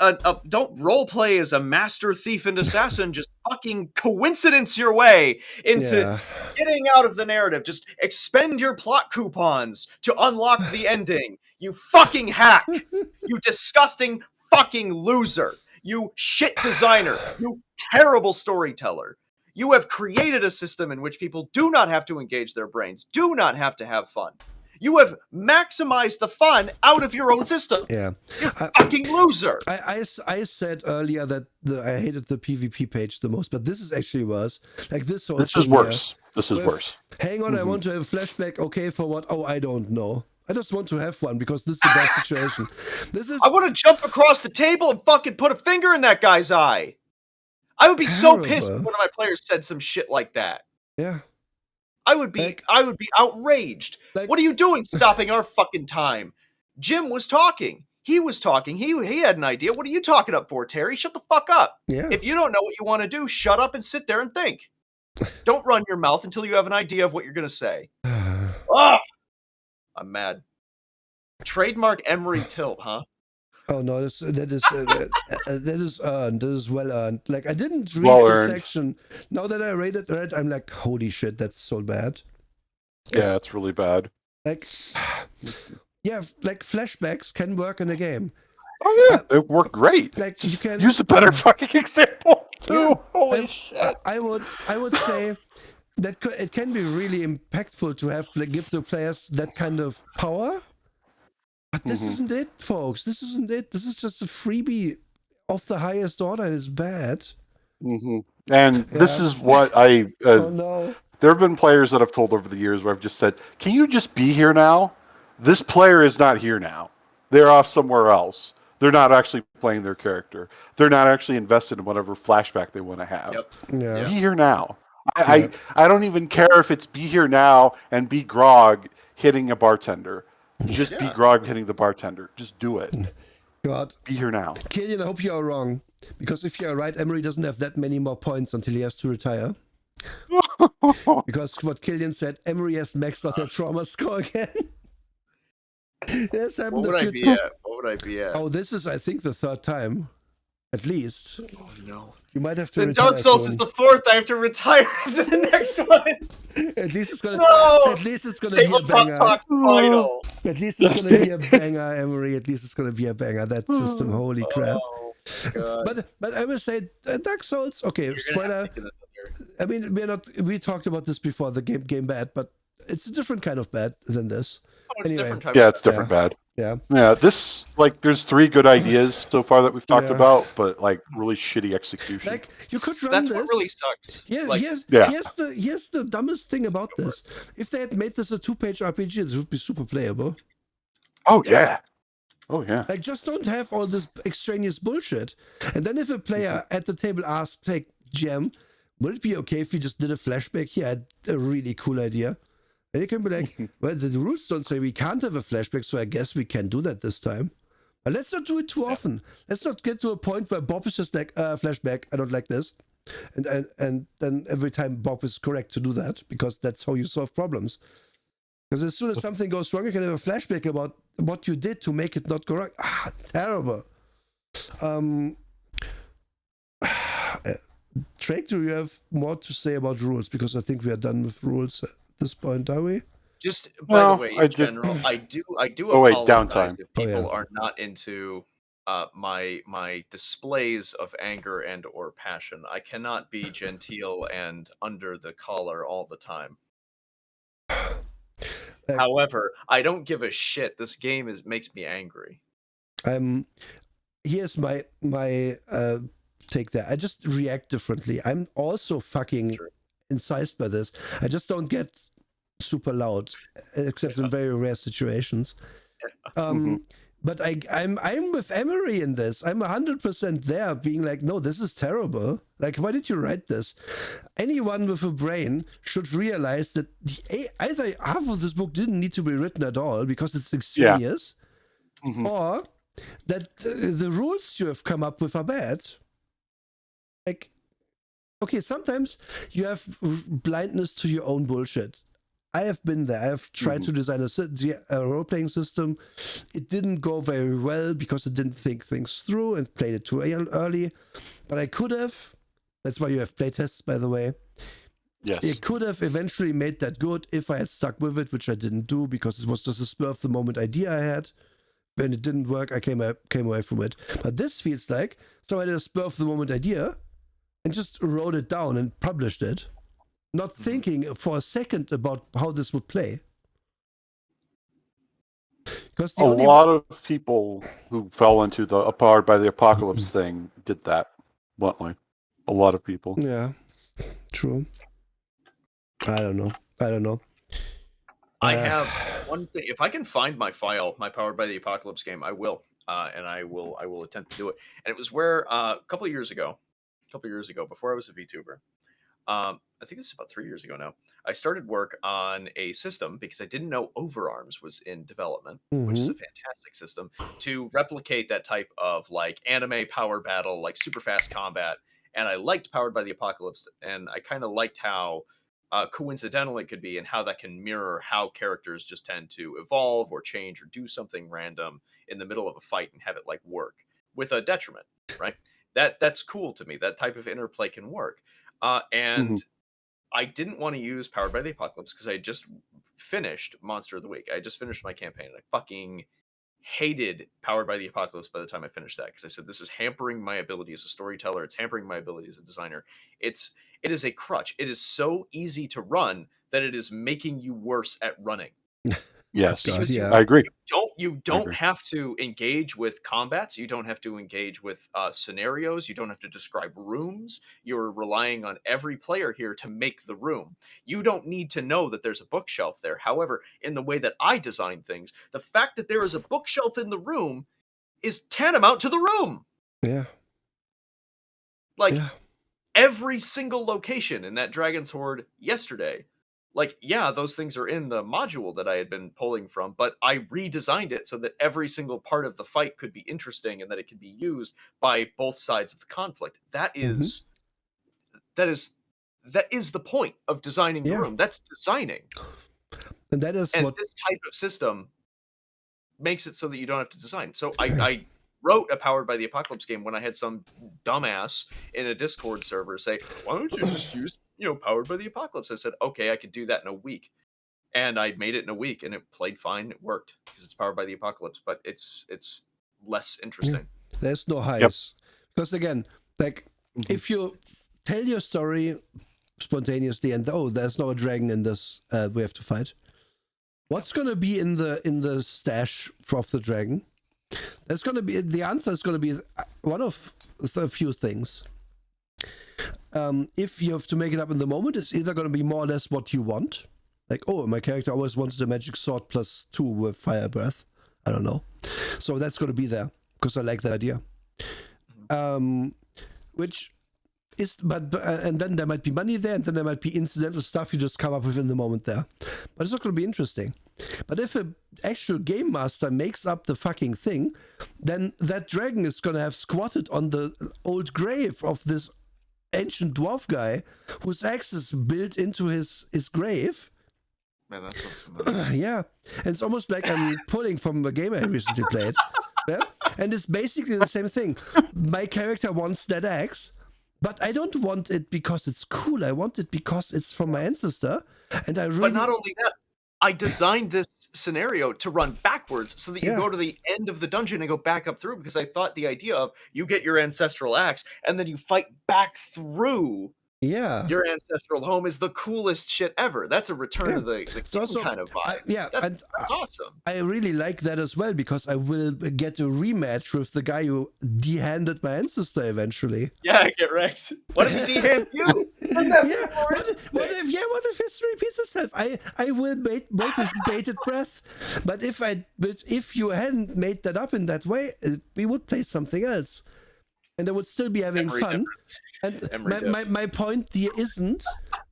don't role play as a master thief and assassin. Just fucking coincidence your way into getting out of the narrative. Just expend your plot coupons to unlock the ending. You fucking hack. You disgusting fucking loser, you shit designer, you terrible storyteller. You have created a system in which people do not have to engage their brains, do not have to have fun. You have maximized the fun out of your own system. Yeah. You fucking loser. I said earlier that I hated the PvP page the most, but this is actually worse. Like this whole This is worse. This is worse. Hang on, I want to have a flashback. Okay, for what? Oh, I don't know. I just want to have one because this is a bad situation. I want to jump across the table and fucking put a finger in that guy's eye. I would be so pissed if one of my players said some shit like that. Yeah. I would be outraged. What are you doing stopping our fucking time? Jim was talking. He was talking. He had an idea. What are you talking up for, Terry? Shut the fuck up. Yeah. If you don't know what you want to do, shut up and sit there and think. Don't run your mouth until you have an idea of what you're going to say. Ugh. I'm mad. Trademark Emery tilt, huh? Oh no, that is earned. That is well earned. Like I didn't read the section. Now that I read it, I'm like, holy shit, that's so bad. Yeah, it's really bad. Like, yeah, like flashbacks can work in a game. Oh yeah, they work great. Like you can use a better fucking example too. Yeah, holy shit! I would say that it can be really impactful to have give the players that kind of power. But this isn't it, folks. This isn't it. This is just a freebie of the highest order. And it's bad. And this is what I. Oh no. There have been players that I've told over the years where I've just said, "Can you just be here now? This player is not here now. They're off somewhere else. They're not actually playing their character. They're not actually invested in whatever flashback they want to have. Yeah. Be here now." I don't even care if it's be here now and be Grog hitting a bartender. Just be Grog hitting the bartender. Just do it. God. Be here now. Killian, I hope you are wrong. Because if you are right, Emery doesn't have that many more points until he has to retire. Because what Killian said, Emery has maxed out their trauma score again. Yes, what would I be at? What would I be at? Oh, this is, I think, the third time. At least. Oh, no. You might have to retire. Dark Souls is the fourth. I have to retire after the next one. At least it's gonna. No! At least it's gonna be a banger. Final. At least it's gonna be a banger, Emery. At least it's gonna be a banger. That system, holy crap! But I will say, Dark Souls. Okay, spoiler. I mean, we talked about this before. The game bad, but it's a different kind of bad than this. It's anyway. It's different bad. Yeah. This there's 3 good ideas so far that we've talked about, but really shitty execution. Like you could run That's this. what really sucks. Yeah, here's the dumbest thing about this. If they had made this a 2-page RPG, this would be super playable. Oh yeah. Like just don't have all this extraneous bullshit. And then if a player at the table asks, "Hey, GM, would it be okay if we just did a flashback here?" I had a really cool idea. And you can be like, well, the rules don't say we can't have a flashback, so I guess we can do that this time. But let's not do it too often. Let's not get to a point where Bob is just like, flashback, I don't like this. And then every time Bob is correct to do that, because that's how you solve problems. Because as soon as something goes wrong, you can have a flashback about what you did to make it not correct. Terrible. Drake, do you have more to say about rules? Because I think we are done with rules at this point, are we? Just by the way, in general, I do apologize downtime. if people are not into my displays of anger and or passion. I cannot be genteel and under the collar all the time. However, I don't give a shit. This game makes me angry. Here's my take there. I just react differently. I'm also fucking incised by this. I just don't get super loud, except in very rare situations. But I'm with Emery in this. I'm 100% there, being like, no, this is terrible. Like, why did you write this? Anyone with a brain should realize that either half of this book didn't need to be written at all because it's extraneous, or that the rules you have come up with are bad. Like, okay, sometimes you have blindness to your own bullshit. I have been there. I have tried to design a role-playing system. It didn't go very well because it didn't think things through and played it too early. But I could have. That's why you have playtests, by the way. Yes. It could have eventually made that good if I had stuck with it, which I didn't do because it was just a spur of the moment idea I had. When it didn't work, I came away from it. But this feels like somebody had a spur of the moment idea and just wrote it down and published it, not thinking for a second about how this would play. Because a lot of people who fell into the Powered by the Apocalypse thing did that bluntly. A lot of people. Yeah, true. I don't know. I have one thing. If I can find my file, my Powered by the Apocalypse game, I will. And I will attempt to do it. And it was where a couple of years ago, before I was a VTuber, I think this is about 3 years ago now, I started work on a system because I didn't know Overarms was in development, which is a fantastic system to replicate that type of like anime power battle, like super fast combat. And I liked Powered by the Apocalypse, and I kind of liked how coincidental it could be and how that can mirror how characters just tend to evolve or change or do something random in the middle of a fight and have it like work with a detriment, right? That's cool to me. That type of interplay can work. And I didn't want to use Powered by the Apocalypse because I just finished Monster of the Week. I just finished my campaign, and I fucking hated Powered by the Apocalypse by the time I finished that, because I said, this is hampering my ability as a storyteller. It's hampering my ability as a designer. It is a crutch. It is so easy to run that it is making you worse at running. Yes, because I agree. You don't have to engage with combats. You don't have to engage with scenarios. You don't have to describe rooms. You're relying on every player here to make the room. You don't need to know that there's a bookshelf there. However, in the way that I design things, the fact that there is a bookshelf in the room is tantamount to the room. Yeah. Every single location in that Dragon's Hoard yesterday like, yeah, those things are in the module that I had been pulling from, but I redesigned it so that every single part of the fight could be interesting and that it could be used by both sides of the conflict. That is the point of designing the room. That's designing. And that is and what this type of system makes it so that you don't have to design. So I wrote a Powered by the Apocalypse game when I had some dumbass in a Discord server say, why don't you just use, Powered by the Apocalypse? I said, okay, I could do that in a week. And I made it in a week, and it played fine. It worked because it's Powered by the Apocalypse, but it's less interesting. There's no highs. Because again, like, if you tell your story spontaneously and there's no dragon in this, we have to fight. What's gonna be in the stash of the dragon? There's gonna be, the answer is gonna be one of a few things. If you have to make it up in the moment, it's either gonna be more or less what you want. Like, oh, my character always wanted a magic sword +2 with fire breath. I don't know. So that's gonna be there because I like that idea. Which is, and then there might be money there, and then there might be incidental stuff you just come up with in the moment there. But it's not going to be interesting. But if an actual game master makes up the fucking thing, then that dragon is going to have squatted on the old grave of this ancient dwarf guy whose axe is built into his grave. Man, that sounds familiar. Yeah, and it's almost like I'm pulling from a game I recently played. Yeah? And it's basically the same thing. My character wants that axe, but I don't want it because it's cool. I want it because it's from my ancestor, and I really. But not only that, I designed this scenario to run backwards so that you go to the end of the dungeon and go back up through, because I thought the idea of you get your ancestral axe and then you fight back through your ancestral home is the coolest shit ever. That's a Return of the King also, kind of vibe. That's awesome. I really like that as well, because I will get a rematch with the guy who dehanded my ancestor eventually. Yeah, get wrecked. What if he dehand you? What if history repeats itself? I will wait with bated breath. But if you hadn't made that up in that way, we would play something else. And I would still be having fun. And my point here isn't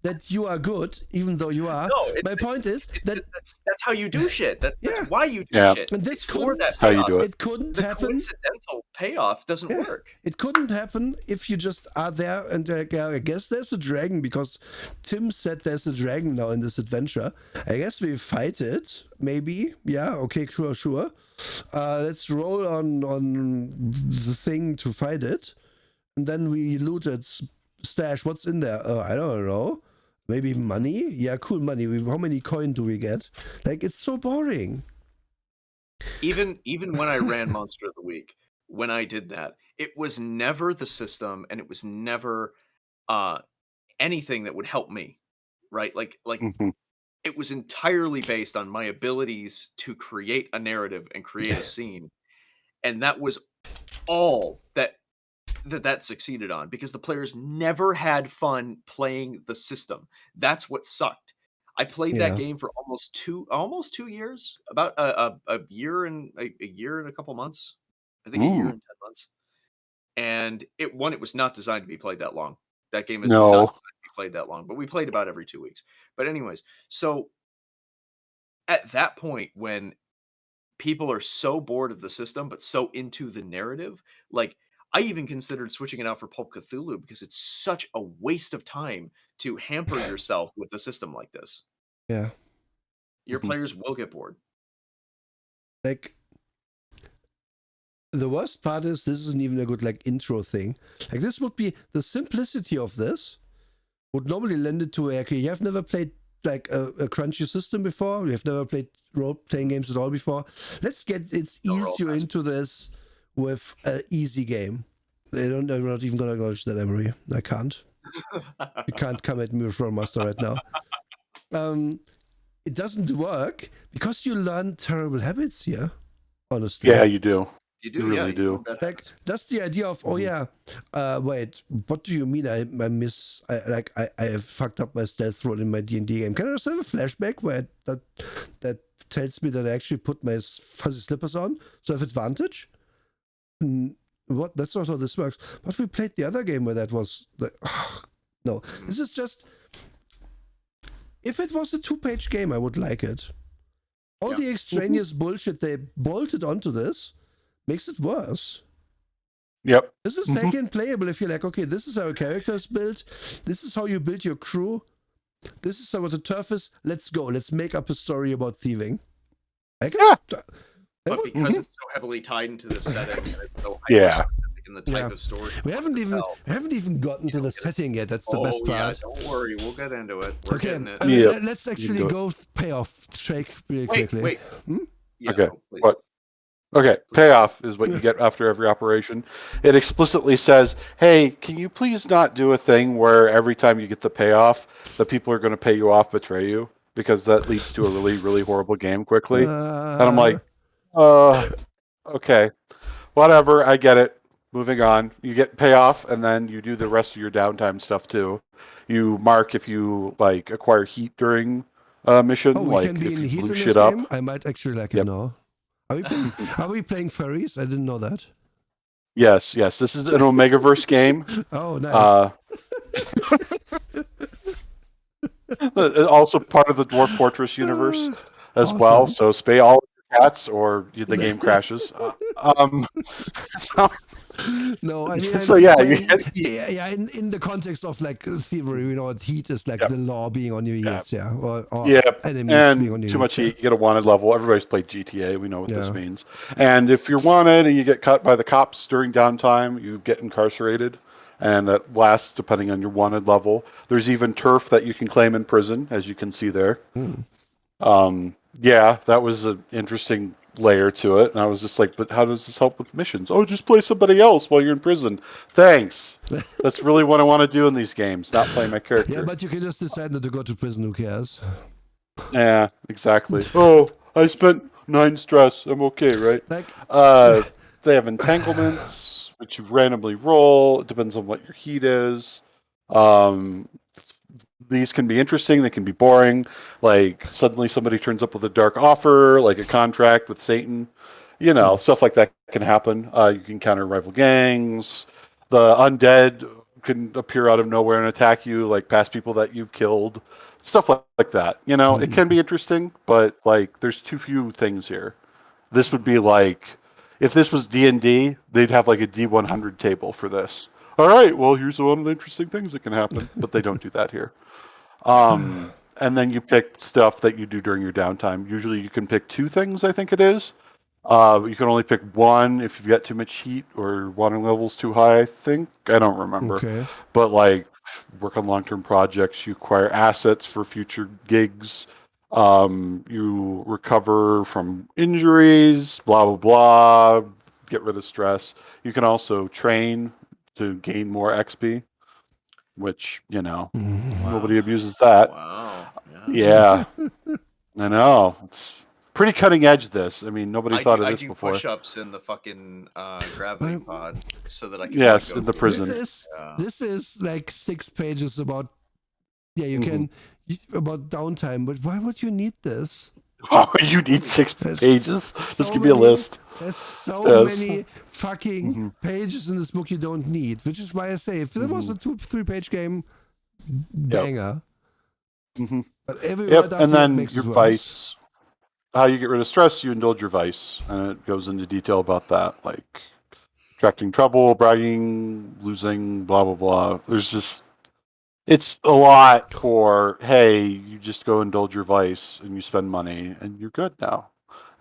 that you are good, even though you are. No, my point is that that's how you do shit. That's why you do shit. And this that's how you do it. It couldn't the happen. Coincidental payoff doesn't work. It couldn't happen if you just are there and I guess there's a dragon because Tim said there's a dragon now in this adventure. I guess we fight it. Maybe. Yeah. Okay. Sure. Let's roll on the thing to fight it, and then we loot its stash. What's in there? I don't know. Maybe money? Yeah, cool, money. How many coin do we get? Like, it's so boring. Even when I ran Monster of the Week, when I did that, it was never the system, and it was never anything that would help me, right? Like it was entirely based on my abilities to create a narrative and create a scene, and that was all that succeeded on, because the players never had fun playing the system. That's what sucked. I played that game for almost 2 years, about a year and a couple months. I think a year and 10 months. And it was not designed to be played that long. That game is not designed to be played that long, but we played about every 2 weeks. But anyways, so at that point, when people are so bored of the system but so into the narrative, like, I even considered switching it out for Pulp Cthulhu, because it's such a waste of time to hamper yourself with a system like this. Yeah. Your players will get bored. Like, the worst part is this isn't even a good, like, intro thing. Like, this would be, the simplicity of this would normally lend it to, okay, you have never played, like, a crunchy system before, you have never played role-playing games at all before. Let's get easier into this with an easy game. I'm not even going to acknowledge that, Emery. I can't. You can't come at me with Rolemaster right now. It doesn't work because you learn terrible habits here, honestly. Yeah, you do. You really do. Like, that's the idea of, wait, what do you mean I have fucked up my stealth roll in my D&D game? Can I just have a flashback where that tells me that I actually put my fuzzy slippers on, so I have advantage? What? That's not how this works. But we played the other game where that was no. This is just if it was a 2-page game, I would like it. All the extraneous bullshit they bolted onto this makes it worse. Yep. This is second playable if you're like, okay, this is how a character is built. This is how you build your crew. This is what the turf is. Let's go. Let's make up a story about thieving. But because it's so heavily tied into the setting, and it's so hyper-specific in the type of story. We haven't even gotten to the setting yet. That's the best part. Don't worry, we'll get into it. We're getting it. Let's actually go payoff Shake really quickly. Wait. Okay. What? Okay, payoff is what you get after every operation. It explicitly says, hey, can you please not do a thing where every time you get the payoff, the people are going to pay you off betray you? Because that leads to a really, really horrible game quickly. And I'm like, okay, whatever, I get it. Moving on. You get payoff, and then you do the rest of your downtime stuff too. You mark if you like acquire heat during a mission. Oh, like can be if in you heat blew in shit this up. game? I might actually like it now. Are we playing furries? I didn't know that. Yes. This is an Omegaverse game. Oh, nice. Also part of the Dwarf Fortress universe as well. So spay all of your cats, or the game crashes. No, I mean, so in the context of like thievery, heat is like the law being on your heels, or enemies and being on your too much heels, heat, you get a wanted level. Everybody's played GTA. We know what this means. And if you're wanted and you get caught by the cops during downtime, you get incarcerated. And that lasts depending on your wanted level. There's even turf that you can claim in prison, as you can see there. That was an interesting layer to it. And I was just like, but how does this help with missions? Oh, just play somebody else while you're in prison. Thanks. That's really what I want to do in these games, not play my character. Yeah, but you can just decide not to go to prison. Who cares? Yeah, exactly. Oh, I spent 9 stress. I'm okay, right? They have entanglements, which you randomly roll. It depends on what your heat is. These can be interesting. They can be boring. Like suddenly somebody turns up with a dark offer, like a contract with Satan. Stuff like that can happen. You can counter rival gangs. The undead can appear out of nowhere and attack you, like past people that you've killed. Stuff like that. It can be interesting, but like there's too few things here. This would be like, if this was D&D, they'd have like a D100 table for this. All right, well, here's one of the interesting things that can happen, but they don't do that here. And then you pick stuff that you do during your downtime. Usually you can pick 2 things, I think it is. You can only pick 1 if you've got too much heat or wanting levels too high, I think. I don't remember. Okay. But like, work on long-term projects. You acquire assets for future gigs. You recover from injuries, blah, blah, blah. Get rid of stress. You can also train to gain more XP. Which, nobody abuses that. Wow. Yeah. I know. It's pretty cutting edge, this. I mean, nobody thought of this before. I do push-ups in the fucking gravity pod so that I can... Yes, in the prison. This is like 6 pages about... Yeah, you can... About downtime, but why would you need this? Why would you need 6 pages? Just give me a list. There's so many fucking pages in this book you don't need, which is why I say, if there was a 2-3 page game, banger. But and then your vice, how you get rid of stress, you indulge your vice, and it goes into detail about that, like attracting trouble, bragging, losing, blah, blah, blah. There's just, it's a lot for, hey, you just go indulge your vice, and you spend money, and you're good now.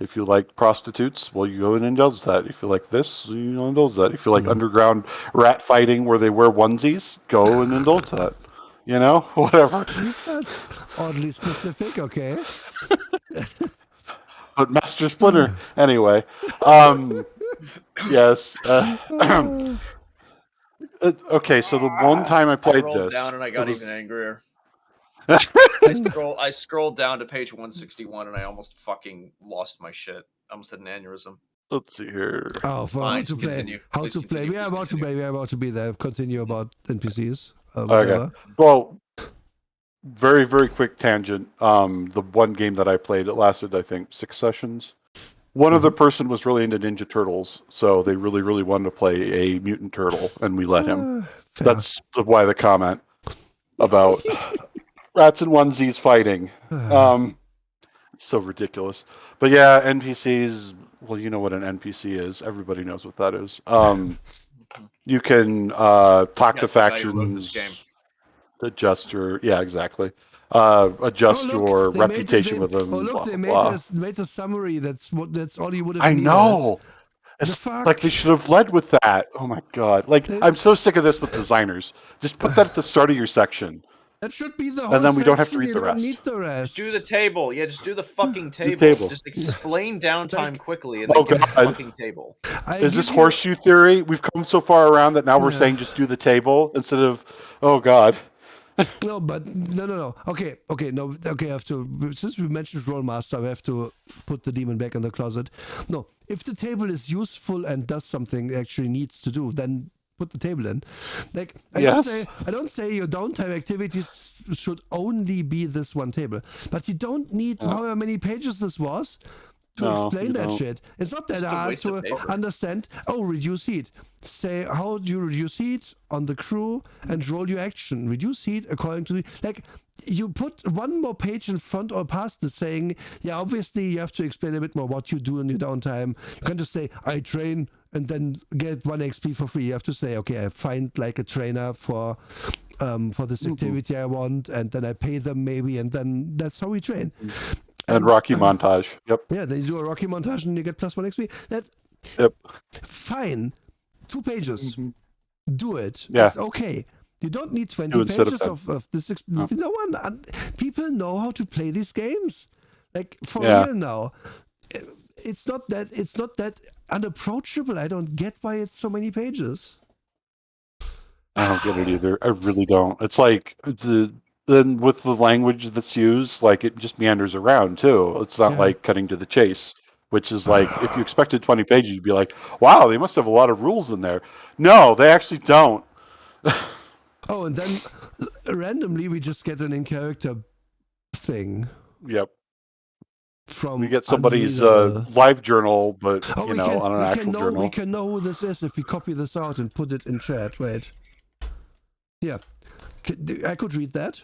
If you like prostitutes, well, you go and indulge that. If you like this, you indulge that. If you like underground rat fighting where they wear onesies, go and indulge that. Whatever. That's oddly specific, okay. But Master Splinter, anyway. Yes. Okay, so the one time I played this, down and I got even angrier. I scrolled down to page 161 and I almost fucking lost my shit. I almost had an aneurysm. Let's see here. Oh, for how to play. Continue. How to play. We are about to be there. Continue about NPCs. Okay. Well, very, very quick tangent. The one game that I played, it lasted, I think, 6 sessions. One other person was really into Ninja Turtles, so they really, really wanted to play a mutant turtle, and we let him. That's why the comment about Rats and onesies fighting. It's so ridiculous. But yeah, NPCs. Well, you know what an NPC is. Everybody knows what that is. You can talk to factions. Adjust your exactly. Adjust your reputation with them. Oh look, they made a summary. That's all you would have needed. I know. It's like they should have led with that. Oh my god! Like I'm so sick of this with designers. Just put that at the start of your section. That should be the whole and then we don't have to section. read the rest. Need the rest. Just do the table. Yeah, just do the fucking table. The table. Just explain downtime quickly and then give us the fucking table. Is this horseshoe theory? We've come so far around that now we're saying just do the table instead of, oh god. No, but no. Okay. No, okay. I have to. Since we mentioned Rollmaster, I have to put the demon back in the closet. No, if the table is useful and does something it actually needs to do, then put the table in. Like I don't say your downtime activities should only be this one table, but you don't need however many pages this was to explain that shit. It's not that hard to understand. Oh, reduce heat. Say, how do you reduce heat on the crew and roll your action? Reduce heat according to you put one more page in front or past the saying, obviously you have to explain a bit more what you do in your downtime. You can't just say, I train and then get 1 XP for free. You have to say, okay, I find like a trainer for this activity I want, and then I pay them maybe, and then that's how we train. And Rocky montage. Yep. Yeah, then you do a Rocky montage and you get plus 1 XP. Yep. Fine. 2 pages. Do it. Yeah. It's okay. You don't need 20 pages of this. No one. People know how to play these games. Like for real now. It's not that unapproachable. I don't get why it's so many pages. I don't get it either. I really don't. It's like then with the language that's used, like it just meanders around too. It's not like cutting to the chase, which is like if you expected 20 pages, you'd be like, wow, they must have a lot of rules in there. No, they actually don't. Oh, and then randomly we just get an in-character thing. Yep. From we get somebody's live journal, but on an actual journal. We can know who this is if we copy this out and put it in chat. Wait. Yeah. I could read that.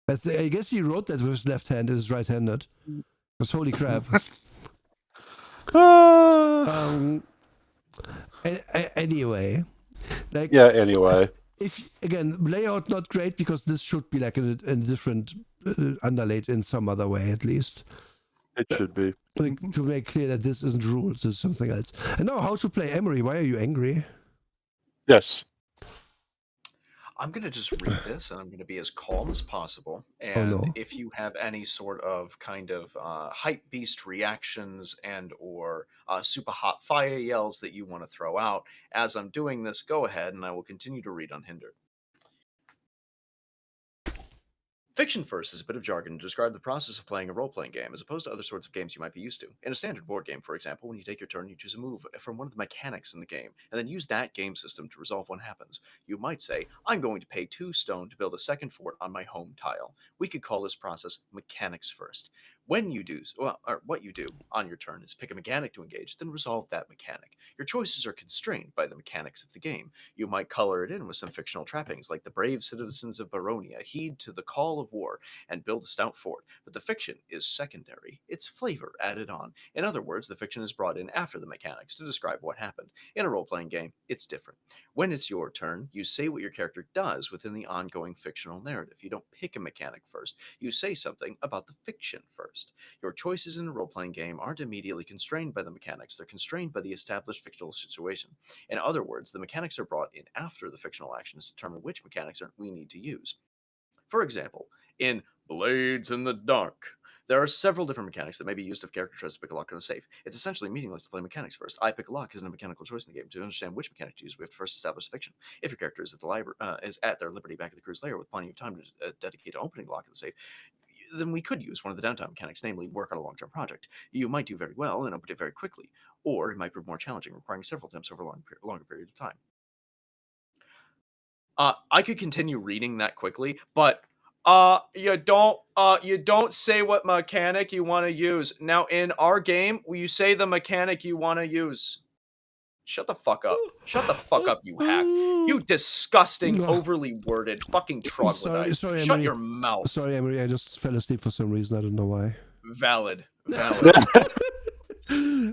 I guess he wrote that with his left hand and his right-handed. Because holy crap. Anyway. Anyway. If again, layout not great because this should be like a different underlaid in some other way at least. It should be. To make clear that this isn't rules, this is something else. And now how to play Emery. Why are you angry? Yes. I'm going to just read this and I'm going to be as calm as possible. And if you have any sort of kind of hype beast reactions and or super hot fire yells that you want to throw out as I'm doing this, go ahead and I will continue to read unhindered. Fiction first is a bit of jargon to describe the process of playing a role-playing game, as opposed to other sorts of games you might be used to. In a standard board game, for example, when you take your turn, you choose a move from one of the mechanics in the game, and then use that game system to resolve what happens. You might say, I'm going to pay 2 stone to build a second fort on my home tile. We could call this process mechanics first. When you do, what you do on your turn is pick a mechanic to engage, then resolve that mechanic. Your choices are constrained by the mechanics of the game. You might color it in with some fictional trappings, like the brave citizens of Baronia heed to the call of war and build a stout fort, but the fiction is secondary. It's flavor added on. In other words, the fiction is brought in after the mechanics to describe what happened. In a role-playing game, it's different. When it's your turn, you say what your character does within the ongoing fictional narrative. You don't pick a mechanic first. You say something about the fiction first. Your choices in a role-playing game aren't immediately constrained by the mechanics. They're constrained by the established fictional situation. In other words, the mechanics are brought in after the fictional actions to determine which mechanics we need to use. For example, in Blades in the Dark, there are several different mechanics that may be used if a character tries to pick a lock on a safe. It's essentially meaningless to play mechanics first. I pick a lock isn't a mechanical choice in the game. To understand which mechanic to use, we have to first establish the fiction. If your character is at their liberty back at the crew's lair with plenty of time to dedicate to opening the lock of the safe, then we could use one of the downtime mechanics, namely work on a long-term project. You might do very well and open it very quickly, or it might prove more challenging, requiring several attempts over a longer period of time. I could continue reading that quickly, but you don't say what mechanic you want to use. Now in our game, you say the mechanic you want to use. Shut the fuck up. Shut the fuck up, you hack. You disgusting, overly worded fucking troglodyte. Sorry, Shut Emery. your mouth. Sorry, Emery, I just fell asleep for some reason. I don't know why. Valid.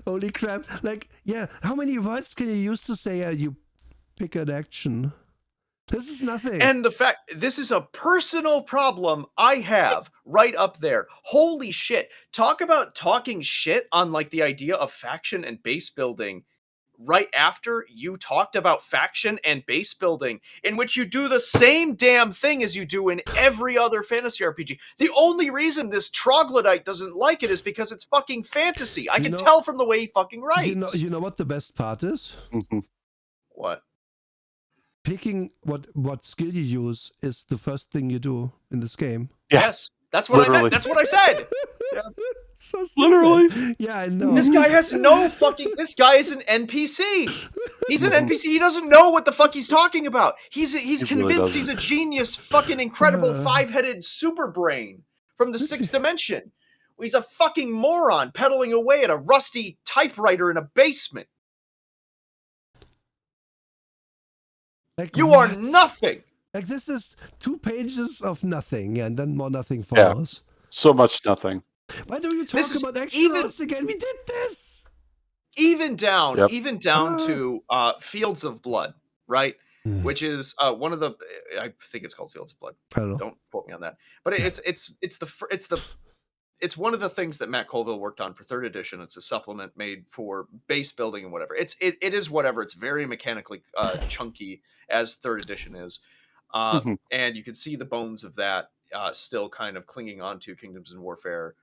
Holy crap. Like, yeah, how many words can you use to say you pick an action? This is nothing. And the fact, this is a personal problem I have right up there. Holy shit. Talk about talking shit on like the idea of faction and base building right after you talked about faction and base building, in which you do the same damn thing as you do in every other fantasy RPG. The only reason this troglodyte doesn't like it is because it's fucking fantasy. I can tell from the way he fucking writes. You know what the best part is? What? Picking what skill you use is the first thing you do in this game. Yeah. Yes, that's what I meant. That's what I said. Yeah. So literally. Yeah, I know. This guy has no fucking. This guy is an NPC. He's an NPC. He doesn't know what the fuck he's talking about. He's convinced he's a genius, fucking incredible five-headed super brain from the sixth dimension. He's a fucking moron pedaling away at a rusty typewriter in a basement. Like, you are nothing. Like, this is 2 pages of nothing, and then more nothing follows. Yeah. So much nothing. Why do you talk about action routes again? We did this. Even down to Fields of Blood, right? Which is one of the. I think it's called Fields of Blood. I don't know. Don't quote me on that. But it's one of the things that Matt Colville worked on for 3rd edition. It's a supplement made for base building and whatever. It is whatever. It's very mechanically chunky, as 3rd edition is, and you can see the bones of that still kind of clinging on to Kingdoms and Warfare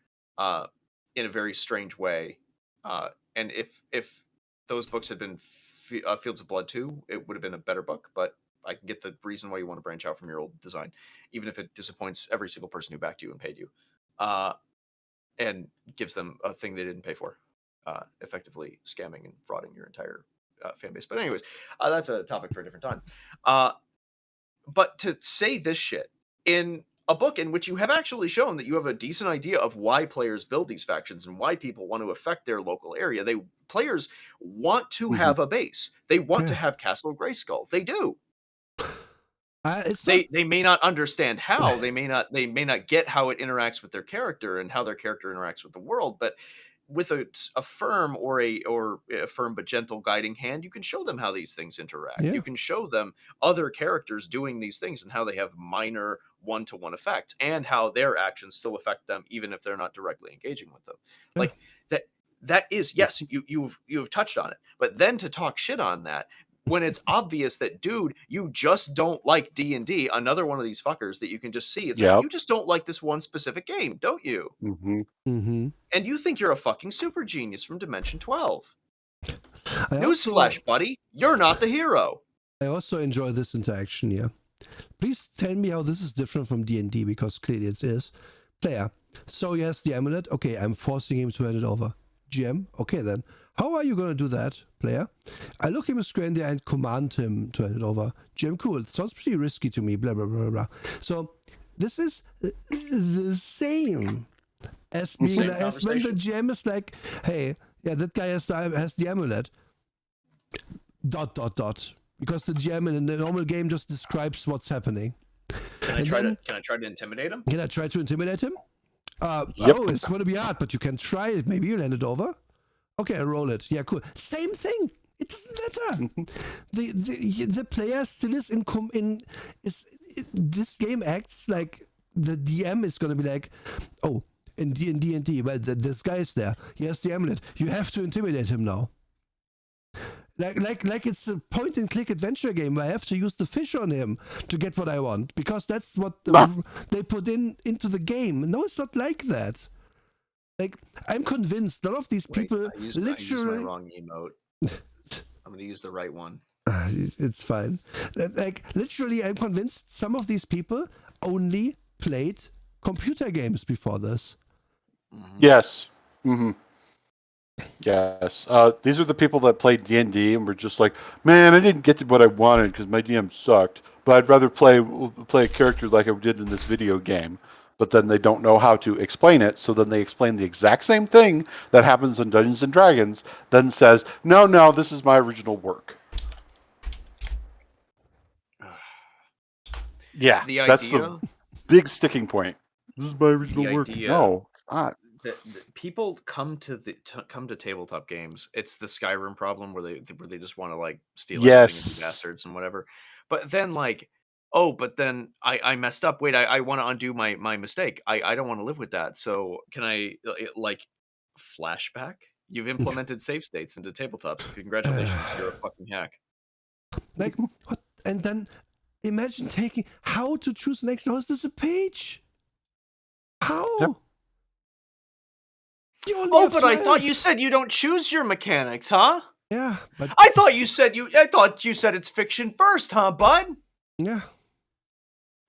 in a very strange way. And if those books had been Fields of Blood 2, it would have been a better book. But I can get the reason why you want to branch out from your old design, even if it disappoints every single person who backed you and paid you. And gives them a thing they didn't pay for, effectively scamming and frauding your entire fan base. But anyways, that's a topic for a different time. But to say this shit in a book in which you have actually shown that you have a decent idea of why players build these factions and why people want to affect their local area. Players want to have a base. They want to have Castle Grayskull. They do. They may not understand how. They may not get how it interacts with their character and how their character interacts with the world. But with a firm or a firm but gentle guiding hand, you can show them how these things interact. You can show them other characters doing these things and how they have minor one-to-one effects and how their actions still affect them even if they're not directly engaging with them. Like that is, yes, you've touched on it. But then to talk shit on that when it's obvious that, dude, you just don't like D&D, another one of these fuckers that you can just see. It's like, you just don't like this one specific game, don't you? And you think you're a fucking super genius from Dimension 12. Newsflash, buddy, you're not the hero. I also enjoy this interaction here. Please tell me how this is different from D&D, because clearly it is. Player, so he has the amulet. Okay, I'm forcing him to hand it over. GM, okay then. How are you going to do that, player? I look him square in the eye and command him to hand it over. GM, cool. It sounds pretty risky to me, blah, blah, blah, blah. So this is the same as being as when the GM is like, hey, yeah, that guy has the amulet. ... Because the GM in the normal game just describes what's happening. Can I try to intimidate him? Can I try to intimidate him? Oh, it's going to be hard, but you can try it. Maybe you'll hand it over. Okay, I roll it. Yeah, cool. Same thing. It doesn't matter. The player still is this game acts like the DM is going to be like, oh, in D&D, well, this guy is there. He has the amulet. You have to intimidate him now. Like it's a point-and-click adventure game where I have to use the fish on him to get what I want, because that's what they put into the game. No, it's not like that. Like, I'm convinced a lot of these people I used my wrong emote. I'm going to use the right one. It's fine. Like, literally, I'm convinced some of these people only played computer games before this. Yes. Yes. These are the people that played D&D and were just like, man, I didn't get to what I wanted because my DM sucked, but I'd rather play a character like I did in this video game. but then they don't know how to explain it. So then they explain the exact same thing that happens in Dungeons and Dragons, then says, no, this is my original work. Yeah, that's the big sticking point. This is my original work. No, it's not. The people come to tabletop games. It's the Skyrim problem where they just want to like steal everything and be bastards and whatever. But then like, but then I messed up. Wait, I want to undo my mistake. I don't want to live with that. So can I like flashback? You've implemented save states into tabletops. Congratulations, you're a fucking hack. Like what? And then imagine taking how to choose an action. How is this a page? How? Yep. But I thought you said you don't choose your mechanics, huh? Yeah, but I thought you said it's fiction first, huh, bud? Yeah.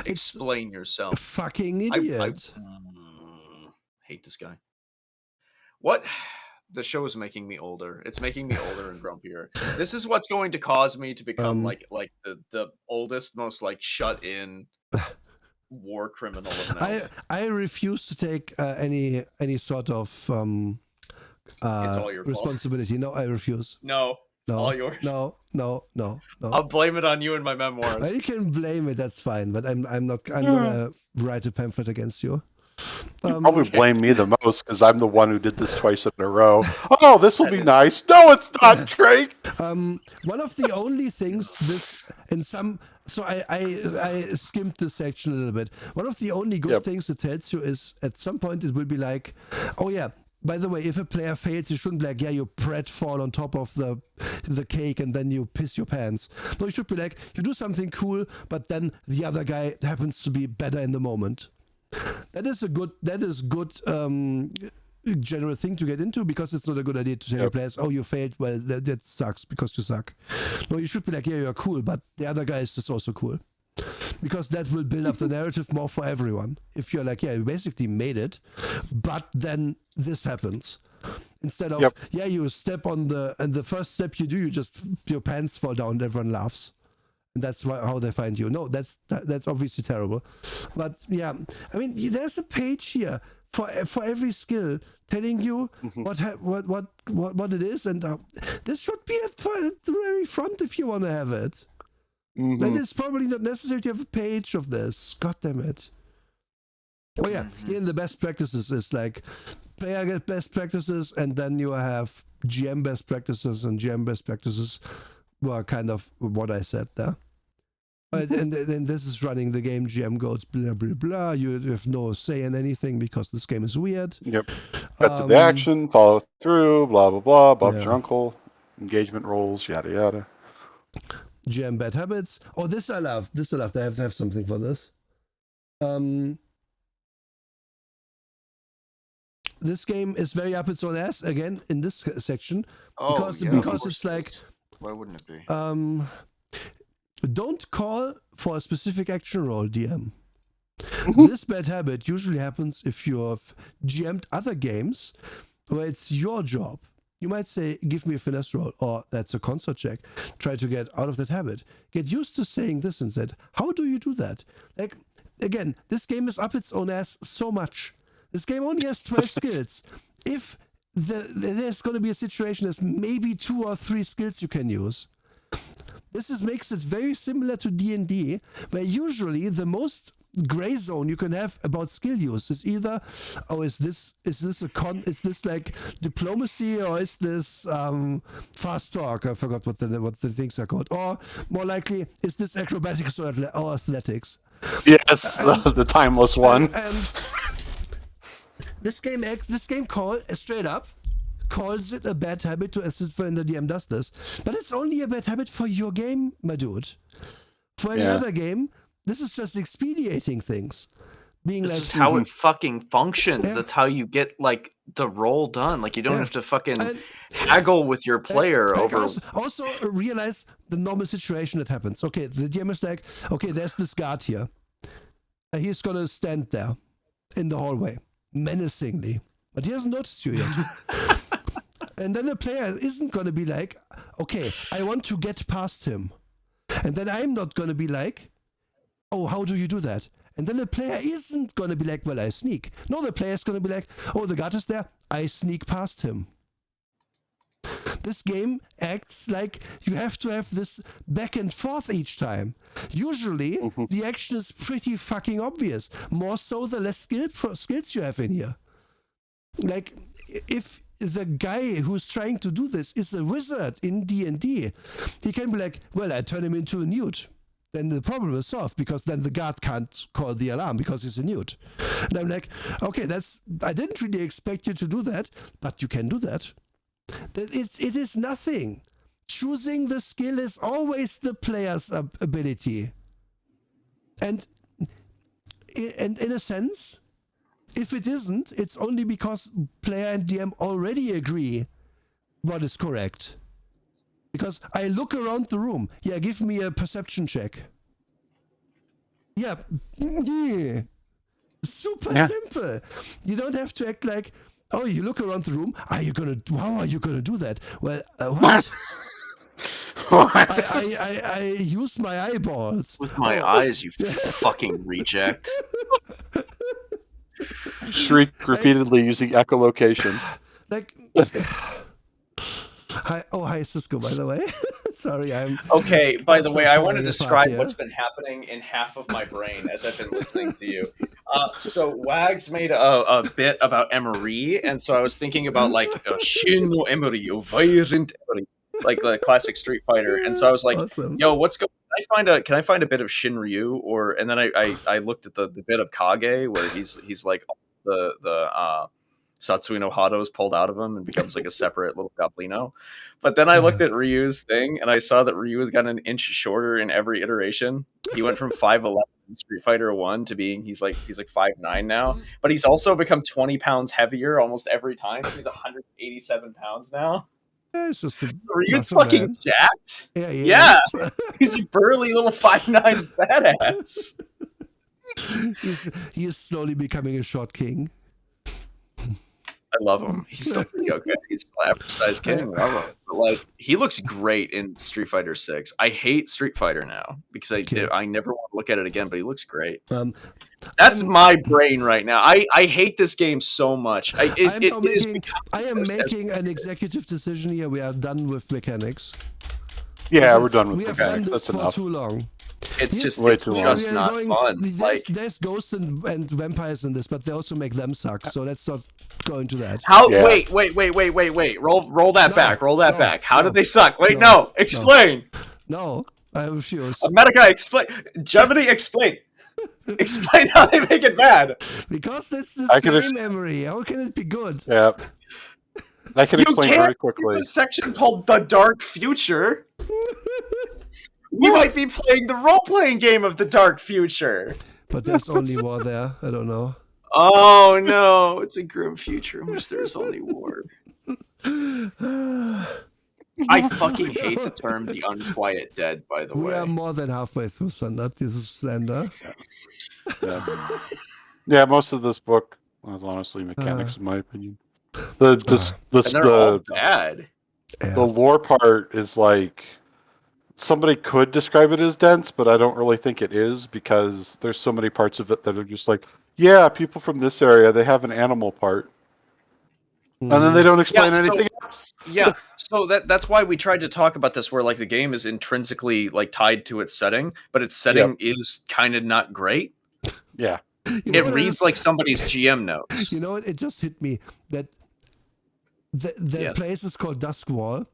Explain yourself. Fucking idiot. I hate this guy. What? The show is making me older. It's making me older and grumpier. This is what's going to cause me to become like the oldest, most like shut in war criminal of an I refuse to take any sort of it's all your responsibility. fault. No, I refuse. No, it's all yours. No. I'll blame it on you in my memoirs. You can blame it. That's fine. But I'm not gonna write a pamphlet against you. You probably blame me the most because I'm the one who did this twice in a row. Oh, this will be nice. No, it's not, Drake. One of the only things so I skimmed this section a little bit. One of the only good things it tells you is at some point it will be like, oh yeah, by the way, if a player fails, you shouldn't be like, yeah, you pratfall on top of the cake and then you piss your pants. No, you should be like, you do something cool, but then the other guy happens to be better in the moment. That is good general thing to get into, because it's not a good idea to tell your players, oh, you failed, well, that sucks because you suck. No, you should be like, yeah, you're cool, but the other guy is just also cool. Because that will build up the narrative more for everyone. If you're like, yeah, you basically made it, but then this happens. Instead of, you step on and the first step you do, your pants fall down and everyone laughs. And that's how they find you. No, that's obviously terrible. But yeah, I mean, there's a page here for every skill telling you what it is, and this should be at the very front if you want to have it. Then it's probably not necessary to have a page of this. God damn it. Oh yeah, here in the best practices is like player get best practices, and then you have GM best practices, and GM best practices were kind of what I said there. And then this is running the game. GM goes blah blah blah. You have no say in anything because this game is weird. Yep. Cut to the action, follow through, blah blah blah. Bob's your uncle. Engagement roles, yada yada. GM bad habits. Oh, this I love. I have to have something for this. This game is very up its own ass again in this section because it's like, why wouldn't it be? Don't call for a specific action roll, DM. This bad habit usually happens if you've GM'd other games where it's your job. You might say, give me a finesse roll, or that's a concert check. Try to get out of that habit. Get used to saying this instead. How do you do that? Like, again, this game is up its own ass so much. This game only has 12 skills. If there's going to be a situation, there's maybe 2 or 3 skills you can use. This makes it very similar to D&D, where usually the most gray zone you can have about skill use is either, is this like diplomacy, or is this fast talk? I forgot what the things are called. Or more likely, is this acrobatics or athletics? Yes, the timeless one. And this game straight up calls it a bad habit to assist when the DM does this, but it's only a bad habit for your game, my dude. For any other game, this is just expediting things. This is how it fucking functions. Yeah. That's how you get like the roll done. Like you don't have to fucking haggle with your player over. Also realize the normal situation that happens. Okay, the DM is like, okay, there's this guard here, and he's gonna stand there in the hallway menacingly, but he hasn't noticed you yet. And then the player isn't going to be like, okay, I want to get past him. And then I'm not going to be like, oh, how do you do that? And then the player isn't going to be like, well, I sneak. No, the player is going to be like, oh, the guard is there. I sneak past him. This game acts like you have to have this back and forth each time. Usually, the action is pretty fucking obvious. More so the less skills you have in here. Like, if the guy who's trying to do this is a wizard in D&D, he can be like, well, I turn him into a newt. Then the problem is solved, because then the guard can't call the alarm because he's a newt. And I'm like, okay, I didn't really expect you to do that, but you can do that. It is nothing. Choosing the skill is always the player's ability. And in a sense, if it isn't, it's only because player and DM already agree what is correct. Because I look around the room. Yeah, give me a perception check. Yeah. Super simple. You don't have to act like, oh, you look around the room. How are you gonna do that? Well, what? I use my eyeballs. With my eyes, you fucking reject. Shriek repeatedly using echolocation. Like, hi Cisco, by the way. Sorry, I'm okay. By the way, I want to falling describe apart what's been happening in half of my brain as I've been listening to you. So Wags made a bit about Emery, and so I was thinking about like Shin no Emery, Violent Emery, like the classic Street Fighter. And so I was like, Awesome. yo, what's going? Can I find a bit of Shinryu? And then I looked at the bit of Kage where he's like the Satsui no Hado is pulled out of him and becomes like a separate little goblino. But then I looked at Ryu's thing and I saw that Ryu has gotten an inch shorter in every iteration. He went from 5'11" in Street Fighter 1 to being he's like 5'9" now. But he's also become 20 pounds heavier almost every time. So he's 187 pounds now. Yeah, it's just Ryu's fucking man. jacked. Yeah. He's a burly little 5'9" badass. He's slowly becoming a short king. I love him. He's still pretty okay. He's still average sized king. I love him. But like, he looks great in Street Fighter 6. I hate Street Fighter now because I never want to look at it again. But he looks great. That's my brain right now. I hate this game so much. I am making an executive decision here. We are done with mechanics. Yeah, we're done with we mechanics. have done this That's for enough. too long. It's just way too long. not fun. There's ghosts and vampires in this, but they also make them suck. So let's not go into that. Wait. Roll that back. Roll that back. How did they suck? Wait, no. Explain. No, I refuse. Medica, explain. Gemini, explain. Explain how they make it bad. Because that's this game memory. How can it be good? Yeah. I can explain very quickly. There's a section called The Dark Future. We might be playing the role-playing game of The Dark Future. But there's only war there. I don't know. Oh, no. It's a grim future in which there's only war. I fucking hate the term The Unquiet Dead, by the way. We are more than halfway through Thunder. This is Slender. Yeah, most of this book was honestly mechanics, in my opinion. They're all bad. The lore part is like... Somebody could describe it as dense, but I don't really think it is because there's so many parts of it that are just like, yeah, people from this area, they have an animal part. And then they don't explain anything else. Yeah, so that's why we tried to talk about this where like the game is intrinsically like tied to its setting, but its setting is kind of not great. Yeah. It reads like somebody's GM notes. You know what? It just hit me that the place is called Duskwall.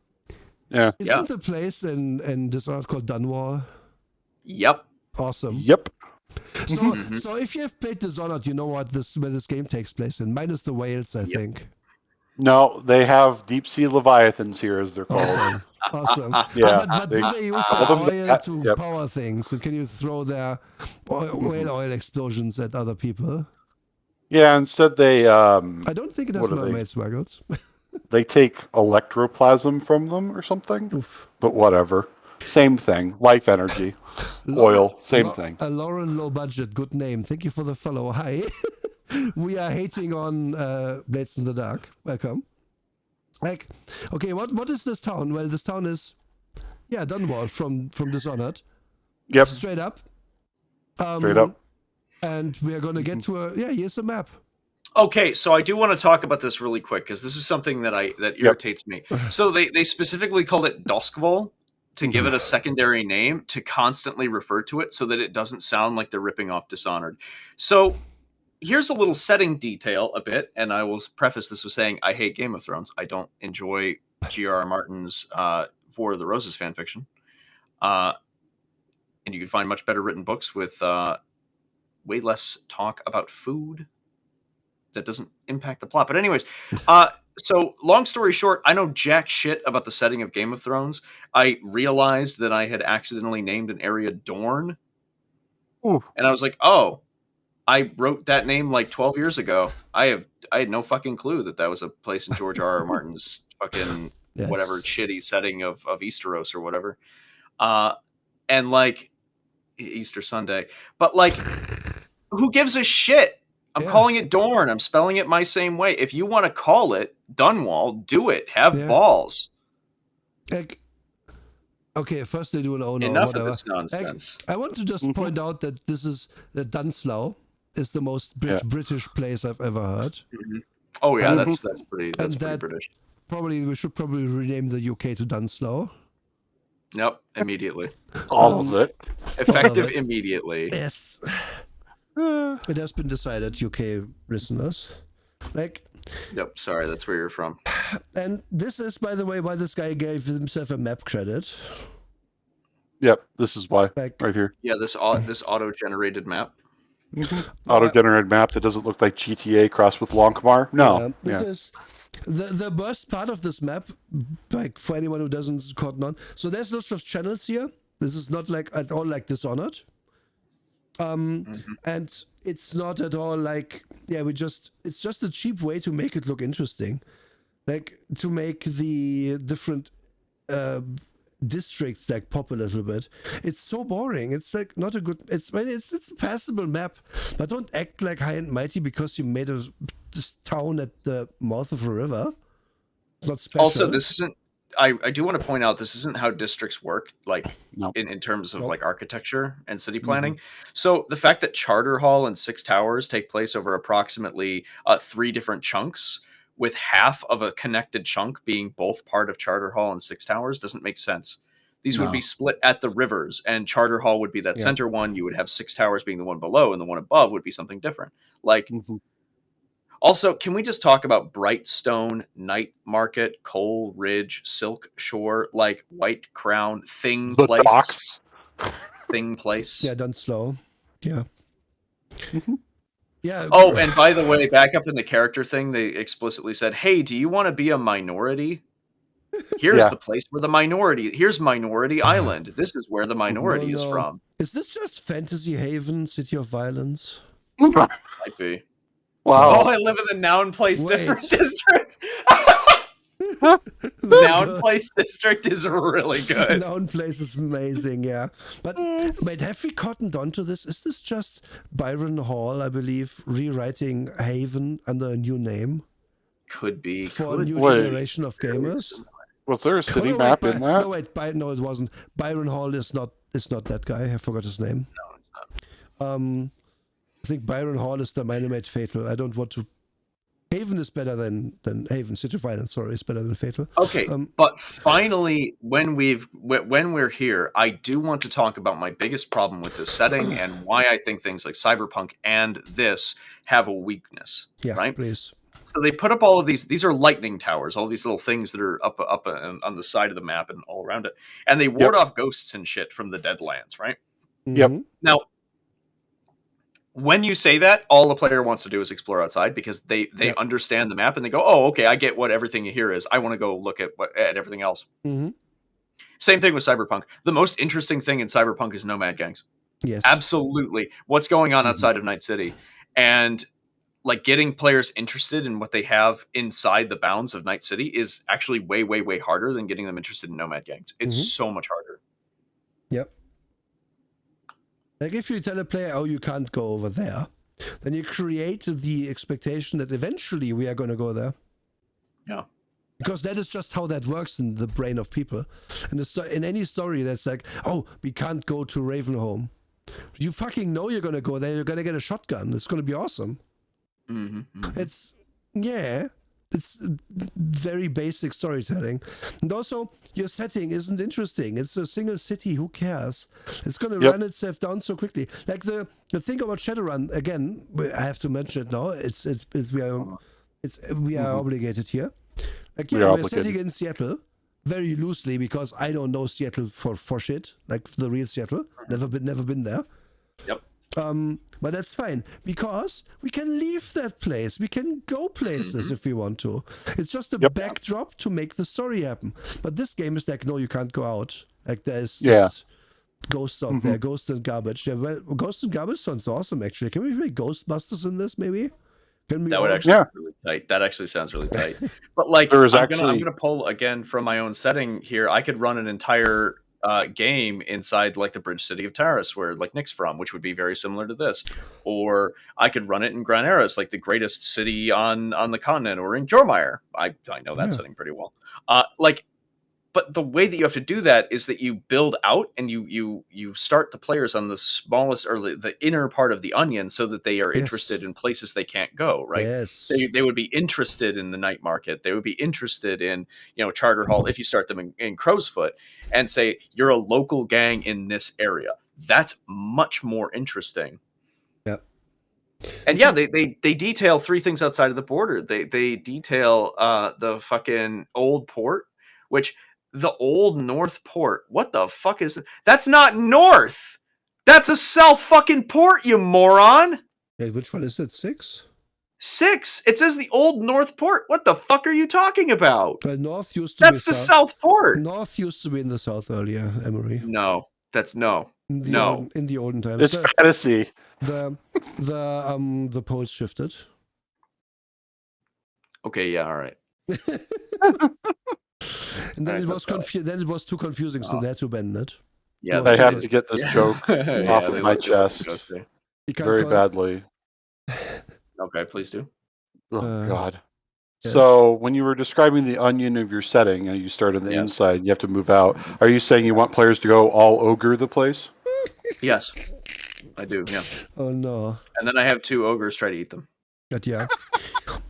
Yeah. Isn't the place in Dishonored called Dunwall? Yep. Awesome. Yep. So if you have played Dishonored, you know where this game takes place in. Minus the whales, I think. No, they have deep sea leviathans here, as they're called. Awesome. Yeah. But do they use the oil to power things? And can you throw their oil explosions at other people? Yeah, instead they... I don't think it has mermaid swaggles. They take electroplasm from them or something. Oof. But whatever. Same thing. Life energy. Oil. Same thing. Lauren Low Budget. Good name. Thank you for the follow. Hi. We are hating on Blades in the Dark. Welcome. Like, okay, what is this town? Well, this town is, Dunwall from Dishonored. Yep. Straight up. Straight up. And we are going to get to here's a map. Okay, so I do want to talk about this really quick because this is something that irritates me. So they specifically called it Doskvol to give it a secondary name to constantly refer to it so that it doesn't sound like they're ripping off Dishonored. So here's a little setting detail a bit, and I will preface this with saying I hate Game of Thrones. I don't enjoy GER Martin's War of the Roses fanfiction. And you can find much better written books with way less talk about food that doesn't impact the plot. But anyways, so long story short, I know jack shit about the setting of Game of Thrones. I realized that I had accidentally named an area Dorne. Ooh. And I was like, oh, I wrote that name like 12 years ago. I had no fucking clue that was a place in George R.R. Martin's fucking whatever shitty setting of Easteros or whatever. And like Easter Sunday. But like, who gives a shit? I'm calling it Dorne. I'm spelling it my same way. If you want to call it Dunwall, do it. Have balls. Like, okay, first they do an owner Enough or whatever. of this nonsense. I want to just point out that this is the Dunslow is the most British place I've ever heard. Mm-hmm. Oh yeah, that's pretty British. We should probably rename the UK to Dunslow. Nope, immediately. All of it. Effective immediately. Yes. It has been decided, UK listeners. Yep, sorry, that's where you're from. And this is, by the way, why this guy gave himself a map credit. Yep, this is why. Right here. Yeah, this auto-generated map. Auto-generated map that doesn't look like GTA crossed with Longmar. No. This is the worst part of this map, like for anyone who doesn't caught on. So there's lots of channels here. This is not like at all like Dishonored. And it's not at all like it's just a cheap way to make it look interesting, like to make the different districts like pop a little bit. It's so boring. It's like not a good. It's a passable map, but don't act like high and mighty because you made this town at the mouth of a river. It's not special. Also, this isn't. I do want to point out this isn't how districts work, like in terms of like architecture and city planning. So the fact that Charter Hall and Six Towers take place over approximately 3 different chunks, with half of a connected chunk being both part of Charter Hall and Six Towers, doesn't make sense. These would be split at the rivers, and Charter Hall would be that center one. You would have Six Towers being the one below, and the one above would be something different. Like. Also, can we just talk about Brightstone, Night Market, Coal Ridge, Silk Shore, like White Crown, Thing Place? Box. Thing Place. Yeah, done slow. Yeah. Yeah. Oh, and by the way, back up in the character thing, they explicitly said, hey, do you want to be a minority? Here's the place where the minority... Here's Minority Island. This is where the minority is from. Is this just Fantasy Haven, City of Violence? Might be. Wow. Oh, I live in the Noun Place Different District. Noun Place District is really good. Noun Place is amazing, yeah. But wait, have we cottoned on to this? Is this just Byron Hall, I believe, rewriting Haven under a new name? Could be. For a new generation of gamers? Was there a city map in that? No, it wasn't. Byron Hall is not that guy. I forgot his name. No, it's not. I think Byron Hall is the Mate Fatal. I don't want to. Haven is better than Haven. City of Violence, sorry, is better than Fatal. Okay, but finally, when we're here, I do want to talk about my biggest problem with this setting and why I think things like Cyberpunk and this have a weakness. Yeah, right? Please. So they put up all of these. These are lightning towers. All these little things that are up on the side of the map and all around it, and they ward off ghosts and shit from the Deadlands, right? Yep. Now, when you say that, all the player wants to do is explore outside because they understand the map and they go, oh, okay, I get what everything here is. I want to go look at everything else. Same thing with Cyberpunk. The most interesting thing in Cyberpunk is nomad gangs. Yes. Absolutely. What's going on outside of Night City. And like getting players interested in what they have inside the bounds of Night City is actually way, way, way harder than getting them interested in nomad gangs. It's so much harder. Yep. Like if you tell a player, oh, you can't go over there, then you create the expectation that eventually we are going to go there. Yeah. Because that is just how that works in the brain of people. And in any story that's like, oh, we can't go to Ravenholm. You fucking know you're gonna go there. You're gonna get a shotgun. It's gonna be awesome. It's very basic storytelling, and also your setting isn't interesting. It's a single city. Who cares? It's gonna run itself down so quickly. Like the thing about Shadowrun, again, I have to mention it now. We are obligated here. Like we're setting in Seattle very loosely because I don't know Seattle for shit. Like the real Seattle, never been there. Yep. But that's fine because we can leave that place. We can go places if we want to. It's just a backdrop to make the story happen. But this game is like, no, you can't go out. Like there's ghosts out there, ghosts and garbage. Yeah, well, ghosts and garbage sounds awesome. Actually, can we make Ghostbusters in this? Maybe. That would actually be really tight. That actually sounds really tight. But like, I'm gonna pull again from my own setting here. I could run an entire game inside like the bridge city of Taris, where like Nick's from, which would be very similar to this. Or I could run it in Gran Eris, like the greatest city on the continent, or in Jormire. I know that setting pretty well. But the way that you have to do that is that you build out and you start the players on the smallest or the inner part of the onion so that they are interested in places they can't go, right? Yes. They would be interested in the night market. They would be interested in, Charter Hall if you start them in Crowsfoot and say, you're a local gang in this area. That's much more interesting. Yep. And yeah, they detail 3 things outside of the border. They detail the fucking old port, which... The Old North Port. What the fuck is that? That's not north. That's a south fucking port, you moron. Yeah, which one is it? 6? 6. It says the Old North Port. What the fuck are you talking about? North used to That's the south port. Port used to be in the south earlier, Emery. No, that's no. In the olden times. It's fantasy. The poles shifted. Okay, yeah, all right. And then it was Then it was too confusing, so they had to bend it. Yeah, they have to get this joke off of my chest very badly. Okay, please do. Oh God. Yes. So when you were describing the onion of your setting, and you start on the inside, you have to move out. Are you saying you want players to go all ogre the place? Yes, I do. Yeah. Oh no. And then I have 2 ogres try to eat them. But yeah.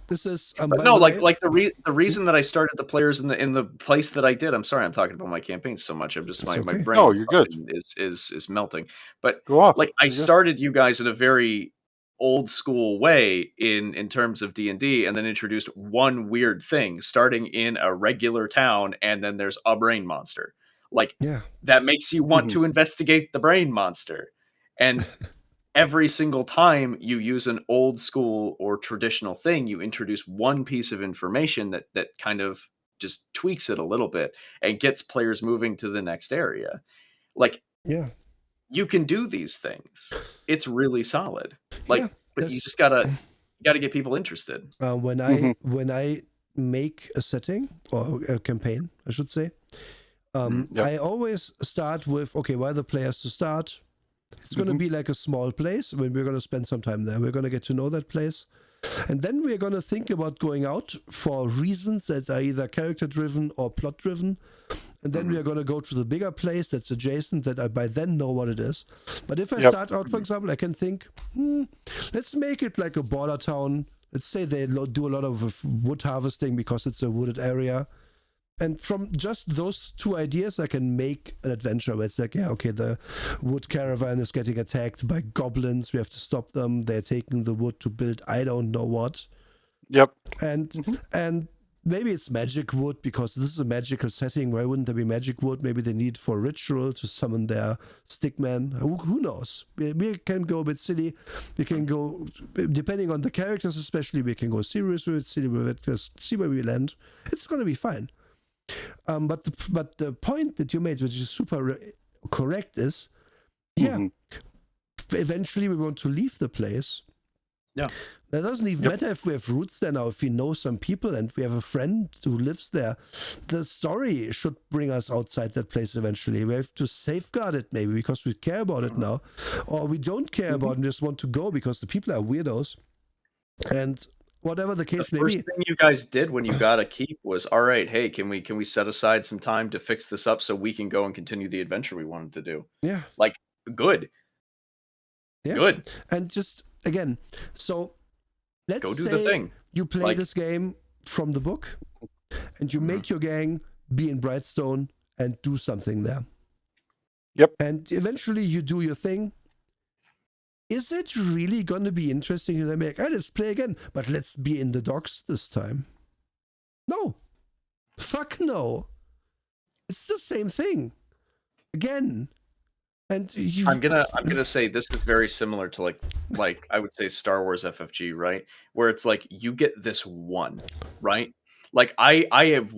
This is no, the reason that I started the players in the place that I did. I'm sorry, I'm talking about my campaigns so much. I'm just my brain. Oh, you're good. Is melting. But go off. Like I started you guys in a very old school way in terms of D&D, and then introduced one weird thing, starting in a regular town, and then there's a brain monster. That makes you want to investigate the brain monster, and. Every single time you use an old school or traditional thing, you introduce one piece of information that kind of just tweaks it a little bit and gets players moving to the next area. You can do these things. It's really solid. But you just gotta get people interested. When I make a setting or a campaign, I should say, I always start with, okay, where are the players to start? It's going to be like a small place when we're going to spend some time there. We're going to get to know that place. And then we're going to think about going out for reasons that are either character driven or plot driven. And then we are going to go to the bigger place that's adjacent that I by then know what it is. But if I start out, for example, I can think, let's make it like a border town. Let's say they do a lot of wood harvesting because it's a wooded area. And from just those 2 ideas, I can make an adventure where it's like, the wood caravan is getting attacked by goblins. We have to stop them. They're taking the wood to build I don't know what. Yep. And maybe it's magic wood because this is a magical setting. Why wouldn't there be magic wood? Maybe they need for ritual to summon their stickman. Who knows? We can go a bit silly. We can go, depending on the characters especially, we can go serious with it, silly with it, just see where we land. It's going to be fine. But the point that you made, which is super correct, is eventually we want to leave the place. Yeah, that doesn't even matter if we have roots there now. If we know some people and we have a friend who lives there, the story should bring us outside that place eventually. We have to safeguard it maybe because we care about it now, or we don't care about it and just want to go because the people are weirdos. And whatever the case may be. The first thing you guys did when you got a keep was, all right, hey, can we set aside some time to fix this up so we can go and continue the adventure we wanted to do? Yeah. Good. Yeah. Good. And just again, so let's Go do say the thing. you play Like- this game from the book, and you make your gang be in Brightstone and do something there. Yep. And eventually you do your thing. Is it really going to be interesting to them? Like, hey, let's play again, but let's be in the docks this time. No. Fuck no. It's the same thing. Again. And I'm gonna say this is very similar to like I would say Star Wars FFG, right? Where it's like you get this one, right? Like I have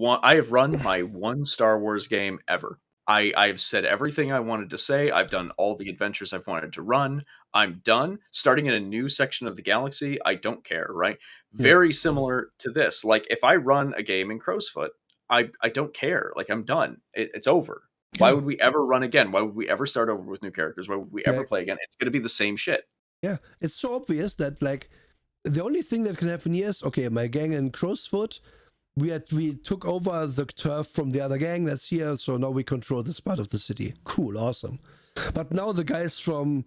run my one Star Wars game ever. I've said everything I wanted to say. I've done all the adventures I've wanted to run. I'm done. Starting in a new section of the galaxy, I don't care, right? Very similar to this. Like if I run a game in Crowsfoot, I don't care. Like I'm done. It's over. Why would we ever run again? Why would we ever start over with new characters? Why would we ever play again? It's going to be the same shit. Yeah, it's so obvious that like the only thing that can happen here is, okay, my gang in Crowsfoot, we took over the turf from the other gang that's here, so now we control this part of the city. Cool, awesome. But now the guys from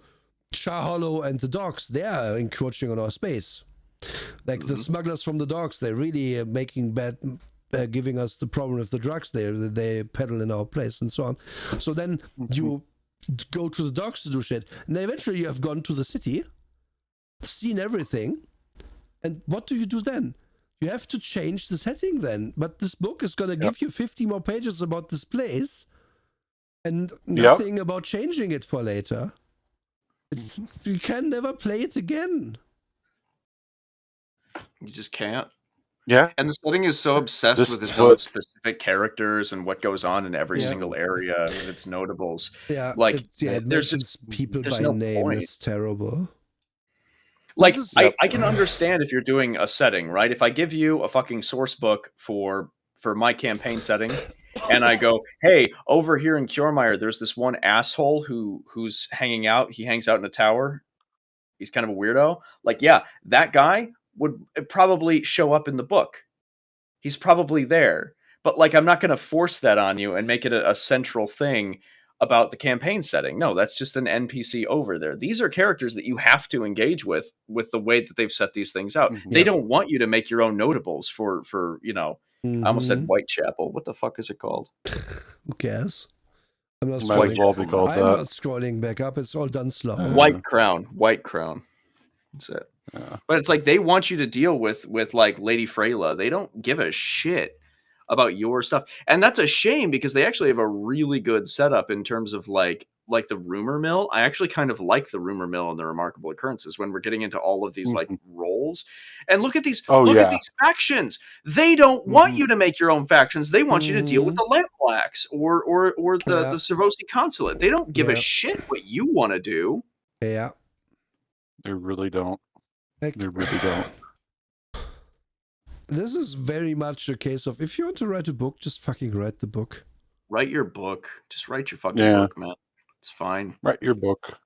Char Hollow and the docks, they are encroaching on our space. Like the smugglers from the docks, they're really making bad, giving us the problem with the drugs they peddle in our place and so on. So then you go to the docks to do shit, and then eventually you have gone to the city, seen everything, and what do you do then? You have to change the setting then. But this book is going to give you 50 more pages about this place and nothing about changing it for later. It's you can never play it again. You just can't. Yeah. And the setting is so obsessed with its own specific characters and what goes on in every single area with its notables. Yeah, like it there's mentions just people there's by no name. point. It's terrible. Like This is- I can understand if you're doing a setting, right? If I give you a fucking source book for my campaign setting, and I go, hey, over here in Kjormire, there's this one asshole who's hanging out. He hangs out in a tower. He's kind of a weirdo. Like, yeah, that guy would probably show up in the book. He's probably there. But like, I'm not going to force that on you and make it a central thing about the campaign setting. No, that's just an NPC over there. These are characters that you have to engage with the way that they've set these things out. They don't want you to make your own notables for I almost said Whitechapel. What the fuck is it called? Who cares? I'm not Might as well be called I'm that. not scrolling back up. It's all done slow. White Crown. That's it. Yeah. But it's like they want you to deal with like Lady Freyla. They don't give a shit about your stuff. And that's a shame because they actually have a really good setup in terms of like the rumor mill. I actually kind of like the rumor mill and the remarkable occurrences when we're getting into all of these like roles. And look at these at these factions. They don't want you to make your own factions. They want you to deal with the Lampblacks or the Servosi consulate. They don't give a shit what you want to do. Yeah. They really don't. They really don't. This is very much a case of if you want to write a book, just fucking write the book. Write your book. Just write your fucking book, man. It's fine. Write your book.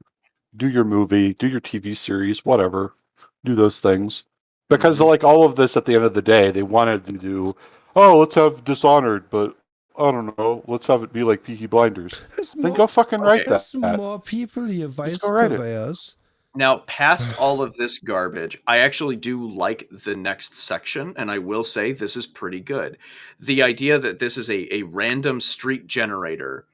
Do your movie. Do your TV series. Whatever. Do those things. Because like all of this at the end of the day, they wanted to do, let's have Dishonored, but I don't know, let's have it be like Peaky Blinders. Then go fucking write that. There's more people here, vice go write it. purveyors. Now, past all of this garbage, I actually do like the next section, and I will say this is pretty good. The idea that this is a random street generator,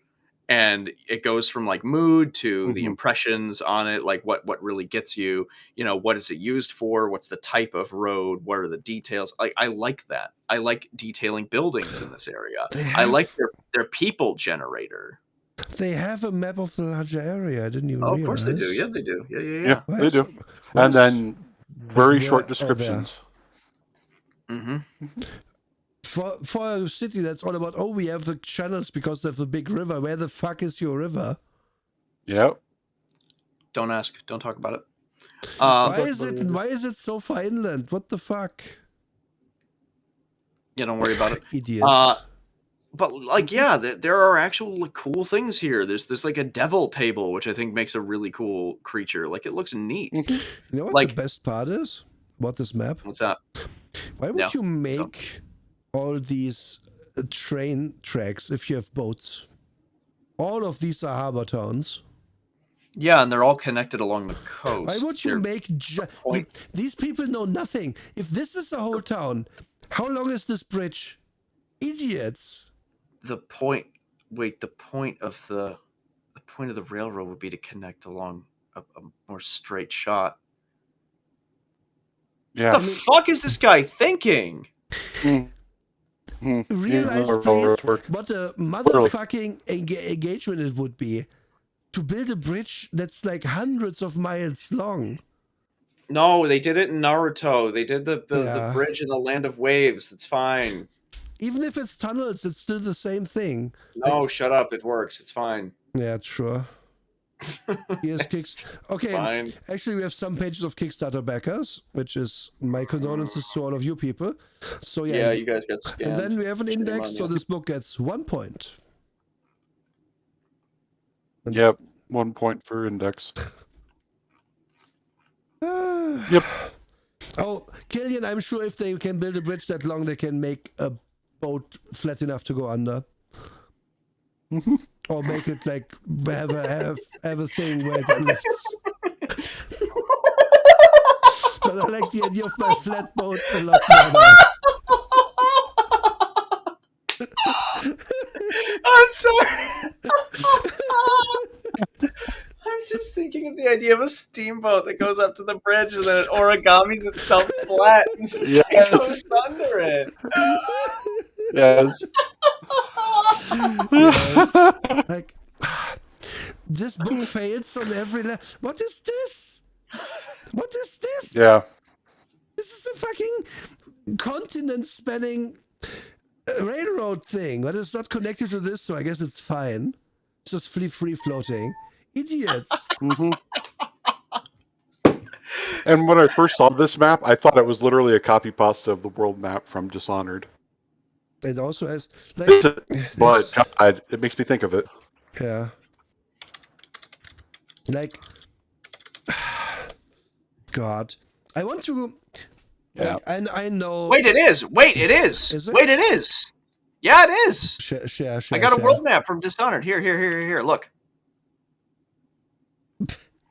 and it goes from like mood to the impressions on it, like what really gets you, what is it used for? What's the type of road? What are the details? I like that. I like detailing buildings in this area. I like their people generator. They have a map of the larger area. I didn't even realize. Of course they do. Yeah, they do. Yeah. Yeah, they do. And then very short descriptions. For a city that's all about, we have the channels because of the big river. Where the fuck is your river? Yep. Don't ask. Don't talk about it. Why is it so far inland? What the fuck? Yeah, don't worry about it. Idiots. But like, yeah, there are actual cool things here. There's like a devil table, which I think makes a really cool creature. Like it looks neat. You know what like, the best part is about this map? What's that? Why would you make all these train tracks if you have boats? All of these are harbor towns. Yeah, and they're all connected along the coast. Why would you make... these people know nothing. If this is the whole town, how long is this bridge? Idiots. The point... Wait, the point of the railroad would be to connect along a more straight shot. Yeah. What the fuck is this guy thinking? Realize, please, what a motherfucking engagement it would be to build a bridge that's like hundreds of miles long. No, they did it in Naruto. They did the bridge in the Land of Waves. It's fine. Even if it's tunnels, it's still the same thing. No, shut up. It works. It's fine. Yeah, sure. Here's kicks. Okay, fine. Actually, we have some pages of Kickstarter backers, which is my condolences to all of you people. So yeah, you guys got scammed. And then we have an index, so this book gets 1 point. And yep, 1 point for index. Yep. Oh, Killian, I'm sure if they can build a bridge that long, they can make a boat flat enough to go under. Or make it like have a thing where it lifts. But I like the idea of my flat boat a lot more. I'm sorry. I'm just thinking of the idea of a steamboat that goes up to the bridge and then it origamis itself flat and just goes under it. Yes. Yes. Like, this book fails on every level. What is this? What is this? Yeah. This is a fucking continent-spanning railroad thing, but it's not connected to this, so I guess it's fine. It's just free floating. Idiots. And when I first saw this map, I thought it was literally a copy pasta of the world map from Dishonored. It also has, like, but God, it makes me think of it. Yeah. Like, God, I want to. Yeah. And I know. Wait, it is. Wait, it is. Is it? Wait, it is. Yeah, it is. Share. I got a world map from Dishonored. Here. Look.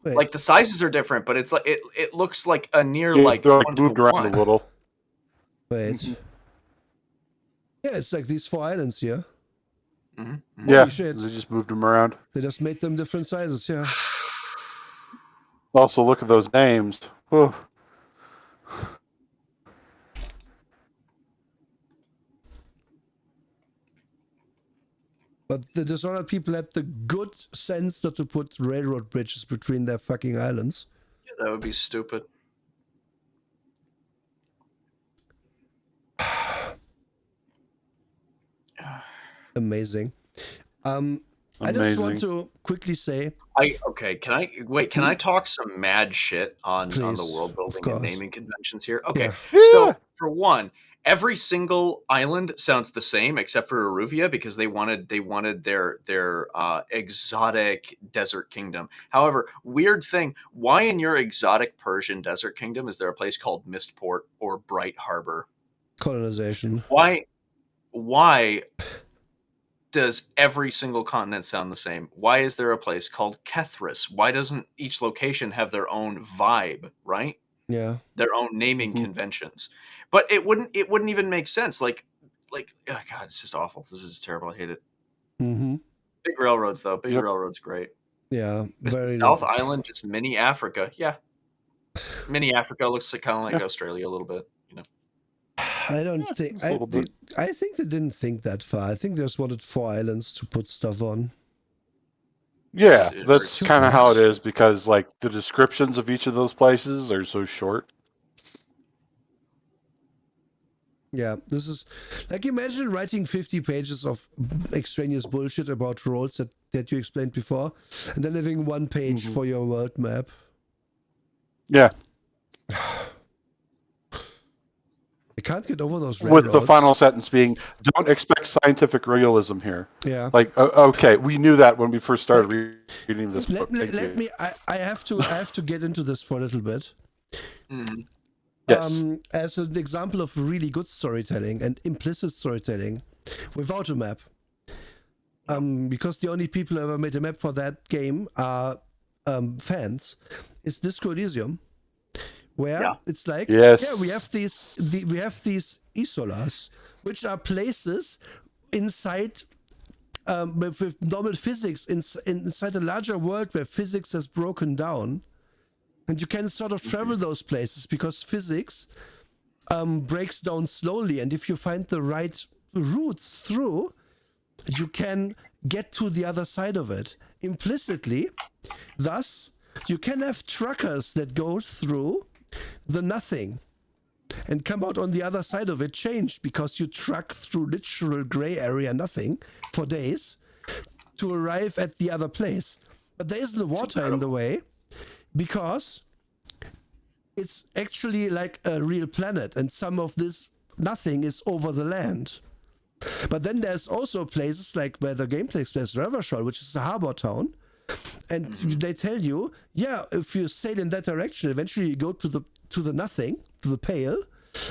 Wait. Like the sizes are different, but it's like it looks like a near Yeah, like they're like moved around a little. Wait. Yeah, it's like these 4 islands here. Mm-hmm. Yeah, shit. they just moved them around. They just made them different sizes, yeah. Also, look at those names. Oh. But the Dishonored people had the good sense not to put railroad bridges between their fucking islands. Yeah, that would be stupid. Amazing. I just want to quickly say. Can I talk some mad shit on the world building and naming conventions here? Okay. Yeah. So for one, every single island sounds the same except for Aruvia because they wanted their exotic desert kingdom. However, weird thing, why in your exotic Persian desert kingdom is there a place called Mistport or Bright Harbor? Colonization. Why does every single continent sound the same? Why is there a place called Kethris? Why doesn't each location have their own vibe, right? Yeah. Their own naming conventions. But it wouldn't even make sense. Like oh God, it's just awful. This is terrible. I hate it. Mm-hmm. Big railroads though. Big railroads great. Yeah. Is the South Island just mini Africa? Yeah. Mini Africa looks like kind of like Australia a little bit, you know. I don't think I think they didn't think that far. I think they just wanted 4 islands to put stuff on. Yeah, that's kind of how it is because like the descriptions of each of those places are so short. Yeah, this is like, imagine writing 50 pages of extraneous bullshit about roads that you explained before, and then having 1 page for your world map. Yeah. I can't get over those railroads. With the final sentence being, don't expect scientific realism here. Yeah. Like, okay, we knew that when we first started reading this book. I have to get into this for a little bit. Mm-hmm. Yes. As an example of really good storytelling and implicit storytelling without a map. Because the only people who ever made a map for that game are fans is Disco Elysium, where it's like, we have these isolas, which are places inside with normal physics inside a larger world where physics has broken down, and you can sort of travel those places because physics breaks down slowly, and if you find the right routes through, you can get to the other side of it implicitly. Thus, you can have truckers that go through the nothing and come out on the other side of it changed because you truck through literal gray area nothing for days to arrive at the other place. But there isn't water in the way because it's actually like a real planet, and some of this nothing is over the land. But then there's also places like where the game takes place, Revershaw, which is a harbor town, and they tell you, if you sail in that direction, eventually you go to the nothing, to the pale.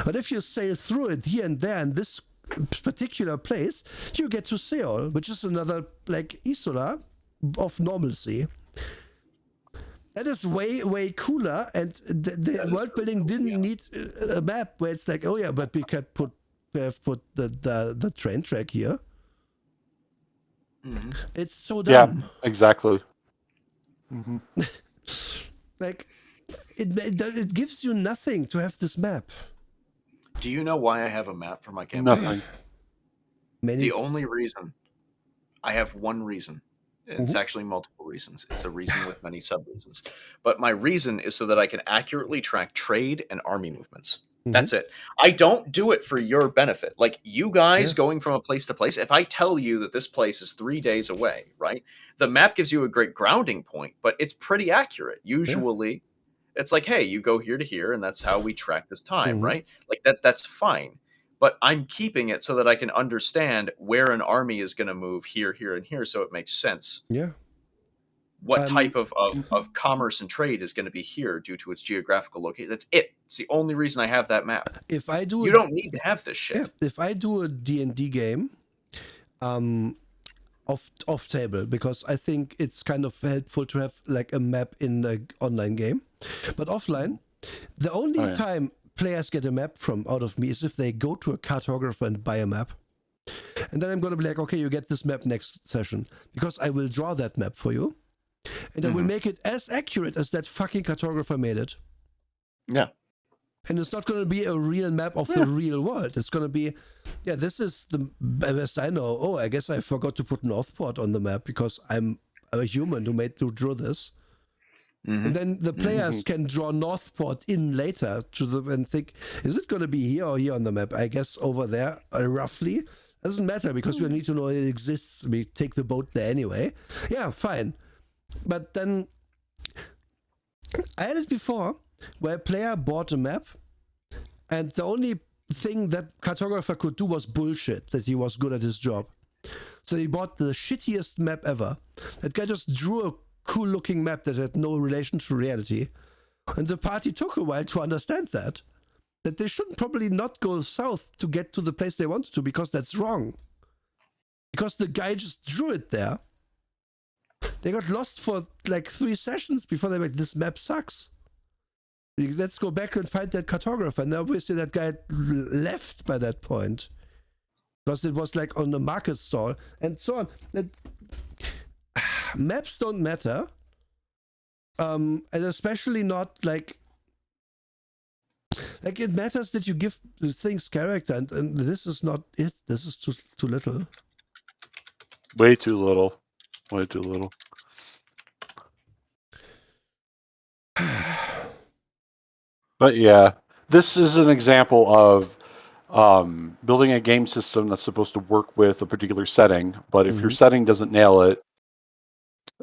But if you sail through it here and there in this particular place, you get to Seoul, which is another like Isola of normalcy. That is way, way cooler, and the world building didn't need a map where it's like, but we have put the train track here. It's so dumb. Yeah, exactly. Like, it gives you nothing to have this map. Do you know why I have a map for my campaign? Nothing. The only reason, I have one reason. It's actually multiple reasons. It's a reason with many sub-reasons. But my reason is so that I can accurately track trade and army movements. That's it. I don't do it for your benefit. Like, you guys going from a place to place, if I tell you that this place is 3 days away, right? The map gives you a great grounding point, but it's pretty accurate. Usually, it's like, hey, you go here to here, and that's how we track this time, right? Like, that's fine. But I'm keeping it so that I can understand where an army is going to move here, here, and here, so it makes sense. Yeah. What type of commerce and trade is going to be here due to its geographical location. That's it. It's the only reason I have that map. If I do, you don't need to have this shit. Yeah, if I do a D&D game, off table, because I think it's kind of helpful to have like a map in an online game, but offline, the only time players get a map out of me is if they go to a cartographer and buy a map. And then I'm going to be like, okay, you get this map next session, because I will draw that map for you. And I will make it as accurate as that fucking cartographer made it. Yeah. And it's not going to be a real map of the real world. It's going to be, this is the best I know. Oh, I guess I forgot to put Northport on the map because I'm a human who drew this. And then the players can draw Northport in later and think, is it going to be here or here on the map? I guess over there, roughly. Doesn't matter because we need to know it exists. We take the boat there anyway. Yeah, fine. But then I had it before where a player bought a map, and the only thing that cartographer could do was bullshit that he was good at his job. So he bought the shittiest map ever. That guy just drew a cool looking map that had no relation to reality. And the party took a while to understand that they should probably not go south to get to the place they wanted to, because that's wrong. Because the guy just drew it there. They got lost for like 3 sessions before they were like, this map sucks. Let's go back and find that cartographer. And obviously that guy left by that point, because it was like on the market stall and so on. Maps don't matter. And especially not like it matters that you give the things character, and this is not it. This is too little. Way too little. Way too little. But yeah, this is an example of building a game system that's supposed to work with a particular setting, but if your setting doesn't nail it,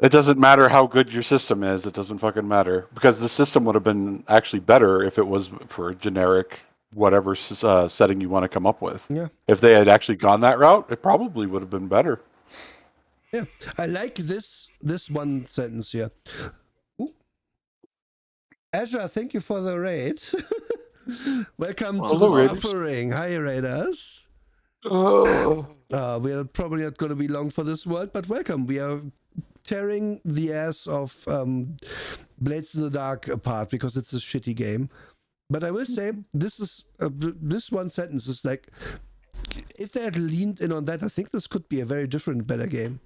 it doesn't matter how good your system is. It doesn't fucking matter, because the system would have been actually better if it was for a generic whatever setting you want to come up with. Yeah. If they had actually gone that route, it probably would have been better. Yeah, I like this one sentence here. Ooh. Azure, thank you for the raid. Welcome to the suffering. Hi, raiders. We are probably not going to be long for this world, but welcome. We are tearing the ass of Blades in the Dark apart because it's a shitty game. But I will say this one sentence is like, if they had leaned in on that, I think this could be a very different, better game.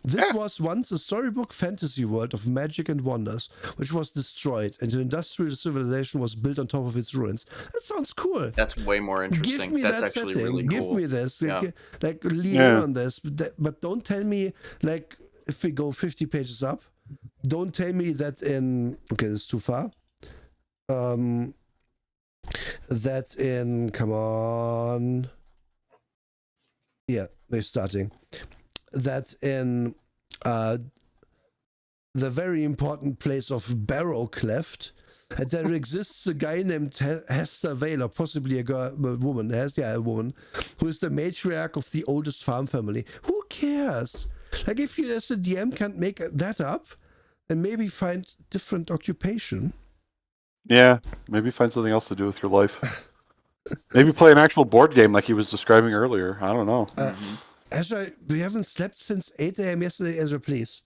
This was once a storybook fantasy world of magic and wonders, which was destroyed, and an industrial civilization was built on top of its ruins. That sounds cool. That's way more interesting. Give me That's that actually setting. really cool. Give me this. Yeah. Like lean in on this. But don't tell me, like, if we go 50 pages up, don't tell me that in... Okay, this is too far. That in... Come on. Yeah, they're starting. That in the very important place of Barrow Cleft, and there exists a guy named Hester Vale, or possibly a woman, a woman, who is the matriarch of the oldest farm family. Who cares? Like, if you as a DM can't make that up, and maybe find different occupation. Yeah, maybe find something else to do with your life. Maybe play an actual board game like he was describing earlier. I don't know. Ezra, we haven't slept since 8 a.m. yesterday. Ezra, please.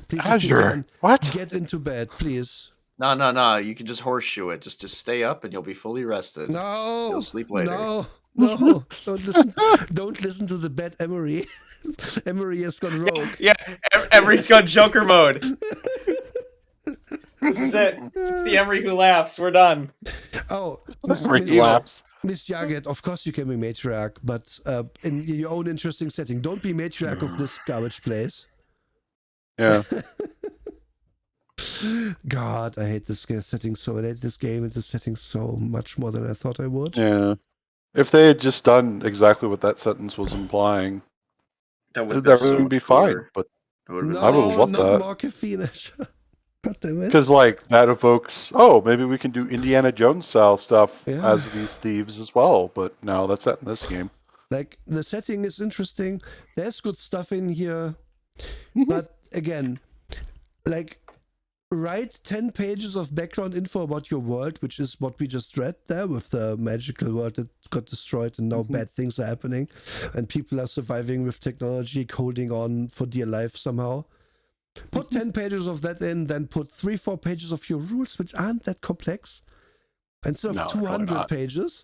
Please, Azure, what? Get into bed, please. No. You can just horseshoe it. Just stay up and you'll be fully rested. No. You'll sleep later. No. Don't listen to the bad Emery. Emery has gone rogue. Yeah, Emery's gone Joker mode. This is it. It's the Emery who laughs. We're done. Oh, laughs. Miss Jagged, of course you can be matriarch, but in your own interesting setting. Don't be matriarch of this garbage place. Yeah. God, I hate this setting so. I hate this game and this setting so much more than I thought I would. Yeah. If they had just done exactly what that sentence was implying, everything would be fine. But I would have loved that. More caffeine. God damn it. Because, like, that evokes, maybe we can do Indiana Jones style stuff as these thieves as well. But no, that's not in this game. Like, the setting is interesting. There's good stuff in here. But again, like, write 10 pages of background info about your world, which is what we just read there with the magical world that got destroyed and now bad things are happening and people are surviving with technology, holding on for dear life somehow. Put 10 pages of that in, then put 3-4 pages of your rules, which aren't that complex, instead of 200 pages,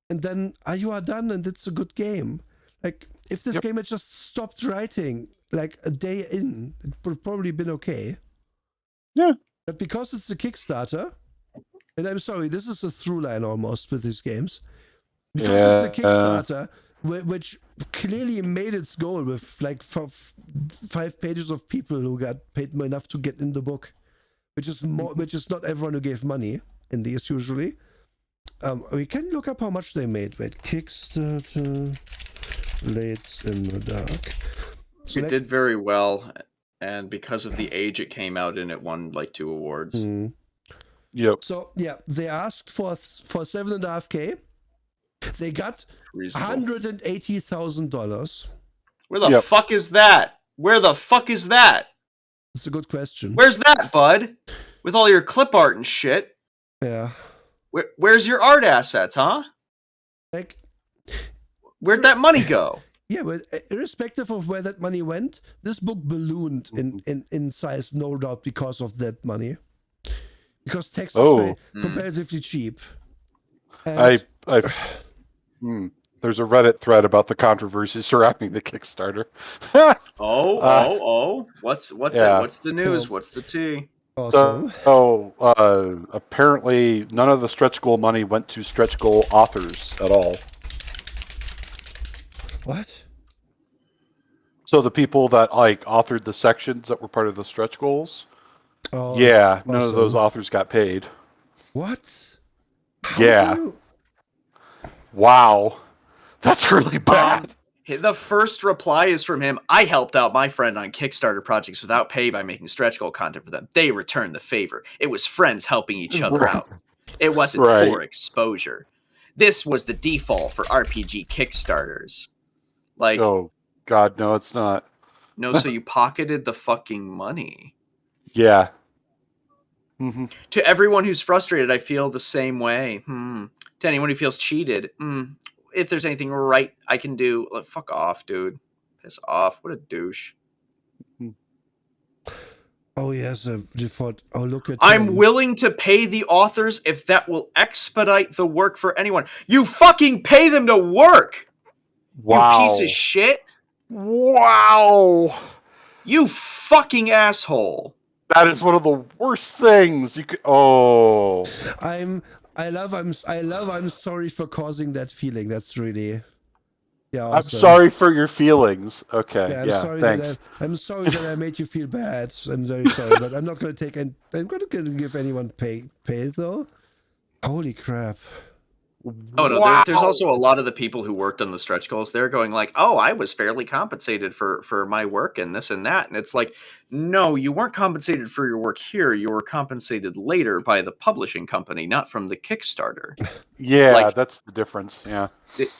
and then you are done and it's a good game. Like, if this game had just stopped writing like a day in, it would have probably been okay. Yeah. But because it's a Kickstarter, and I'm sorry, this is a through line almost with these games, because it's a Kickstarter, which clearly made its goal with like 5 pages of people who got paid enough to get in the book, which is not everyone who gave money in these usually. We can look up how much they made. Wait, Kickstarter, Blades in the Dark. So it did very well, and because of the age it came out in, it won like 2 awards. Yep. So yeah, they asked for $7.5K. They got $180,000. Where the fuck is that? Where the fuck is that? It's a good question. Where's that, bud? With all your clip art and shit. Yeah. Where's your art assets, huh? Like, where'd that money go? Yeah, well, irrespective of where that money went, this book ballooned in size, no doubt, because of that money. Because text is comparatively cheap. And there's a Reddit thread about the controversy surrounding the Kickstarter. What's it? What's the news? What's the tea? Awesome. Apparently none of the stretch goal money went to stretch goal authors at all. What? So the people that like authored the sections that were part of the stretch goals, none of those authors got paid. What? Wow. That's really bad. The first reply is from him. I helped out my friend on Kickstarter projects without pay by making stretch goal content for them. They returned the favor. It was friends helping each other out. It wasn't for exposure. This was the default for RPG Kickstarters. Like, oh, God, no, it's not. No, so you pocketed the fucking money. Yeah. To everyone who's frustrated, I feel the same way. To anyone who feels cheated, if there's anything right I can do, fuck off, dude. Piss off. What a douche. Oh yes, a default. Oh look at. I'm willing to pay the authors if that will expedite the work for anyone. You fucking pay them to work. Wow. You piece of shit. Wow. You fucking asshole. That is one of the worst things you could. Oh. I'm sorry for causing that feeling. That's really. Yeah, awesome. I'm sorry for your feelings. Okay. Yeah, thanks. I'm sorry that I made you feel bad. I'm very sorry, but I'm not going to take. I'm going to give anyone pay though. Holy crap! Oh no, there's also a lot of the people who worked on the stretch goals. They're going like, "Oh, I was fairly compensated for my work and this and that," and it's like, no, you weren't compensated for your work here. You were compensated later by the publishing company, not from the Kickstarter. Yeah, like, that's the difference.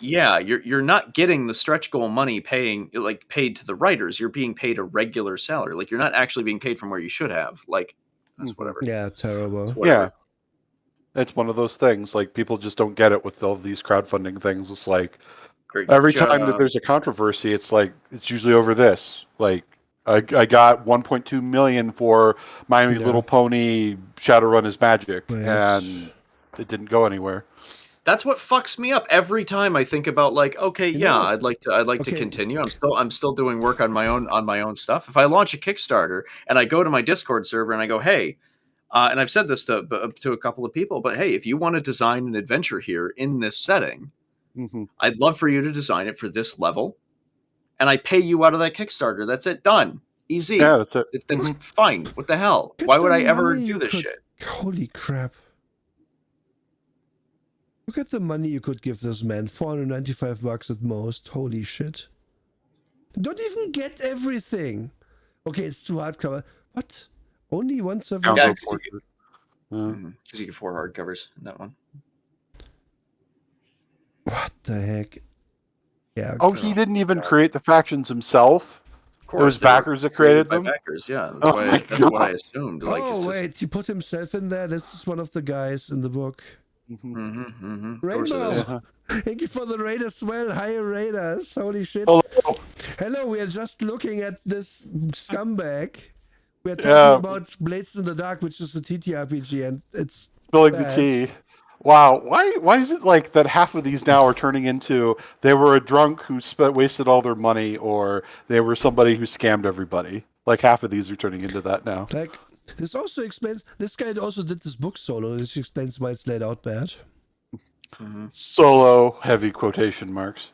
Yeah, you're not getting the stretch goal money paid to the writers. You're being paid a regular salary. Like, you're not actually being paid from where you should have. Like, that's whatever. Yeah, terrible. Yeah. It's one of those things, like, people just don't get it with all these crowdfunding things. It's like, every time that there's a controversy, it's like, it's usually over this. Like, I got 1.2 million for My Little Pony Shadowrun is Magic, and it didn't go anywhere. That's what fucks me up every time I think about, like, okay, I'd like to continue. I'm still doing work on my own stuff. If I launch a Kickstarter and I go to my Discord server and I go, hey, and I've said this to a couple of people, but hey, if you want to design an adventure here in this setting, I'd love for you to design it for this level, and I pay you out of that Kickstarter. That's it, done, easy. Yeah, that's it. That's fine. What the hell? Why would I ever do this shit? Holy crap! Look at the money you could give this man. $495 at most. Holy shit! Don't even get everything. Okay, it's too hardcover. What? Only 170. Yeah, because you get 4 hardcovers in that one. What the heck? Yeah. Oh, he didn't even create the factions himself. Of course, it was backers that created them. Backers, yeah. That's what I assumed. Like, oh wait, he put himself in there. This is one of the guys in the book. Rainbow. Thank you for the raid as well. Hi, raiders. Holy shit. Hello. We are just looking at this scumbag. We're talking about Blades in the Dark, which is a TTRPG, and it's spilling the tea. Wow, why is it like that half of these now are turning into they were a drunk who wasted all their money, or they were somebody who scammed everybody? Like, half of these are turning into that now. Like, this also explains, this guy also did this book solo, which explains why it's laid out bad. Solo, heavy quotation marks.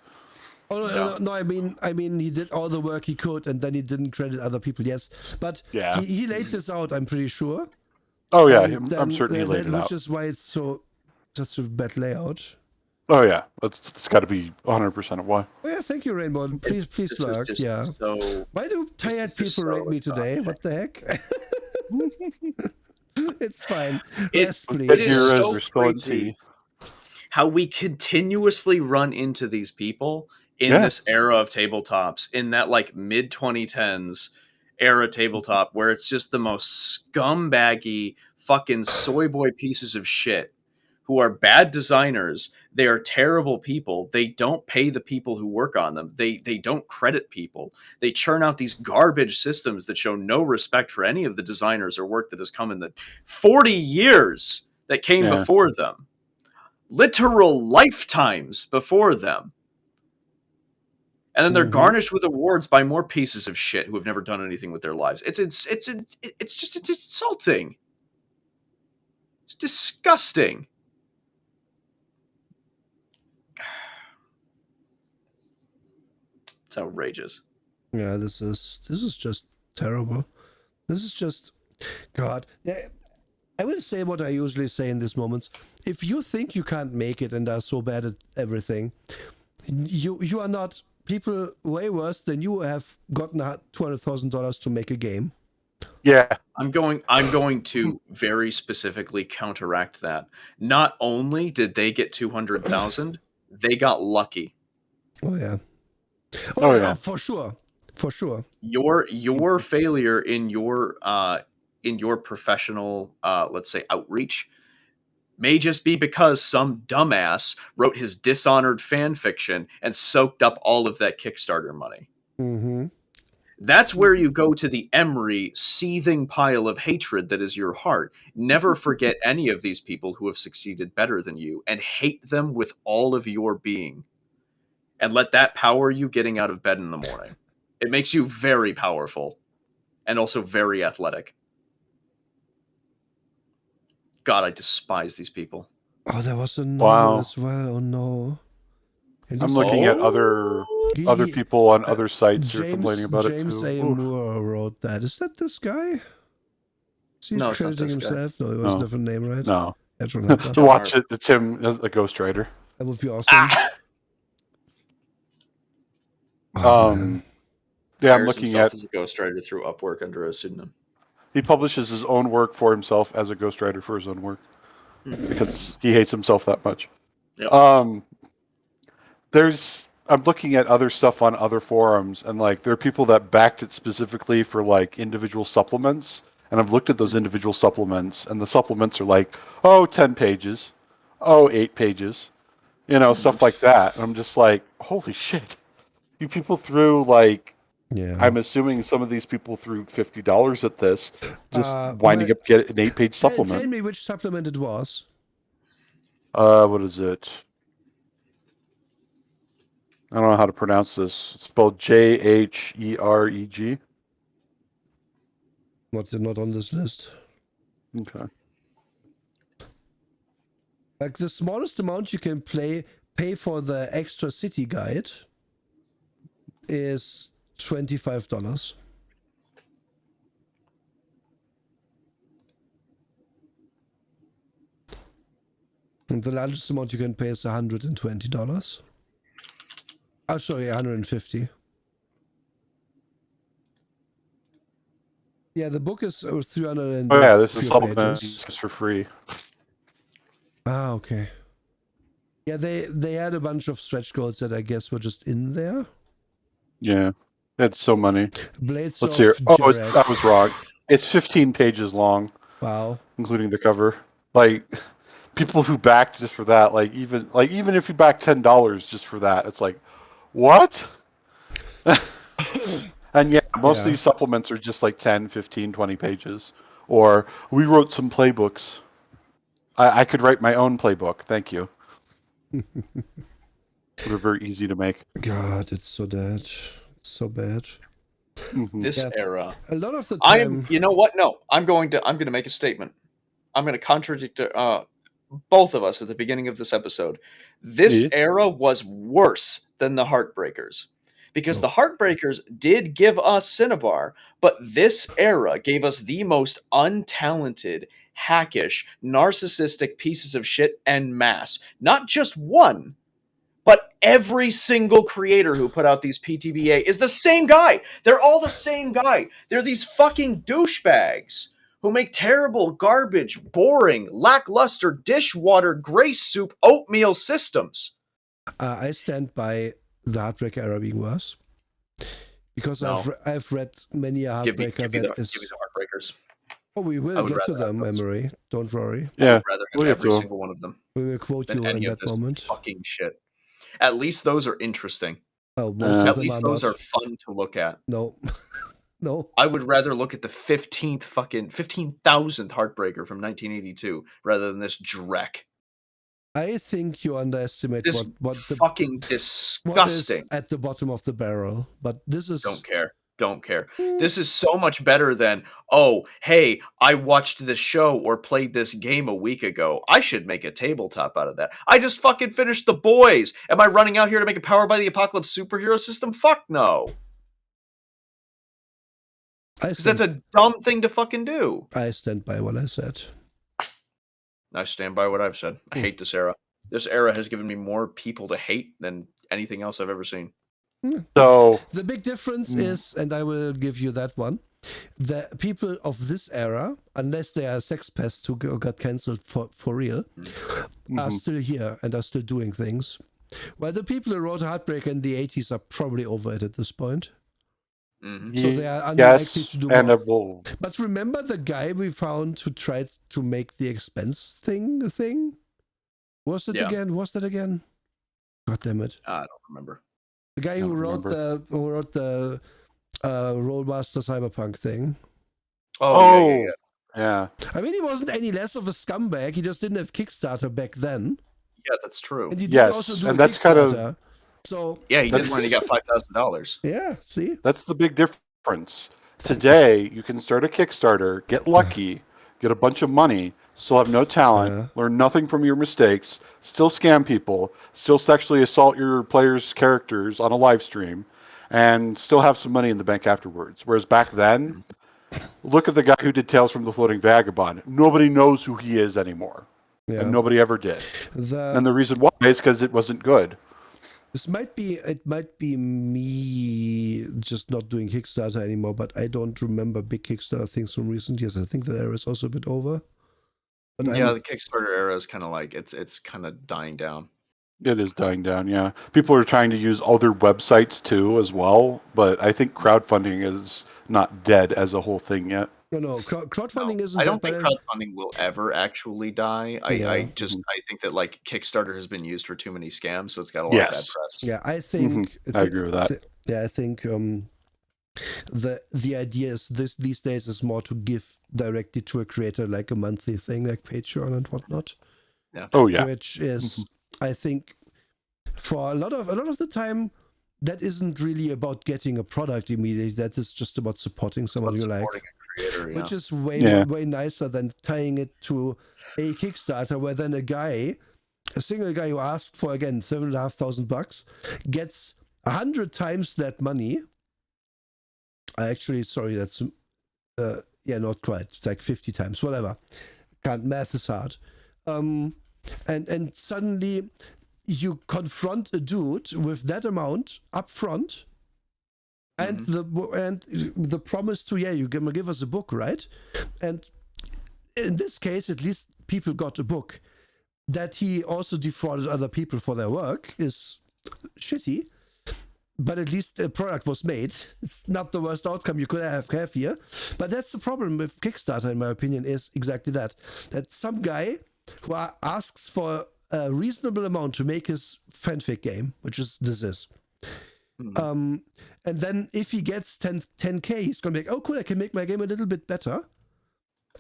Oh no! I mean, he did all the work he could, and then he didn't credit other people. Yes, but he laid this out. I'm pretty sure. Oh yeah, I'm certain he laid it out. Which is why it's such a bad layout. Oh yeah, it's got to be 100% why. Oh yeah, thank you, Rainbow. Please lurk. Yeah. Why do tired people rate me today? What the heck? It's fine. Yes, please. It is so crazy how we continuously run into these people in this era of tabletops, in that like mid 2010s era tabletop, where it's just the most scumbaggy fucking soy boy pieces of shit who are bad designers. They are terrible people. They don't pay the people who work on them. They don't credit people. They churn out these garbage systems that show no respect for any of the designers or work that has come in the 40 years that came before them. Literal lifetimes before them. And then they're garnished with awards by more pieces of shit who have never done anything with their lives. It's insulting. It's disgusting. It's outrageous. Yeah, this is just terrible. This is just, God. Yeah, I will say what I usually say in these moments. If you think you can't make it and are so bad at everything, you are not. People way worse than you have gotten $200,000 to make a game. Yeah, I'm going to very specifically counteract that. Not only did they get 200,000, they got lucky. Oh yeah. Oh yeah, for sure. Your failure in your professional let's say outreach may just be because some dumbass wrote his Dishonored fan fiction and soaked up all of that Kickstarter money. That's where you go to the Emery seething pile of hatred that is your heart. Never forget any of these people who have succeeded better than you and hate them with all of your being. And let that power you getting out of bed in the morning. It makes you very powerful and also very athletic. God, I despise these people. Oh, there was a novel as well. Oh no. I'm looking at other people on other sites who are complaining about James it too. A. Moore wrote that. Is that this guy? He's No, crediting himself. Guy. No, it was a different name, right? No. To watch it, it's him as a ghostwriter. That would be awesome. Yeah, I'm looking at as a ghostwriter through Upwork under a pseudonym. He publishes his own work for himself as a ghostwriter for his own work because he hates himself that much. Yep. I'm looking at other stuff on other forums, and like there are people that backed it specifically for like individual supplements, and I've looked at those individual supplements, and the supplements are like, 10 pages, 8 pages, stuff like that. And I'm just like, holy shit. You people threw like, I'm assuming some of these people threw $50 at this, just winding up getting an 8-page supplement. Tell me which supplement it was. What is it? I don't know how to pronounce this. It's spelled JHEREG. Not on this list. Okay. Like the smallest amount you can pay for the extra city guide is $25. And the largest amount you can pay is $120. Oh, sorry, $150. Yeah, the book is 300. Oh yeah, this is supplement just for free. Ah, okay. Yeah, they had a bunch of stretch goals that I guess were just in there. Yeah, that's so many. Blades. Let's hear. I was wrong. It's 15 pages long. Wow. Including the cover. Like people who backed just for that, even if you back $10 just for that, it's like, what? And yeah, most of these supplements are just like 10, 15, 20 pages. Or we wrote some playbooks. I could write my own playbook. Thank you. They're very easy to make. God, it's so bad. It's so bad. This era. A lot of the time. You know what? No, I'm going to make a statement. I'm going to contradict both of us at the beginning of this episode. This era was worse than the Heartbreakers. Because the Heartbreakers did give us Cinnabar, but this era gave us the most untalented, hackish, narcissistic pieces of shit en masse. Not just one, but every single creator who put out these PTBA is the same guy. They're all the same guy. They're these fucking douchebags who make terrible, garbage, boring, lackluster, dishwater, gray soup, oatmeal systems. I stand by the Heartbreaker era being worse. Because I've read many a Heartbreaker give me the Heartbreakers. Oh, we will get to them, Emery. Don't worry. Yeah, I would rather have every single one of them. We will quote you in that moment. Fucking shit. At least those are interesting. Oh, at least those are fun to look at. No. No. I would rather look at the 15,000th Heartbreaker from 1982 rather than this dreck. I think you underestimate this what fucking disgusting what is at the bottom of the barrel. But this is Don't care. This is so much better than, oh, hey, I watched this show or played this game a week ago. I should make a tabletop out of that. I just fucking finished The Boys. Am I running out here to make a Powered by the Apocalypse superhero system? Fuck no. Because that's a dumb thing to fucking do. I stand by what I said. I stand by what I've said. I hate this era. This era has given me more people to hate than anything else I've ever seen. So the big difference is, and I will give you that one, the people of this era, unless they are sex pests who got cancelled for real, are still here and are still doing things. While the people who wrote Heartbreaker in the 80s are probably over it at this point. So they are unlikely to do more. But remember the guy we found who tried to make the expense thing a thing? Was that again? God damn it. I don't remember. The guy who wrote the Rollmaster Cyberpunk thing. Oh, yeah. I mean, he wasn't any less of a scumbag. He just didn't have Kickstarter back then. Yeah, that's true. And he did Yes, also do and a that's kind Kickstarter. of So Yeah, he did when he got $5,000. yeah, see? that's the big difference. Today, you can start a Kickstarter, get lucky, get a bunch of money, still have no talent, learn nothing from your mistakes, still scam people, still sexually assault your players' characters on a live stream, and still have some money in the bank afterwards. Whereas back then, look at the guy who did Tales from the Floating Vagabond. Nobody knows who he is anymore. Yeah. And nobody ever did. And the reason why is because it wasn't good. It might be me just not doing Kickstarter anymore, but I don't remember big Kickstarter things from recent years. I think that era is also a bit over. But the Kickstarter era is kind of like it's kind of dying down. It is dying down, yeah. People are trying to use other websites too as well, but I think crowdfunding is not dead as a whole thing yet. No, crowdfunding isn't. I don't think crowdfunding will ever actually die. I think that like Kickstarter has been used for too many scams, so it's got a lot of bad press. Yeah, I think I agree with that. I think the idea is these days is more to give directly to a creator, like a monthly thing, like Patreon and whatnot. Yeah. Oh yeah. Which is, I think, for a lot of the time, that isn't really about getting a product immediately. That is just about supporting someone you like. Creator, which is way nicer than tying it to a Kickstarter, where then a single guy who asked for, again, $7,500 gets 100 times that money. Actually, sorry, that's not quite. It's like 50 times, whatever. Math is hard. And suddenly you confront a dude with that amount up front. And the promise to, you're gonna give us a book, right? And in this case, at least people got a book. That he also defrauded other people for their work is shitty, but at least a product was made. It's not the worst outcome you could have here. But that's the problem with Kickstarter, in my opinion, is exactly that. That some guy who asks for a reasonable amount to make his fanfic game, which is this is. And then if he gets 10K, he's going to be like, oh, cool, I can make my game a little bit better.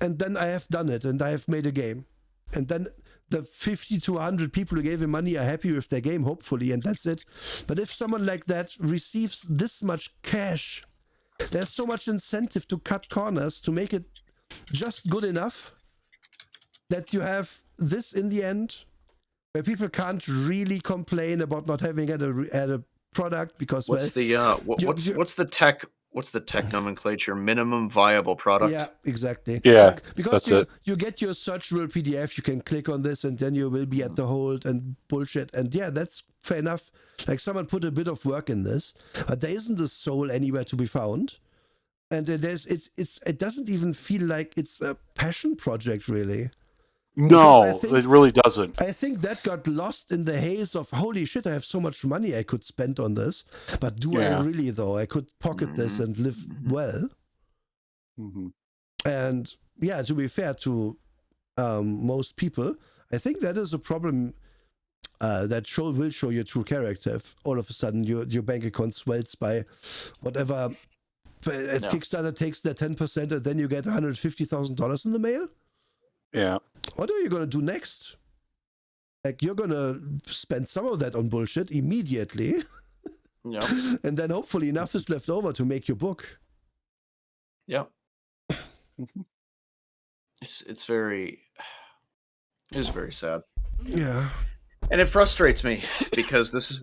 And then I have done it, and I have made a game. And then the 50 to 100 people who gave him money are happy with their game, hopefully, and that's it. But if someone like that receives this much cash, there's so much incentive to cut corners to make it just good enough that you have this in the end, where people can't really complain about not having had a product because what's the tech nomenclature? Minimum viable product. Yeah, exactly. Yeah, because you get your searchable PDF, you can click on this and then you will be at the hold and bullshit. And yeah, that's fair enough. Like someone put a bit of work in this, but there isn't a soul anywhere to be found. And it doesn't even feel like it's a passion project, really. No, it really doesn't. I think that got lost in the haze of, holy shit, I have so much money I could spend on this. But do I really, though? I could pocket this and live well. And yeah, to be fair to most people, I think that is a problem that will show your true character. If all of a sudden your bank account swells by whatever, if Kickstarter takes their 10% and then you get $150,000 in the mail. Yeah. What are you going to do next? Like, you're going to spend some of that on bullshit immediately. Yeah. And then hopefully enough is left over to make your book. Yeah. It's very sad. Yeah. And it frustrates me because this is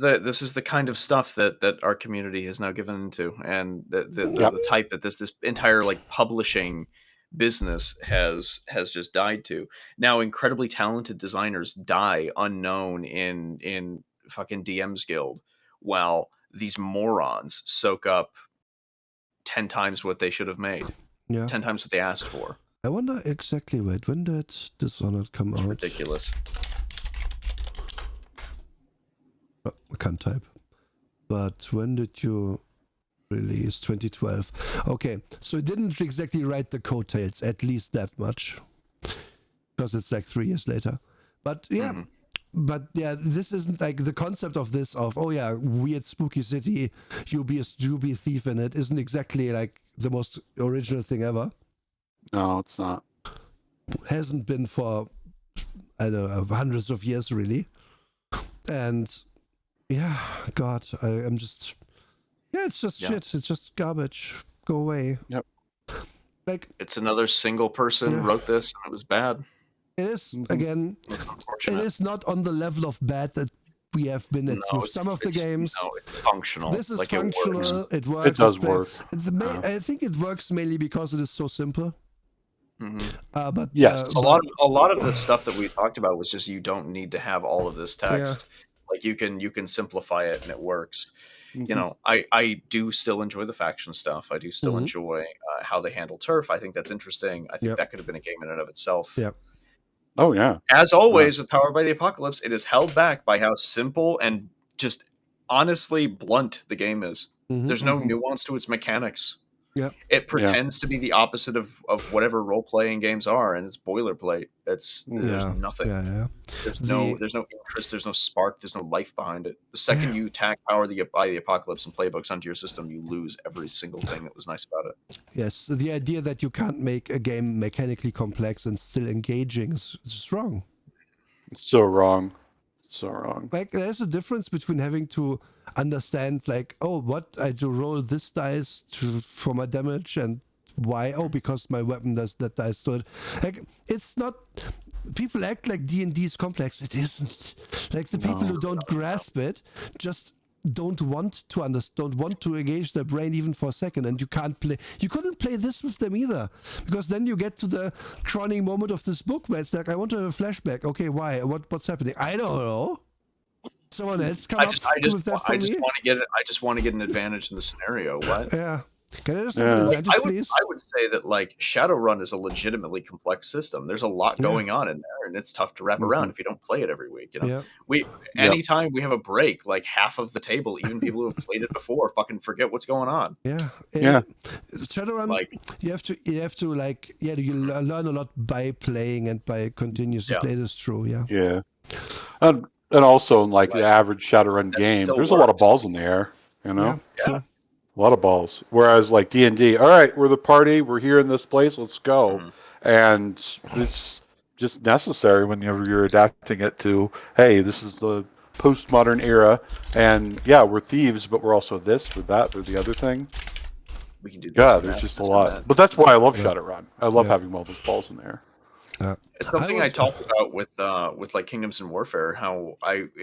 the kind of stuff that our community has now given into, and the type that this entire like publishing business has just died to. Now incredibly talented designers die unknown in fucking DM's Guild, while these morons soak up 10 times what they should have made. 10 times what they asked for. I wonder exactly when did Dishonored come out? Ridiculous. Oh, I can't type. But when did you release? 2012. Okay, so it didn't exactly write the coattails, at least that much, because it's like 3 years later. But yeah, but yeah, this isn't like the concept of this of weird spooky city, you be a thief in it isn't exactly like the most original thing ever. No, it's not. Hasn't been for I don't know hundreds of years really, and yeah, God, I'm just it's just shit. It's just garbage. Go away. Yep. Like it's another single person wrote this and it was bad. It is again. It is not on the level of bad that we have been at some of the games. No, it's functional. This is like functional. It works. It does work. I think it works mainly because it is so simple. Mm-hmm. But yes, a lot of the stuff that we talked about was just you don't need to have all of this text. Like you can simplify it and it works. You know, I do still enjoy the faction stuff. I do still enjoy how they handle turf. I think that's interesting. I think that could have been a game in and of itself. Yep. Oh yeah. As always with Powered by the Apocalypse, it is held back by how simple and just honestly blunt the game is. There's no nuance to its mechanics. Yeah. It pretends to be the opposite of whatever role playing games are, and it's boilerplate. There's nothing. Yeah. There's no interest, there's no spark, there's no life behind it. The second you tack Power by the Apocalypse and playbooks onto your system, you lose every single thing that was nice about it. Yes, the idea that you can't make a game mechanically complex and still engaging is just wrong. It's so wrong. So wrong. Like there's a difference between having to understand like, oh, what I do roll this dice for my damage and why? Oh, because my weapon does that dice to it. Like it's not. People act like D&D is complex. It isn't. Like the people who don't grasp it just don't want to don't want to engage their brain even for a second, and you couldn't play this with them either, because then you get to the crowning moment of this book where it's like, I want to have a flashback. Okay, why? What's happening? I don't know. Someone else come up with that for me? I just want to get an advantage in the scenario. What? Yeah. Can I just have an advantage, please? I would say that like Shadowrun is a legitimately complex system. There's a lot going on in there, and it's tough to wrap around if you don't play it every week. You know, anytime we have a break, like half of the table, even people who have played it before, fucking forget what's going on. Yeah. Shadowrun, like you have to like you learn a lot by playing and by continuously play. This true. Yeah. And also in like the average Shadowrun game, there's a lot of balls in the air. You know. Sure. A lot of balls. Whereas like D&D, all right, we're the party, we're here in this place, let's go. And it's just necessary whenever you're adapting it to, hey, this is the postmodern era, and we're thieves, but we're also this, or that, or the other thing. We can do this. Yeah, there's just a lot. But that's why I love Shadowrun. I love having all those balls in there. It's something I talked about with like Kingdoms and Warfare, how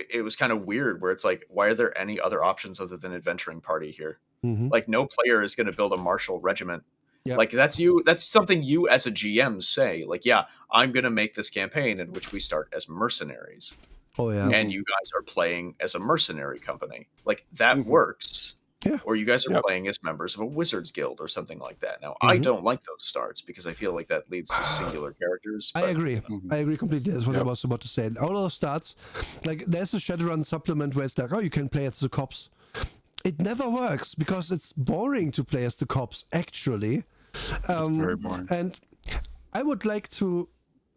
it was kind of weird where it's like, why are there any other options other than adventuring party here? Like no player is going to build a martial regiment. Like that's something you as a GM say, like, I'm going to make this campaign in which we start as mercenaries. Oh yeah. And you guys are playing as a mercenary company. Like that works. Yeah. Or you guys are playing as members of a wizard's guild or something like that. Now, I don't like those starts because I feel like that leads to singular characters. I agree. I agree completely. That's what I was about to say. All those starts, like there's a Shadowrun supplement where it's like, oh, you can play as the cops. It never works because it's boring to play as the cops, actually. It's very boring. And I would like to,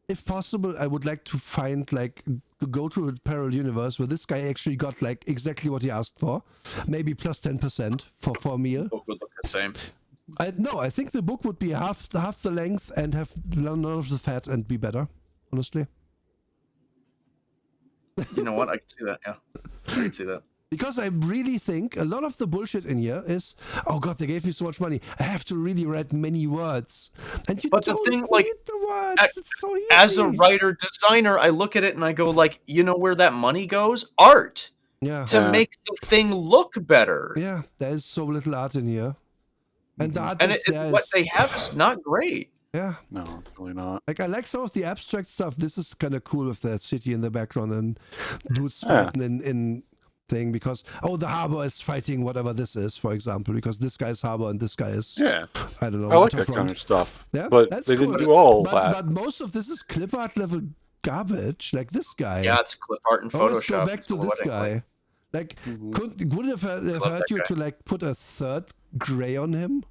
if possible, find like to go to a parallel universe where this guy actually got like exactly what he asked for, maybe plus 10% for a meal. The book would look the same. I think the book would be half the length and have none of the fat and be better. Honestly. You know what? I can see that. Yeah, I can see that. Because I really think a lot of the bullshit in here is, oh god, they gave me so much money. I have to really write many words. And you don't read the words. It's so easy. As a writer designer, I look at it and I go like, you know where that money goes? Art. To make the thing look better. Yeah, there's so little art in here. And the art what they have is not great. Yeah. No, it's really not. Like I like some of the abstract stuff. This is kind of cool with the city in the background and dudes fighting in thing because the harbor is fighting whatever this is, for example, because this guy's harbor and this guy is I don't know. I like that kind of stuff. Yeah, but they didn't do all that. But most of this is clip art level garbage. Like this guy. Yeah, it's clip art and Photoshop. Let's go back to this guy. Like, would it have hurt you to like put a third gray on him?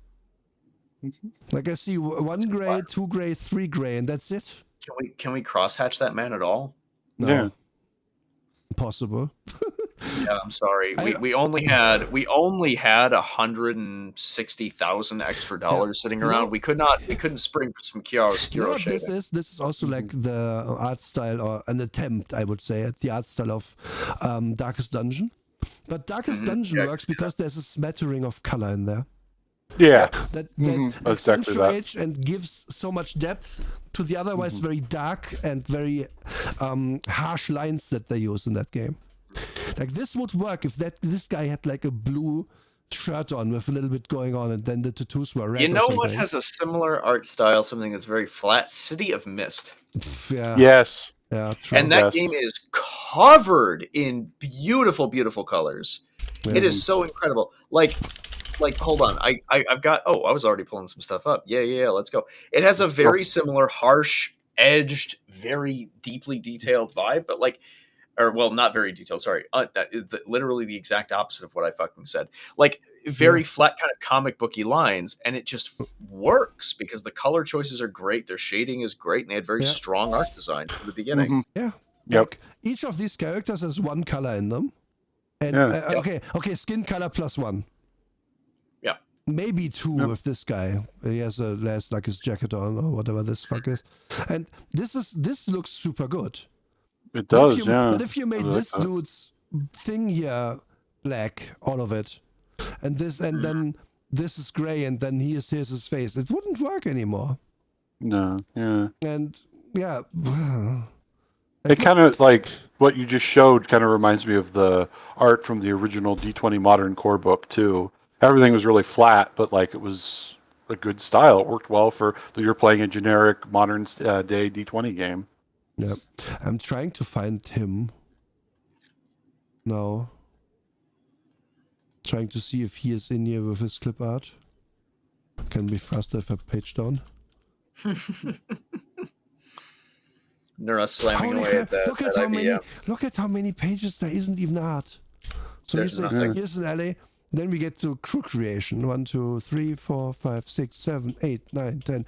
Like I see 1 gray, 2 gray, 3 gray, and that's it. Can we crosshatch that man at all? No. possible. Yeah, I'm sorry. We only had $160,000 extra dollars sitting around. We couldn't spring for some chiaroscuro You know what shading. this is also like the art style, or an attempt, I would say, at the art style of Darkest Dungeon. But Darkest Dungeon works because there's a smattering of color in there. Yeah. That Exactly accentuates and gives so much depth to the otherwise very dark and very harsh lines that they use in that game. Like this would work if this guy had like a blue shirt on with a little bit going on, and then the tattoos were red. You know or something. what has a similar art style? Something that's very flat. City of Mist. Yeah. Yes. Yeah. True. And that game is covered in beautiful, beautiful colors. It is so incredible. Like, hold on. I've got. Oh, I was already pulling some stuff up. Yeah. Let's go. It has a very similar, harsh, edged, very deeply detailed vibe, but like, or well, not very detailed. Sorry, literally the exact opposite of what I fucking said. Like very flat, kind of comic booky lines, and it just works because the color choices are great. Their shading is great, and they had very strong art design from the beginning. Yeah. Yep. Like, each of these characters has one color in them, and okay, skin color plus one. Yeah. Maybe two if this guy he has like his jacket on or whatever this fuck is, and this looks super good. It does, But if you made this dude's thing here black, all of it, and then this is gray, and then here's his face, it wouldn't work anymore. No, yeah. And yeah. It kind of, like, what you just showed kind of reminds me of the art from the original D20 Modern Core book, too. Everything was really flat, but, like, it was a good style. It worked well for you're playing a generic modern day D20 game. Yeah, I'm trying to find him. No. Trying to see if he is in here with his clip art. Can be faster if I page down. Nura slamming Holy away crap. at that. Look at how many pages there isn't even art. So here's an alley. Then we get to crew creation. 1, 2, 3, 4, 5, 6, 7, 8, 9, 10,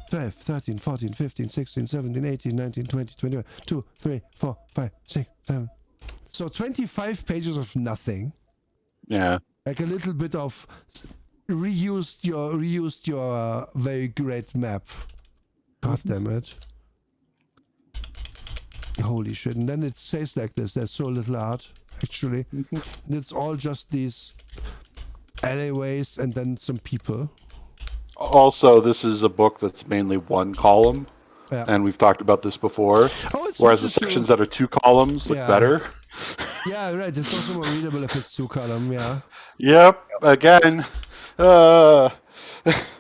12, 13, 14, 15, 16, 17, 18, 19, 20, 21, 2, 3, 4, 5, 6, 7. So 25 pages of nothing. Yeah. Like a little bit of reused your very great map. God damn it. Holy shit. And then it says like this. There's so little art, actually. It's all just these alleyways and then some people. Also, this is a book that's mainly one column. Yeah. And we've talked about this before. Whereas the sections that are 2 columns look better. Yeah, right. It's also more readable if it's 2 column, yeah. Yep. Again.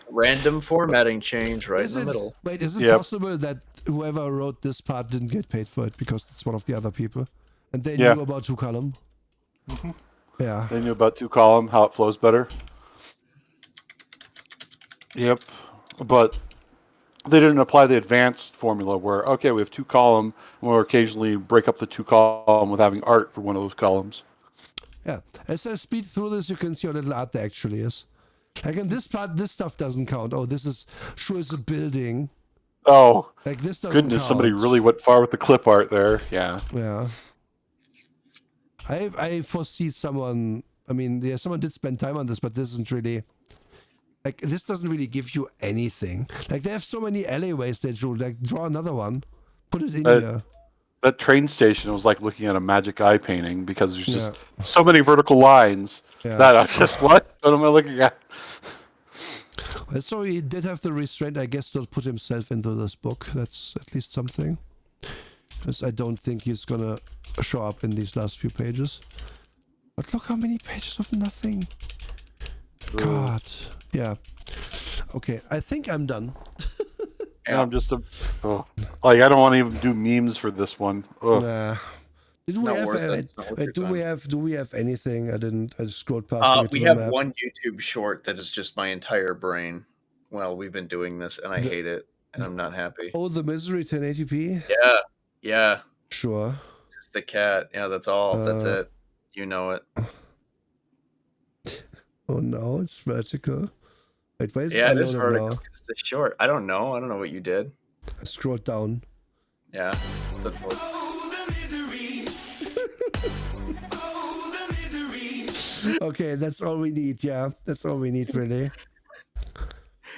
Random formatting change right in the middle. Wait, is it possible that whoever wrote this part didn't get paid for it because it's one of the other people? And they knew about 2 column? Yeah. They knew about 2 column, how it flows better. Yep. But they didn't apply the advanced formula where, okay, we have 2 column, and we'll occasionally break up the 2 column with having art for one of those columns. Yeah. As I speed through this, you can see how little art there actually is. Like in this part, this stuff doesn't count. Oh, this is a building. Oh, like this doesn't goodness! count. Somebody really went far with the clip art there. Yeah. Yeah. I foresee someone. I mean, yeah, someone did spend time on this, but this isn't really. Like this doesn't really give you anything. Like they have so many alleyways they drew. Like draw another one, put it in here. That train station was like looking at a magic eye painting because there's just so many vertical lines that I just what am I looking at? So he did have the restraint, I guess, to put himself into this book. That's at least something. Because I don't think he's gonna show up in these last few pages. But look how many pages of nothing. God. Yeah. Okay, I think I'm done. I'm just like I don't want to even do memes for this one. Nah. Do we have anything? I just scrolled past. We have one YouTube short that is just my entire brain. Well, we've been doing this and I hate it and I'm not happy. Oh, the Misery 1080p? Yeah. Sure. It's just the cat. Yeah, that's all. That's it. You know it. Oh no, it's vertical. Wait, why is it is vertical. It's the short. I don't know what you did. I scrolled down. Yeah. Okay, that's all we need. Yeah, that's all we need, really.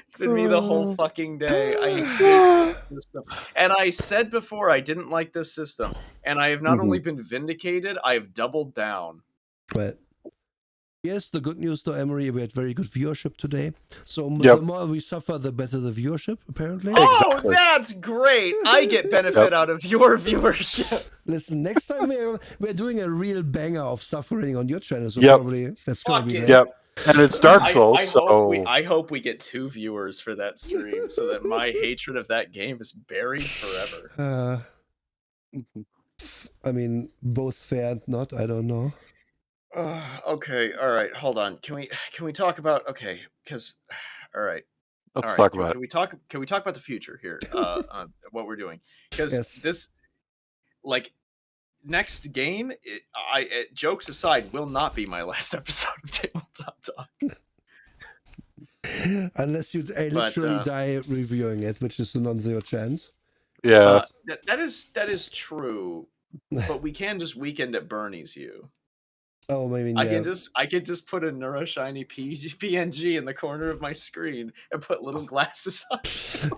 It's been me the whole fucking day. I hate this system. And I said before I didn't like this system. And I have not only been vindicated, I have doubled down. Well, yes, the good news though, Emery, we had very good viewership today. So the more we suffer, the better the viewership, apparently. Oh, exactly. That's great. I get benefit out of your viewership. Listen, next time we're doing a real banger of suffering on your channel, so probably that's going to be great. Yep. And it's Dark Souls, I hope we get 2 viewers for that stream so that my hatred of that game is buried forever. I mean, both fair and not, I don't know. Okay, all right, hold on. Can we talk about because all right. Let's talk about it. Can we talk about the future here? What we're doing. Because this next game, jokes aside, will not be my last episode of Tabletop Talk. Unless you literally die reviewing it, which is a non-zero chance. Yeah. That is true. But we can just Weekend at Bernie's you. Oh, maybe I can just put a Neuroshiny PNG in the corner of my screen and put little glasses on.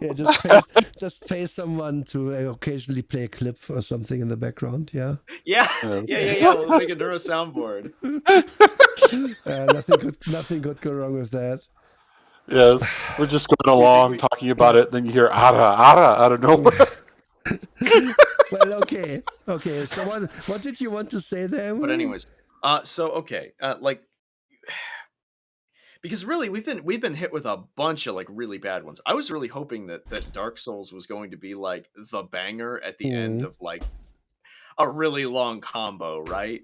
Yeah, just pay someone to occasionally play a clip or something in the background. Yeah. Yeah. We'll make a Neuro soundboard. Nothing could go wrong with that. Yes, we're just going along talking about it. Then you hear "ara" out of nowhere. Well, okay. So what did you want to say there? But anyways. Because really we've been hit with a bunch of really bad ones. I was really hoping that Dark Souls was going to be the banger at the end of a really long combo, right?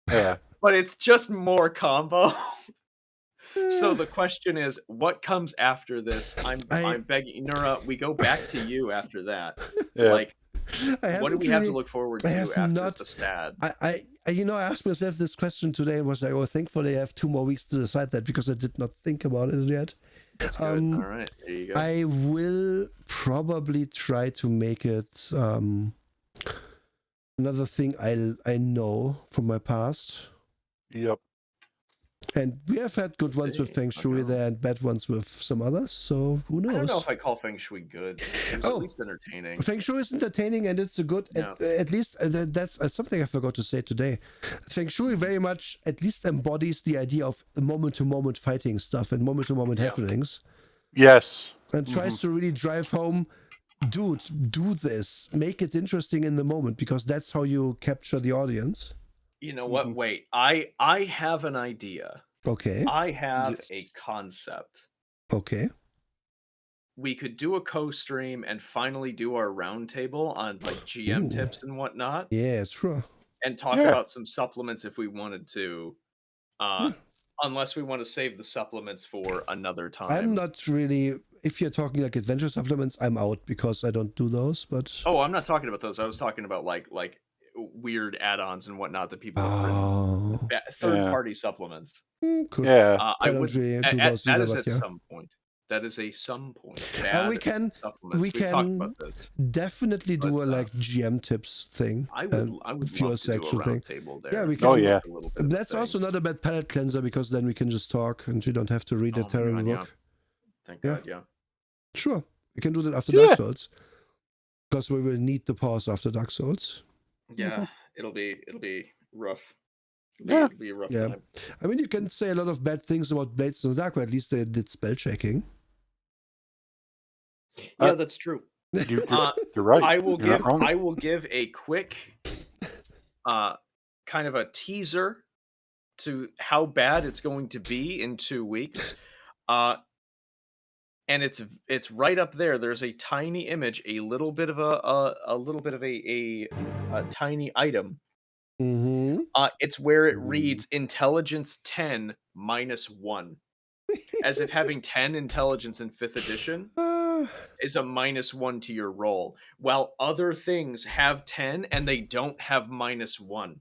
Yeah. But it's just more combo. So the question is, what comes after this? I'm begging Nura, we go back to you after that. Yeah. What do we have to look forward to after the sad? I asked myself this question today and was like, oh, thankfully I have 2 more weeks to decide that because I did not think about it yet. That's good. All right, there you go. I will probably try to make it another thing I know from my past. Yep. And we have had good ones with Feng Shui there and bad ones with some others, so who knows? I don't know if I call Feng Shui good. It was at least entertaining. Feng Shui is entertaining and it's a good, at least that's something I forgot to say today. Feng Shui very much at least embodies the idea of moment-to-moment fighting stuff and moment-to-moment happenings. Yes. And tries to really drive home, dude, do this. Make it interesting in the moment because that's how you capture the audience. You know what? Wait, I have an idea. Okay. I have a concept. Okay. We could do a co-stream and finally do our roundtable on GM tips and whatnot. Yeah, true. And talk about some supplements if we wanted to. Unless we want to save the supplements for another time. I'm not really. If you're talking adventure supplements, I'm out because I don't do those. But I'm not talking about those. I was talking about like weird add-ons and whatnot that people have written. Third-party supplements. Cool. Yeah. I would really do those that is at some point. That is a some point. And we can talked about this. Definitely do a GM tips thing. I would love to do a roundtable there. Yeah, we can. That's also not a bad palate cleanser because then we can just talk and we don't have to read a terrible book. Thank God, yeah. Sure, we can do that after Dark Souls because we will need the pause after Dark Souls. Yeah, it'll be rough. It'll be a rough time. I mean, you can say a lot of bad things about Blades in the Dark, but at least they did spell checking. Yeah, that's true. You're right. I will give a quick kind of a teaser to how bad it's going to be in 2 weeks. And it's right up there. There's a tiny image, a little bit of a tiny item. It's where it reads intelligence 10 -1, as if having 10 intelligence in 5th edition is a -1 to your roll, while other things have 10 and they don't have -1.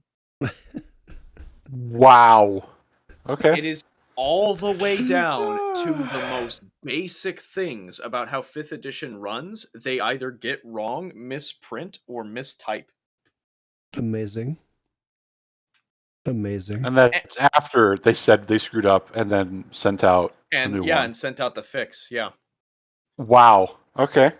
Wow. Okay. It is all the way down to the most basic things about how 5th edition runs. They either get wrong, misprint, or mistype. Amazing. Amazing. And that's after they said they screwed up and then sent out a new one. And sent out the fix. Yeah. Wow. Okay.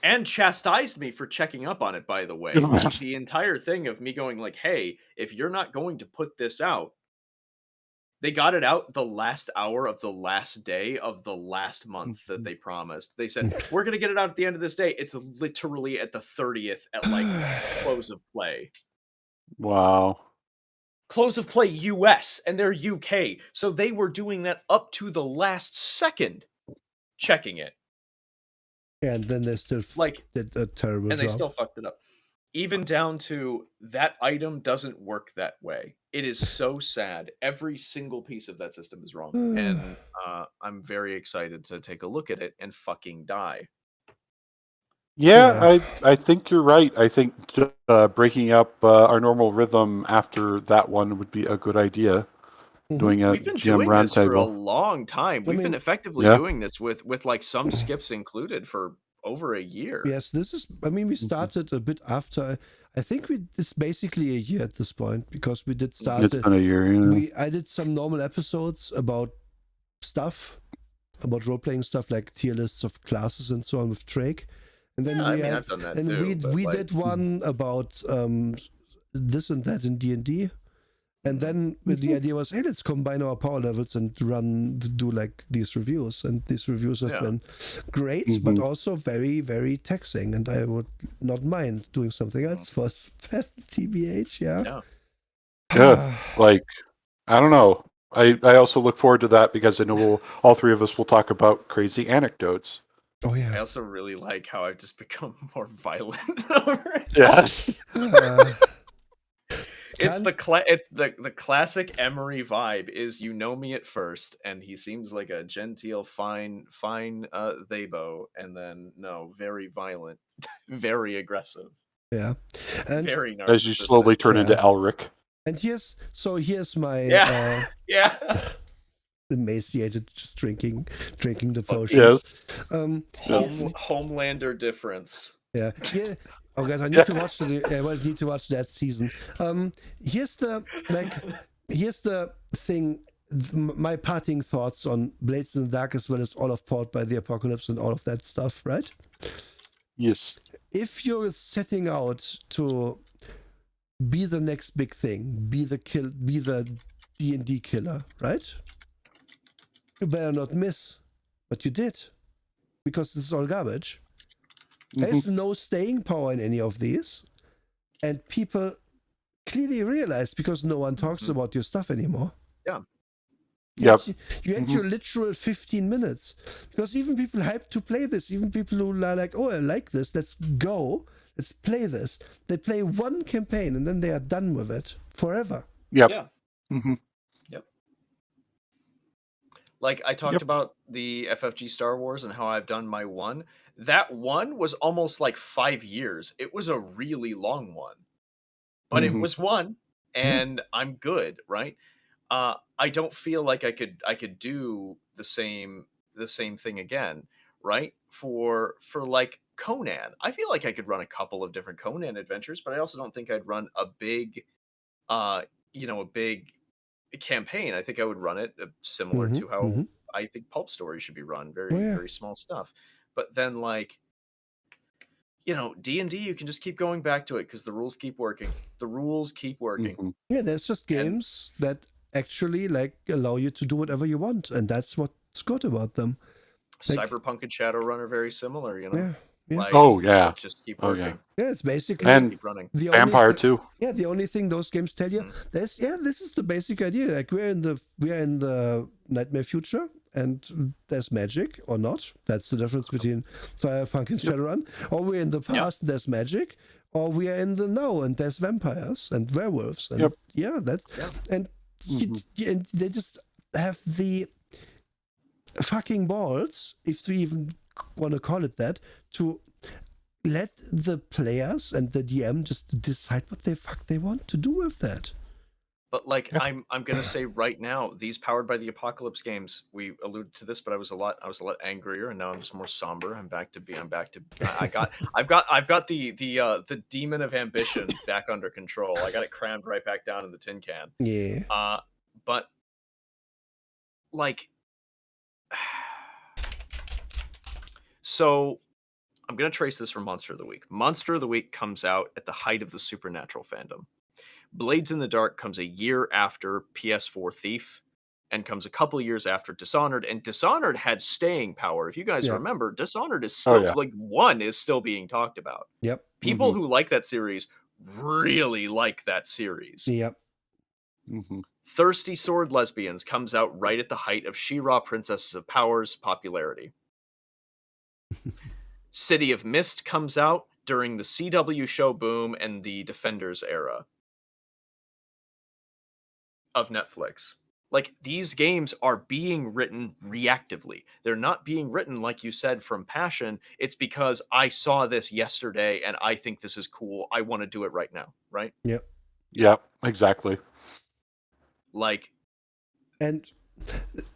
And chastised me for checking up on it, by the way. Like, the entire thing of me going like, hey, if you're not going to put this out, they got it out the last hour of the last day of the last month that they promised. They said, we're going to get it out at the end of this day. It's literally at the 30th at like close of play. Wow. Close of play US, and they're UK. So they were doing that up to the last second, checking it. And then they still did a terrible job. And they still fucked it up. Even down to that item doesn't work that way. It is so sad. Every single piece of that system is wrong. And I'm very excited to take a look at it and fucking die. Yeah, I think you're right. I think breaking up our normal rhythm after that one would be a good idea. Doing a We've been GM doing this for a roundtable. long time. We've been effectively doing this with like some skips included for over a year. Yes, this is. I mean, we started a bit after. I think it's basically a year at this point because we did start. It's been a year. Yeah. I did some normal episodes about stuff, about role playing stuff like tier lists of classes and so on with Drake, and then I've done that too. We did one about this and that in D&D. And then the idea was, hey, let's combine our power levels and do like these reviews. And these reviews have been great, but also very, very taxing. And I would not mind doing something else for TBH. Yeah. Like, I don't know. I also look forward to that because I know all three of us will talk about crazy anecdotes. Oh yeah. I also really like how I've just become more violent over it. Yes. It's the classic Emery vibe. Is you know me at first, and he seems like a genteel, fine theybo, and then very violent, very aggressive. Yeah, and very narcissistic. As you slowly turn into Elric. And here's my emaciated, just drinking the potions. Yes. Homelander difference. Yeah. Oh, guys, I need to watch need to watch that season. Here's the thing. My parting thoughts on Blades in the Dark, as well as all of Port by the Apocalypse and all of that stuff, right? Yes. If you're setting out to be the next big thing, be the D&D killer, right? You better not miss what you did, because this is all garbage. There's no staying power in any of these, and people clearly realize because no one talks about your stuff anymore. Yeah. You had your literal 15 minutes, because even people hyped to play this, even people who are like, oh, I like this, let's play this. They play one campaign and then they are done with it forever. Yep. Yeah. Yep. Like I talked about the FFG Star Wars and how I've done my one. That one was almost like 5 years. It was a really long one, but it was one, and I'm good, right? I don't feel like I could do the same thing again, right? For like Conan, I feel like I could run a couple of different Conan adventures, but I also don't think I'd run a big, a big campaign. I think I would run it similar to how I think Pulp Story should be run, very small stuff. But then, like, D&D, you can just keep going back to it because the rules keep working. Yeah, there's just games that actually like allow you to do whatever you want, and that's what's good about them. Like, Cyberpunk and Shadowrun are very similar, Yeah. Like, just keep working. Yeah, it's basically and keep running. Vampire too. Yeah, the only thing those games tell you, this is the basic idea. Like we are in the nightmare future, and there's magic or not. That's the difference between Cyberpunk and Shadowrun. Or we're in the past, there's magic, or we are in the now and there's vampires and werewolves. And and they just have the fucking balls, if we even want to call it that, to let the players and the DM just decide what the fuck they want to do with that. But like I'm gonna say right now, these Powered by the Apocalypse games, we alluded to this, but I was a lot angrier, and now I'm just more somber. I'm back to I've got the demon of ambition back under control. I got it crammed right back down in the tin can. Yeah. But like, so I'm gonna trace this from Monster of the Week. Monster of the Week comes out at the height of the Supernatural fandom. Blades in the Dark comes a year after PS4 Thief and comes a couple years after Dishonored. And Dishonored had staying power. If you guys remember, Dishonored is still like 1 is still being talked about. Yep. People who like that series really like that series. Yep. Thirsty Sword Lesbians comes out right at the height of She-Ra Princesses of Power's popularity. City of Mist comes out during the CW show boom and the Defenders era of Netflix. Like, these games are being written reactively. They're not being written, like you said, from passion. It's because I saw this yesterday and I think this is cool. I want to do it right now, right? Yep. Yep, exactly. Like, and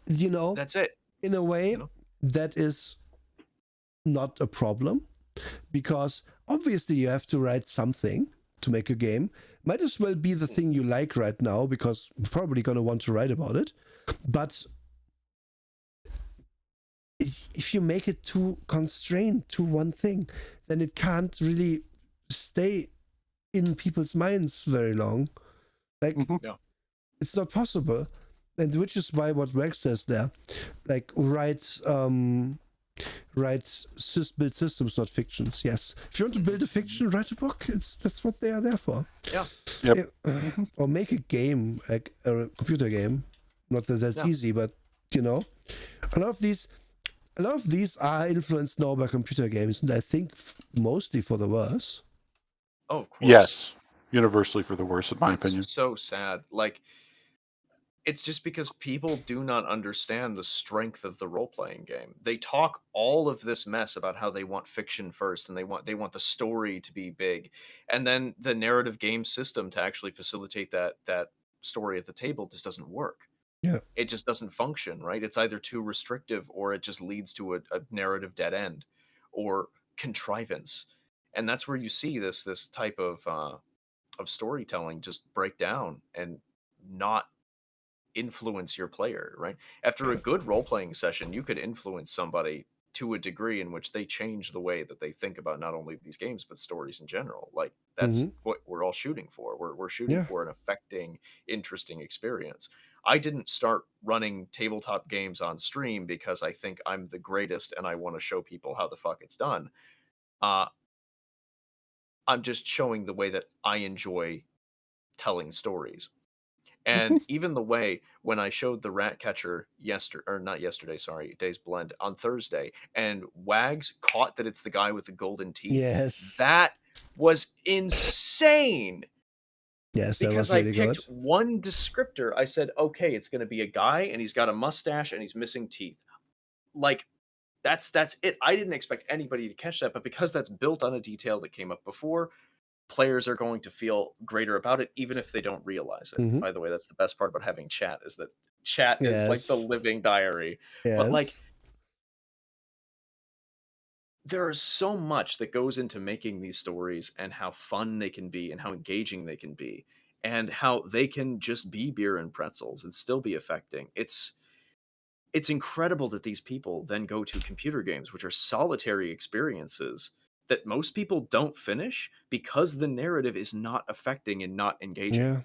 you know, that's it. In a way, that is not a problem, because obviously you have to write something to make a game. Might as well be the thing you like right now, because you're probably going to want to write about it. But if you make it too constrained to one thing, then it can't really stay in people's minds very long. Like, it's not possible. And which is why what Rex says there, like, write build systems, not fictions. Yes, if you want to build a fiction, write a book. That's what they are there for. Yeah. Yep. Or make a game, like a computer game. Not that that's easy, but you know, a lot of these are influenced now by computer games, and I think mostly for the worse. Oh, of course. Yes, universally for the worse, in my opinion. So sad. Like, it's just because people do not understand the strength of the role-playing game. They talk all of this mess about how they want fiction first, and they want the story to be big, and then the narrative game system to actually facilitate that story at the table just doesn't work. Yeah, it just doesn't function, right? It's either too restrictive, or it just leads to a narrative dead end or contrivance, and that's where you see this type of storytelling just break down and not influence your player, right? After a good role-playing session, you could influence somebody to a degree in which they change the way that they think about not only these games but stories in general. Like, that's what we're all shooting for. We're shooting for an affecting, interesting experience. I didn't start running tabletop games on stream because I think I'm the greatest and I want to show people how the fuck it's done. I'm just showing the way that I enjoy telling stories. And even the way when I showed the Ratcatcher Days Blend on Thursday, and Wags caught that it's the guy with the golden teeth. Yes. That was insane. Yes, that because was really I picked good. one descriptor. I said, okay, it's going to be a guy and he's got a mustache and he's missing teeth. Like, that's it. I didn't expect anybody to catch that, but because that's built on a detail that came up before, players are going to feel greater about it, even if they don't realize it. By the way, that's the best part about having chat, is that chat is like the living diary. But like, there is so much that goes into making these stories, and how fun they can be and how engaging they can be, and how they can just be beer and pretzels and still be affecting. It's incredible that these people then go to computer games, which are solitary experiences that most people don't finish because the narrative is not affecting and not engaging. Yeah.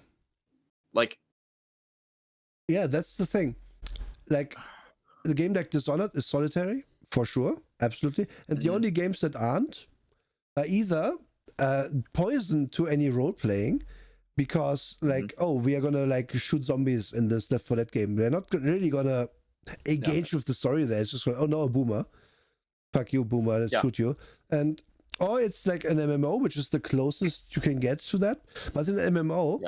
Like, yeah, that's the thing. Like, the game like Dishonored is solitary, for sure, absolutely. And the only games that aren't are either poison to any role playing, because like, oh, we are gonna like shoot zombies in this Left 4 Dead game. We're not really gonna engage with the story there. It's just like, oh no, a boomer. Fuck you, boomer, let's shoot you. And or it's like an MMO, which is the closest you can get to that. But in an MMO,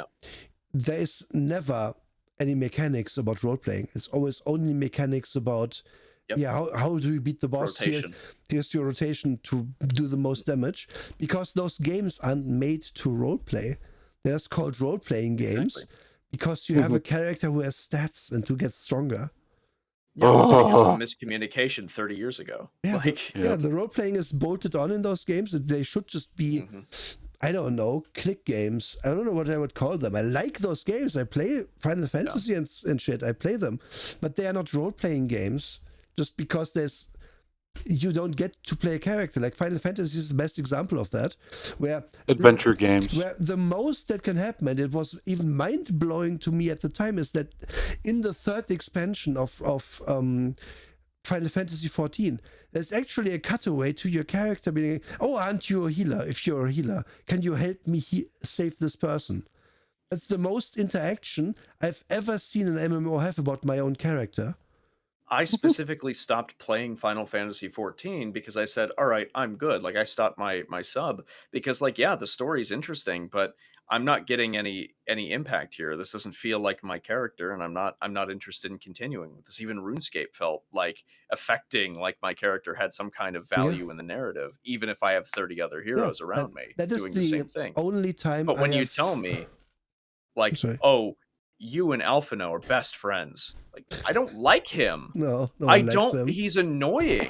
there is never any mechanics about role playing. It's always only mechanics about how do you beat the boss? Here's your rotation to do the most damage, because those games aren't made to role play. They're just called role playing games, because you have a character who has stats and who gets stronger. Yeah, it's because of miscommunication 30 years ago. Yeah, the role playing is bolted on in those games. They should just be, I don't know, click games. I don't know what I would call them. I like those games. I play Final Fantasy and shit. I play them, but they are not role playing games. Just because you don't get to play a character. Like Final Fantasy is the best example of that, where adventure games, where the most that can happen, and it was even mind blowing to me at the time, is that in the third expansion of Final Fantasy 14, there's actually a cutaway to your character being, "Oh, aren't you a healer? If you're a healer, can you help me save this person?" That's the most interaction I've ever seen an MMO have about my own character. I specifically stopped playing Final Fantasy 14 because I said, all right, I'm good. Like I stopped my sub because like, yeah, the story's interesting, but I'm not getting any impact here. This doesn't feel like my character, and I'm not interested in continuing with this. Even RuneScape felt like affecting like my character had some kind of value in the narrative, even if I have 30 other heroes around me doing the same thing. Only time. But when you tell me like, oh, you and Alphino are best friends. Like, I don't like him. No I don't. Him. He's annoying.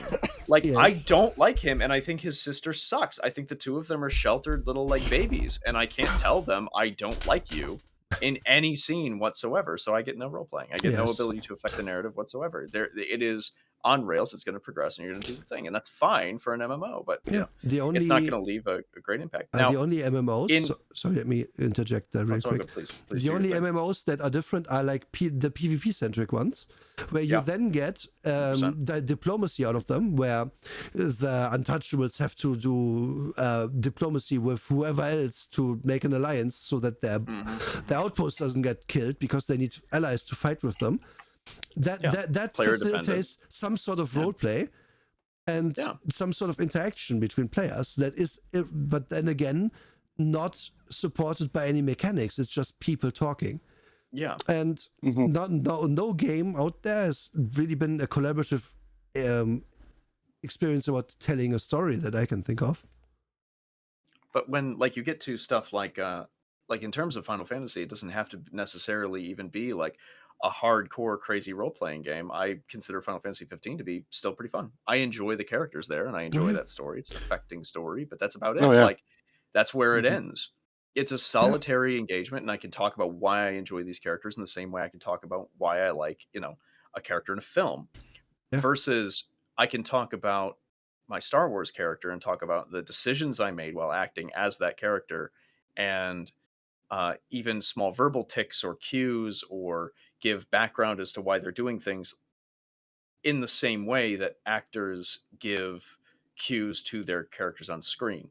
Like, yes. I don't like him, and I think his sister sucks. I think the two of them are sheltered little like babies, and I can't tell them I don't like you in any scene whatsoever. So I get no role playing. I get no ability to affect the narrative whatsoever. It is on rails. It's going to progress, and you're going to do the thing, and that's fine for an MMO. But it's not going to leave a great impact. Now, the only MMOs. Sorry, let me interject there real quick. Please the only MMOs that are different are like the PvP centric ones, where you then get the diplomacy out of them, where the untouchables have to do diplomacy with whoever else to make an alliance, so that their outpost doesn't get killed because they need allies to fight with them. That facilitates some sort of role play and some sort of interaction between players. That is, but then again, not supported by any mechanics. It's just people talking. Yeah, and no game out there has really been a collaborative experience about telling a story that I can think of. But when like you get to stuff like in terms of Final Fantasy, it doesn't have to necessarily even be like a hardcore crazy role-playing game. I consider Final Fantasy 15 to be still pretty fun. I enjoy the characters there, and I enjoy that story. It's an affecting story, but that's about it. Like that's where it ends. It's a solitary engagement, and I can talk about why I enjoy these characters in the same way I can talk about why I like, a character in a film. Versus I can talk about my Star Wars character and talk about the decisions I made while acting as that character, and even small verbal tics or cues, or give background as to why they're doing things in the same way that actors give cues to their characters on screen.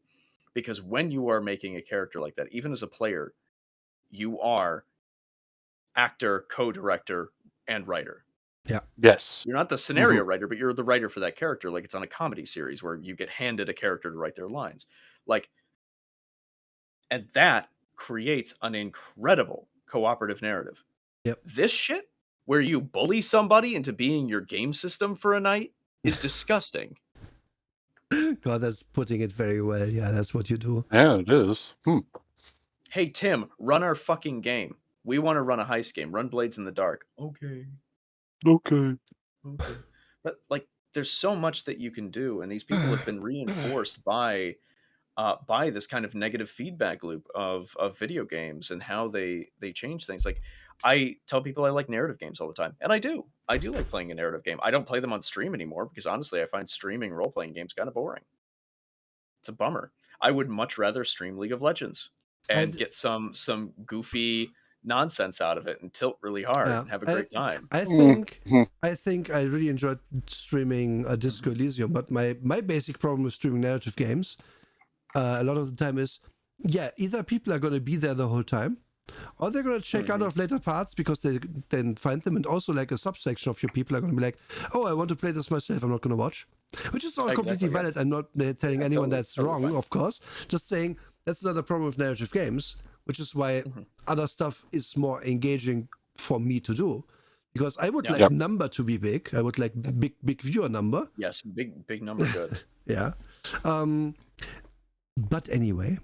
Because when you are making a character like that, even as a player, you are actor, co-director, and writer. Yeah. Yes. You're not the scenario writer, but you're the writer for that character. Like it's on a comedy series where you get handed a character to write their lines. Like, and that creates an incredible cooperative narrative. Yep. This shit, where you bully somebody into being your game system for a night, is disgusting. God, that's putting it very well. Yeah, that's what you do. Yeah, it is. Hey, Tim, run our fucking game. We want to run a heist game. Run Blades in the Dark. Okay. But, like, there's so much that you can do, and these people have been reinforced by this kind of negative feedback loop of video games and how they change things. Like, I tell people I like narrative games all the time, and I do like playing a narrative game. I don't play them on stream anymore because honestly I find streaming role-playing games kind of boring. It's a bummer. I would much rather stream League of Legends and get some goofy nonsense out of it and tilt really hard and have a great time. I think I really enjoyed streaming Disco Elysium, but my basic problem with streaming narrative games a lot of the time is, either people are going to be there the whole time, or they're going to check out of later parts because they then find them, and also like a subsection of your people are going to be like, oh, I want to play this myself, I'm not going to watch. Which is all completely valid. I'm not telling anyone that's wrong, of course. Just saying that's another problem with narrative games, which is why other stuff is more engaging for me to do. Because I would like number to be big. I would like big viewer number. Yes, big number good. Yeah. But anyway,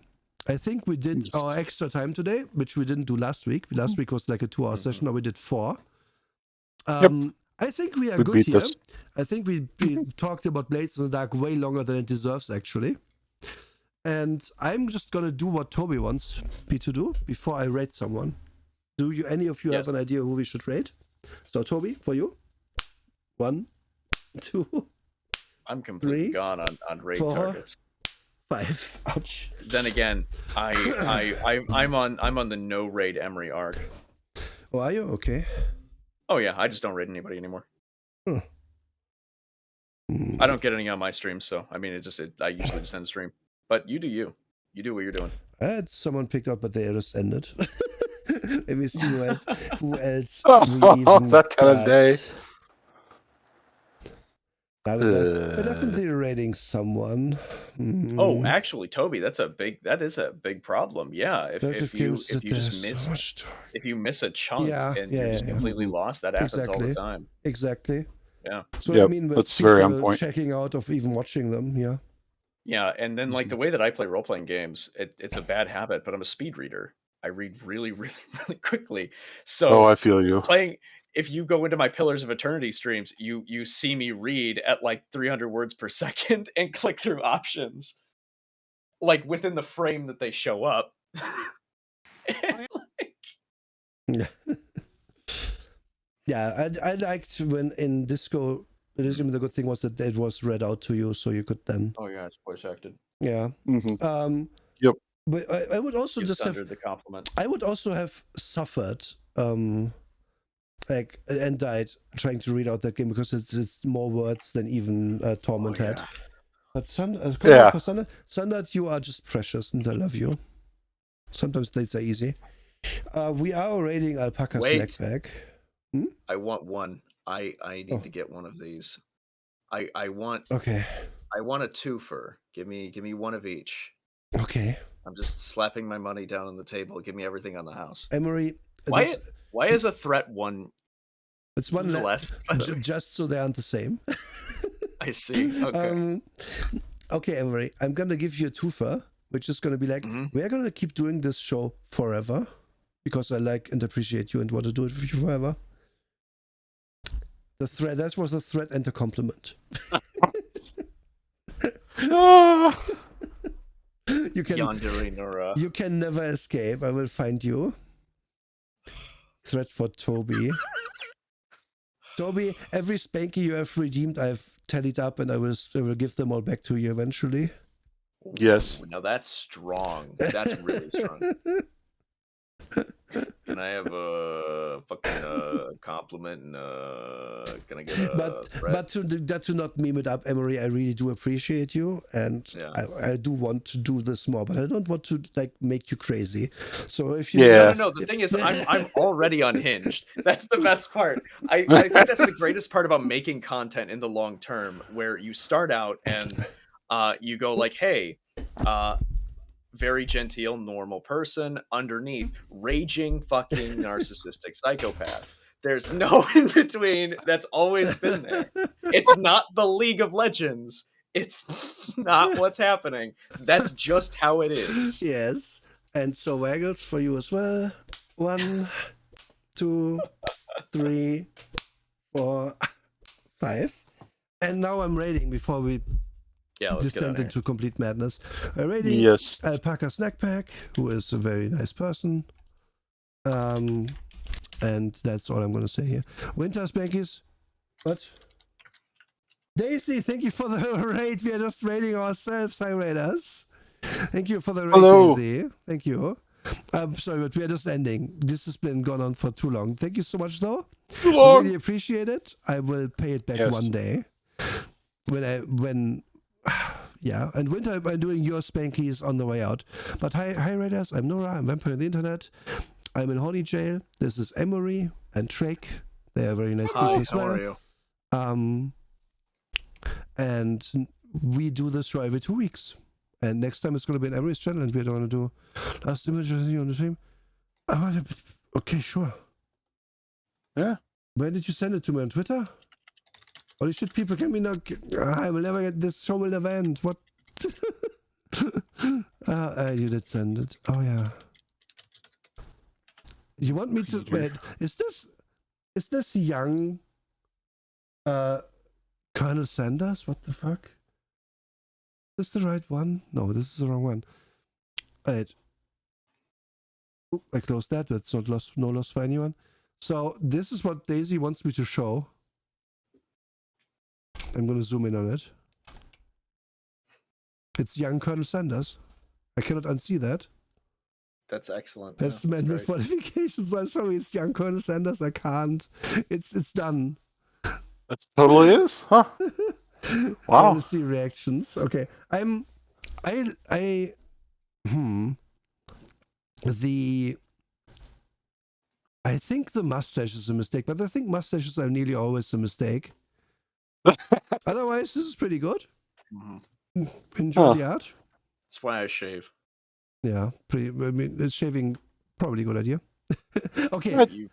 I think we did our extra time today, which we didn't do last week. Last week was like a 2-hour session. Now we did 4. I think we are good here. This. I think we talked about Blades in the Dark way longer than it deserves, actually. And I'm just gonna do what Toby wants me to do before I rate someone. Do you? Any of you have an idea who we should rate? So Toby, for you, 1, 2. I'm completely gone on raid 4, targets. 5. Ouch. Then again, I'm on the no raid Emery arc. Oh, are you okay? Oh yeah, I just don't raid anybody anymore. Huh. I don't get any on my stream, so I mean, I usually just end stream. But you do you. You do what you're doing. I had someone picked up, but they just ended. Let me see who else. That kind of day. We're definitely rating someone. Oh, actually, Toby, that is a big problem. Yeah, if you miss a chunk and you're just completely lost, that happens all the time. Exactly. Yeah. So I mean, that's very on point. Checking out of even watching them. Yeah. Yeah, and then like the way that I play role-playing games, it's a bad habit, but I'm a speed reader. I read really, really, really quickly. So I feel you. If you go into my Pillars of Eternity streams, you see me read at like 300 words per second and click through options, like within the frame that they show up. Yeah, I liked when in Disco. The good thing was that it was read out to you, so you could then. Oh yeah, it's voice acted. Yeah. Yep. But I would also just have the compliment. I would also have suffered, like, and died trying to read out that game because it's more words than even Torment had. But Sundert, you are just precious, and I love you. Sometimes dates are easy. We are rating Alpaca Snackback. I want one. I need to get one of these. I want a twofer. Give me one of each. Okay. I'm just slapping my money down on the table. Give me everything on the house. Emery, why is a threat one? It's one less. Just so they aren't the same. I see. Okay. Okay, Emery, I'm gonna give you a twofer, which is gonna be like, we're gonna keep doing this show forever because I like and appreciate you and want to do it with you forever. The threat. That was a threat and a compliment. You can never escape. I will find you. Threat for Toby. Toby, every Spanky you have redeemed, I've tallied up, and I will give them all back to you eventually. Yes. Now that's strong. That's really strong. Can I have a fucking compliment and can I get a threat? But to not meme it up, Emery, I really do appreciate you, and I do want to do this more, but I don't want to like make you crazy. So if you no, the thing is, I'm already unhinged. That's the best part. I think that's the greatest part about making content in the long term, where you start out and you go like, hey. Very genteel, normal person. Underneath, raging, fucking narcissistic psychopath. There's no in between. That's always been there. It's not the League of Legends. It's not what's happening. That's just how it is. Yes. And so Waggles for you as well. 1, 2, 3, 4, 5. And now I'm rating before we descend into complete madness. Rating Alpaca Snackpack, who is a very nice person. And that's all I'm going to say here. Winter Spankies. What? Daisy, thank you for the raid. We are just rating ourselves. Hi, Raiders. Thank you for the raid, Daisy. Thank you. I'm sorry, but we are just ending. This has been gone on for too long. Thank you so much, though. I really appreciate it. I will pay it back one day. And Winter, I'm doing your Spankies on the way out. But hi Raiders, I'm Nora, I'm Vampire on the Internet. I'm in Horny Jail. This is Emery and Trek. They are very nice people as well. How are you? And we do this show every 2 weeks. And next time it's going to be in Emery's channel, and we're going to do last image on the stream. Okay, sure. Yeah. When did you send it to me on Twitter? Holy shit, people can be not. I will never get this show will never end. What? You did send it. Oh yeah. You want me to wait? Is this young Colonel Sanders? What the fuck? Is this the right one? No, this is the wrong one. Wait. Oop, I closed that. That's not lost. No loss for anyone. So this is what Daisy wants me to show. I'm gonna zoom in on it. It's young Colonel Sanders. I cannot unsee that. That's excellent. That's man with qualifications. I'm sorry, it's young Colonel Sanders. I can't. It's done. That totally is, huh? Wow. I want to see reactions. Okay, I think the mustache is a mistake, but I think mustaches are nearly always a mistake. Otherwise, this is pretty good. Mm-hmm. Enjoy the art. That's why I shave. Yeah, shaving probably a good idea. Okay.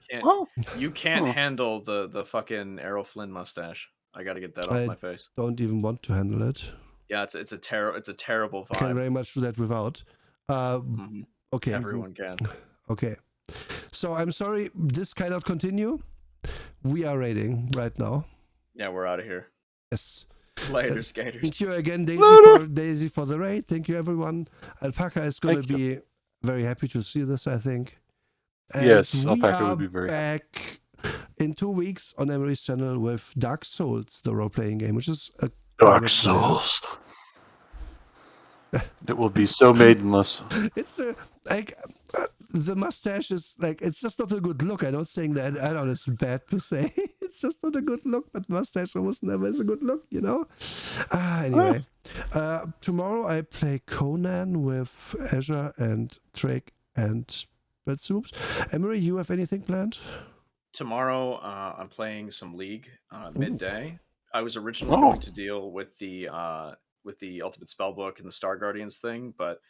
You can't handle the fucking Errol Flynn mustache. I got to get that off my face. Don't even want to handle it. Yeah, it's a terrible vibe. I can very much do that without. Okay. Everyone can. Okay. So I'm sorry, this cannot continue. We are raiding right now. Yeah, we're out of here. Yes. Later, skaters. Thank you again, Daisy, for the raid. Thank you, everyone. Alpaca is going to be very happy to see this, I think. And yes, Alpaca would be very back in 2 weeks on Emery's channel with Dark Souls, the role-playing game, which is a Dark Souls. It will be so maidenless. It's the mustache is like, it's just not a good look. I'm not saying that. I know it's bad to say. It's just not a good look, but mustache almost never is a good look, you know? Anyway, tomorrow I play Conan with Azure and Drake and Red Soups. Emery, you have anything planned? Tomorrow, I'm playing some League midday. I was originally going to deal with the Ultimate Spellbook and the Star Guardians thing, but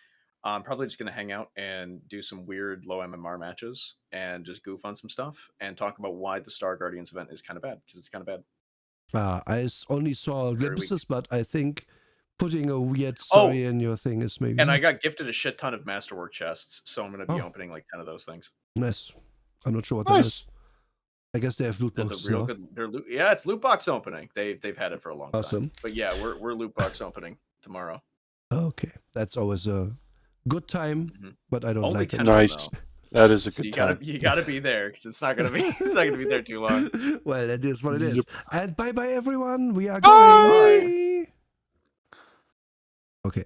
I'm probably just going to hang out and do some weird low MMR matches and just goof on some stuff and talk about why the Star Guardians event is kind of bad, because it's kind of bad. I only saw glimpses, but I think putting a weird story in your thing is maybe... And I got gifted a shit ton of Masterwork chests, so I'm going to be opening like 10 of those things. Nice. I'm not sure what that is. I guess they have loot boxes. They're real good. Yeah, it's loot box opening. They've had it for a long time. But yeah, we're loot box opening tomorrow. Okay, that's always a good time, but I don't only like it. Nice. That is a good time. You gotta be there because it's not gonna be there too long. Well, that is what it is. And bye everyone. We are going. Bye. Okay.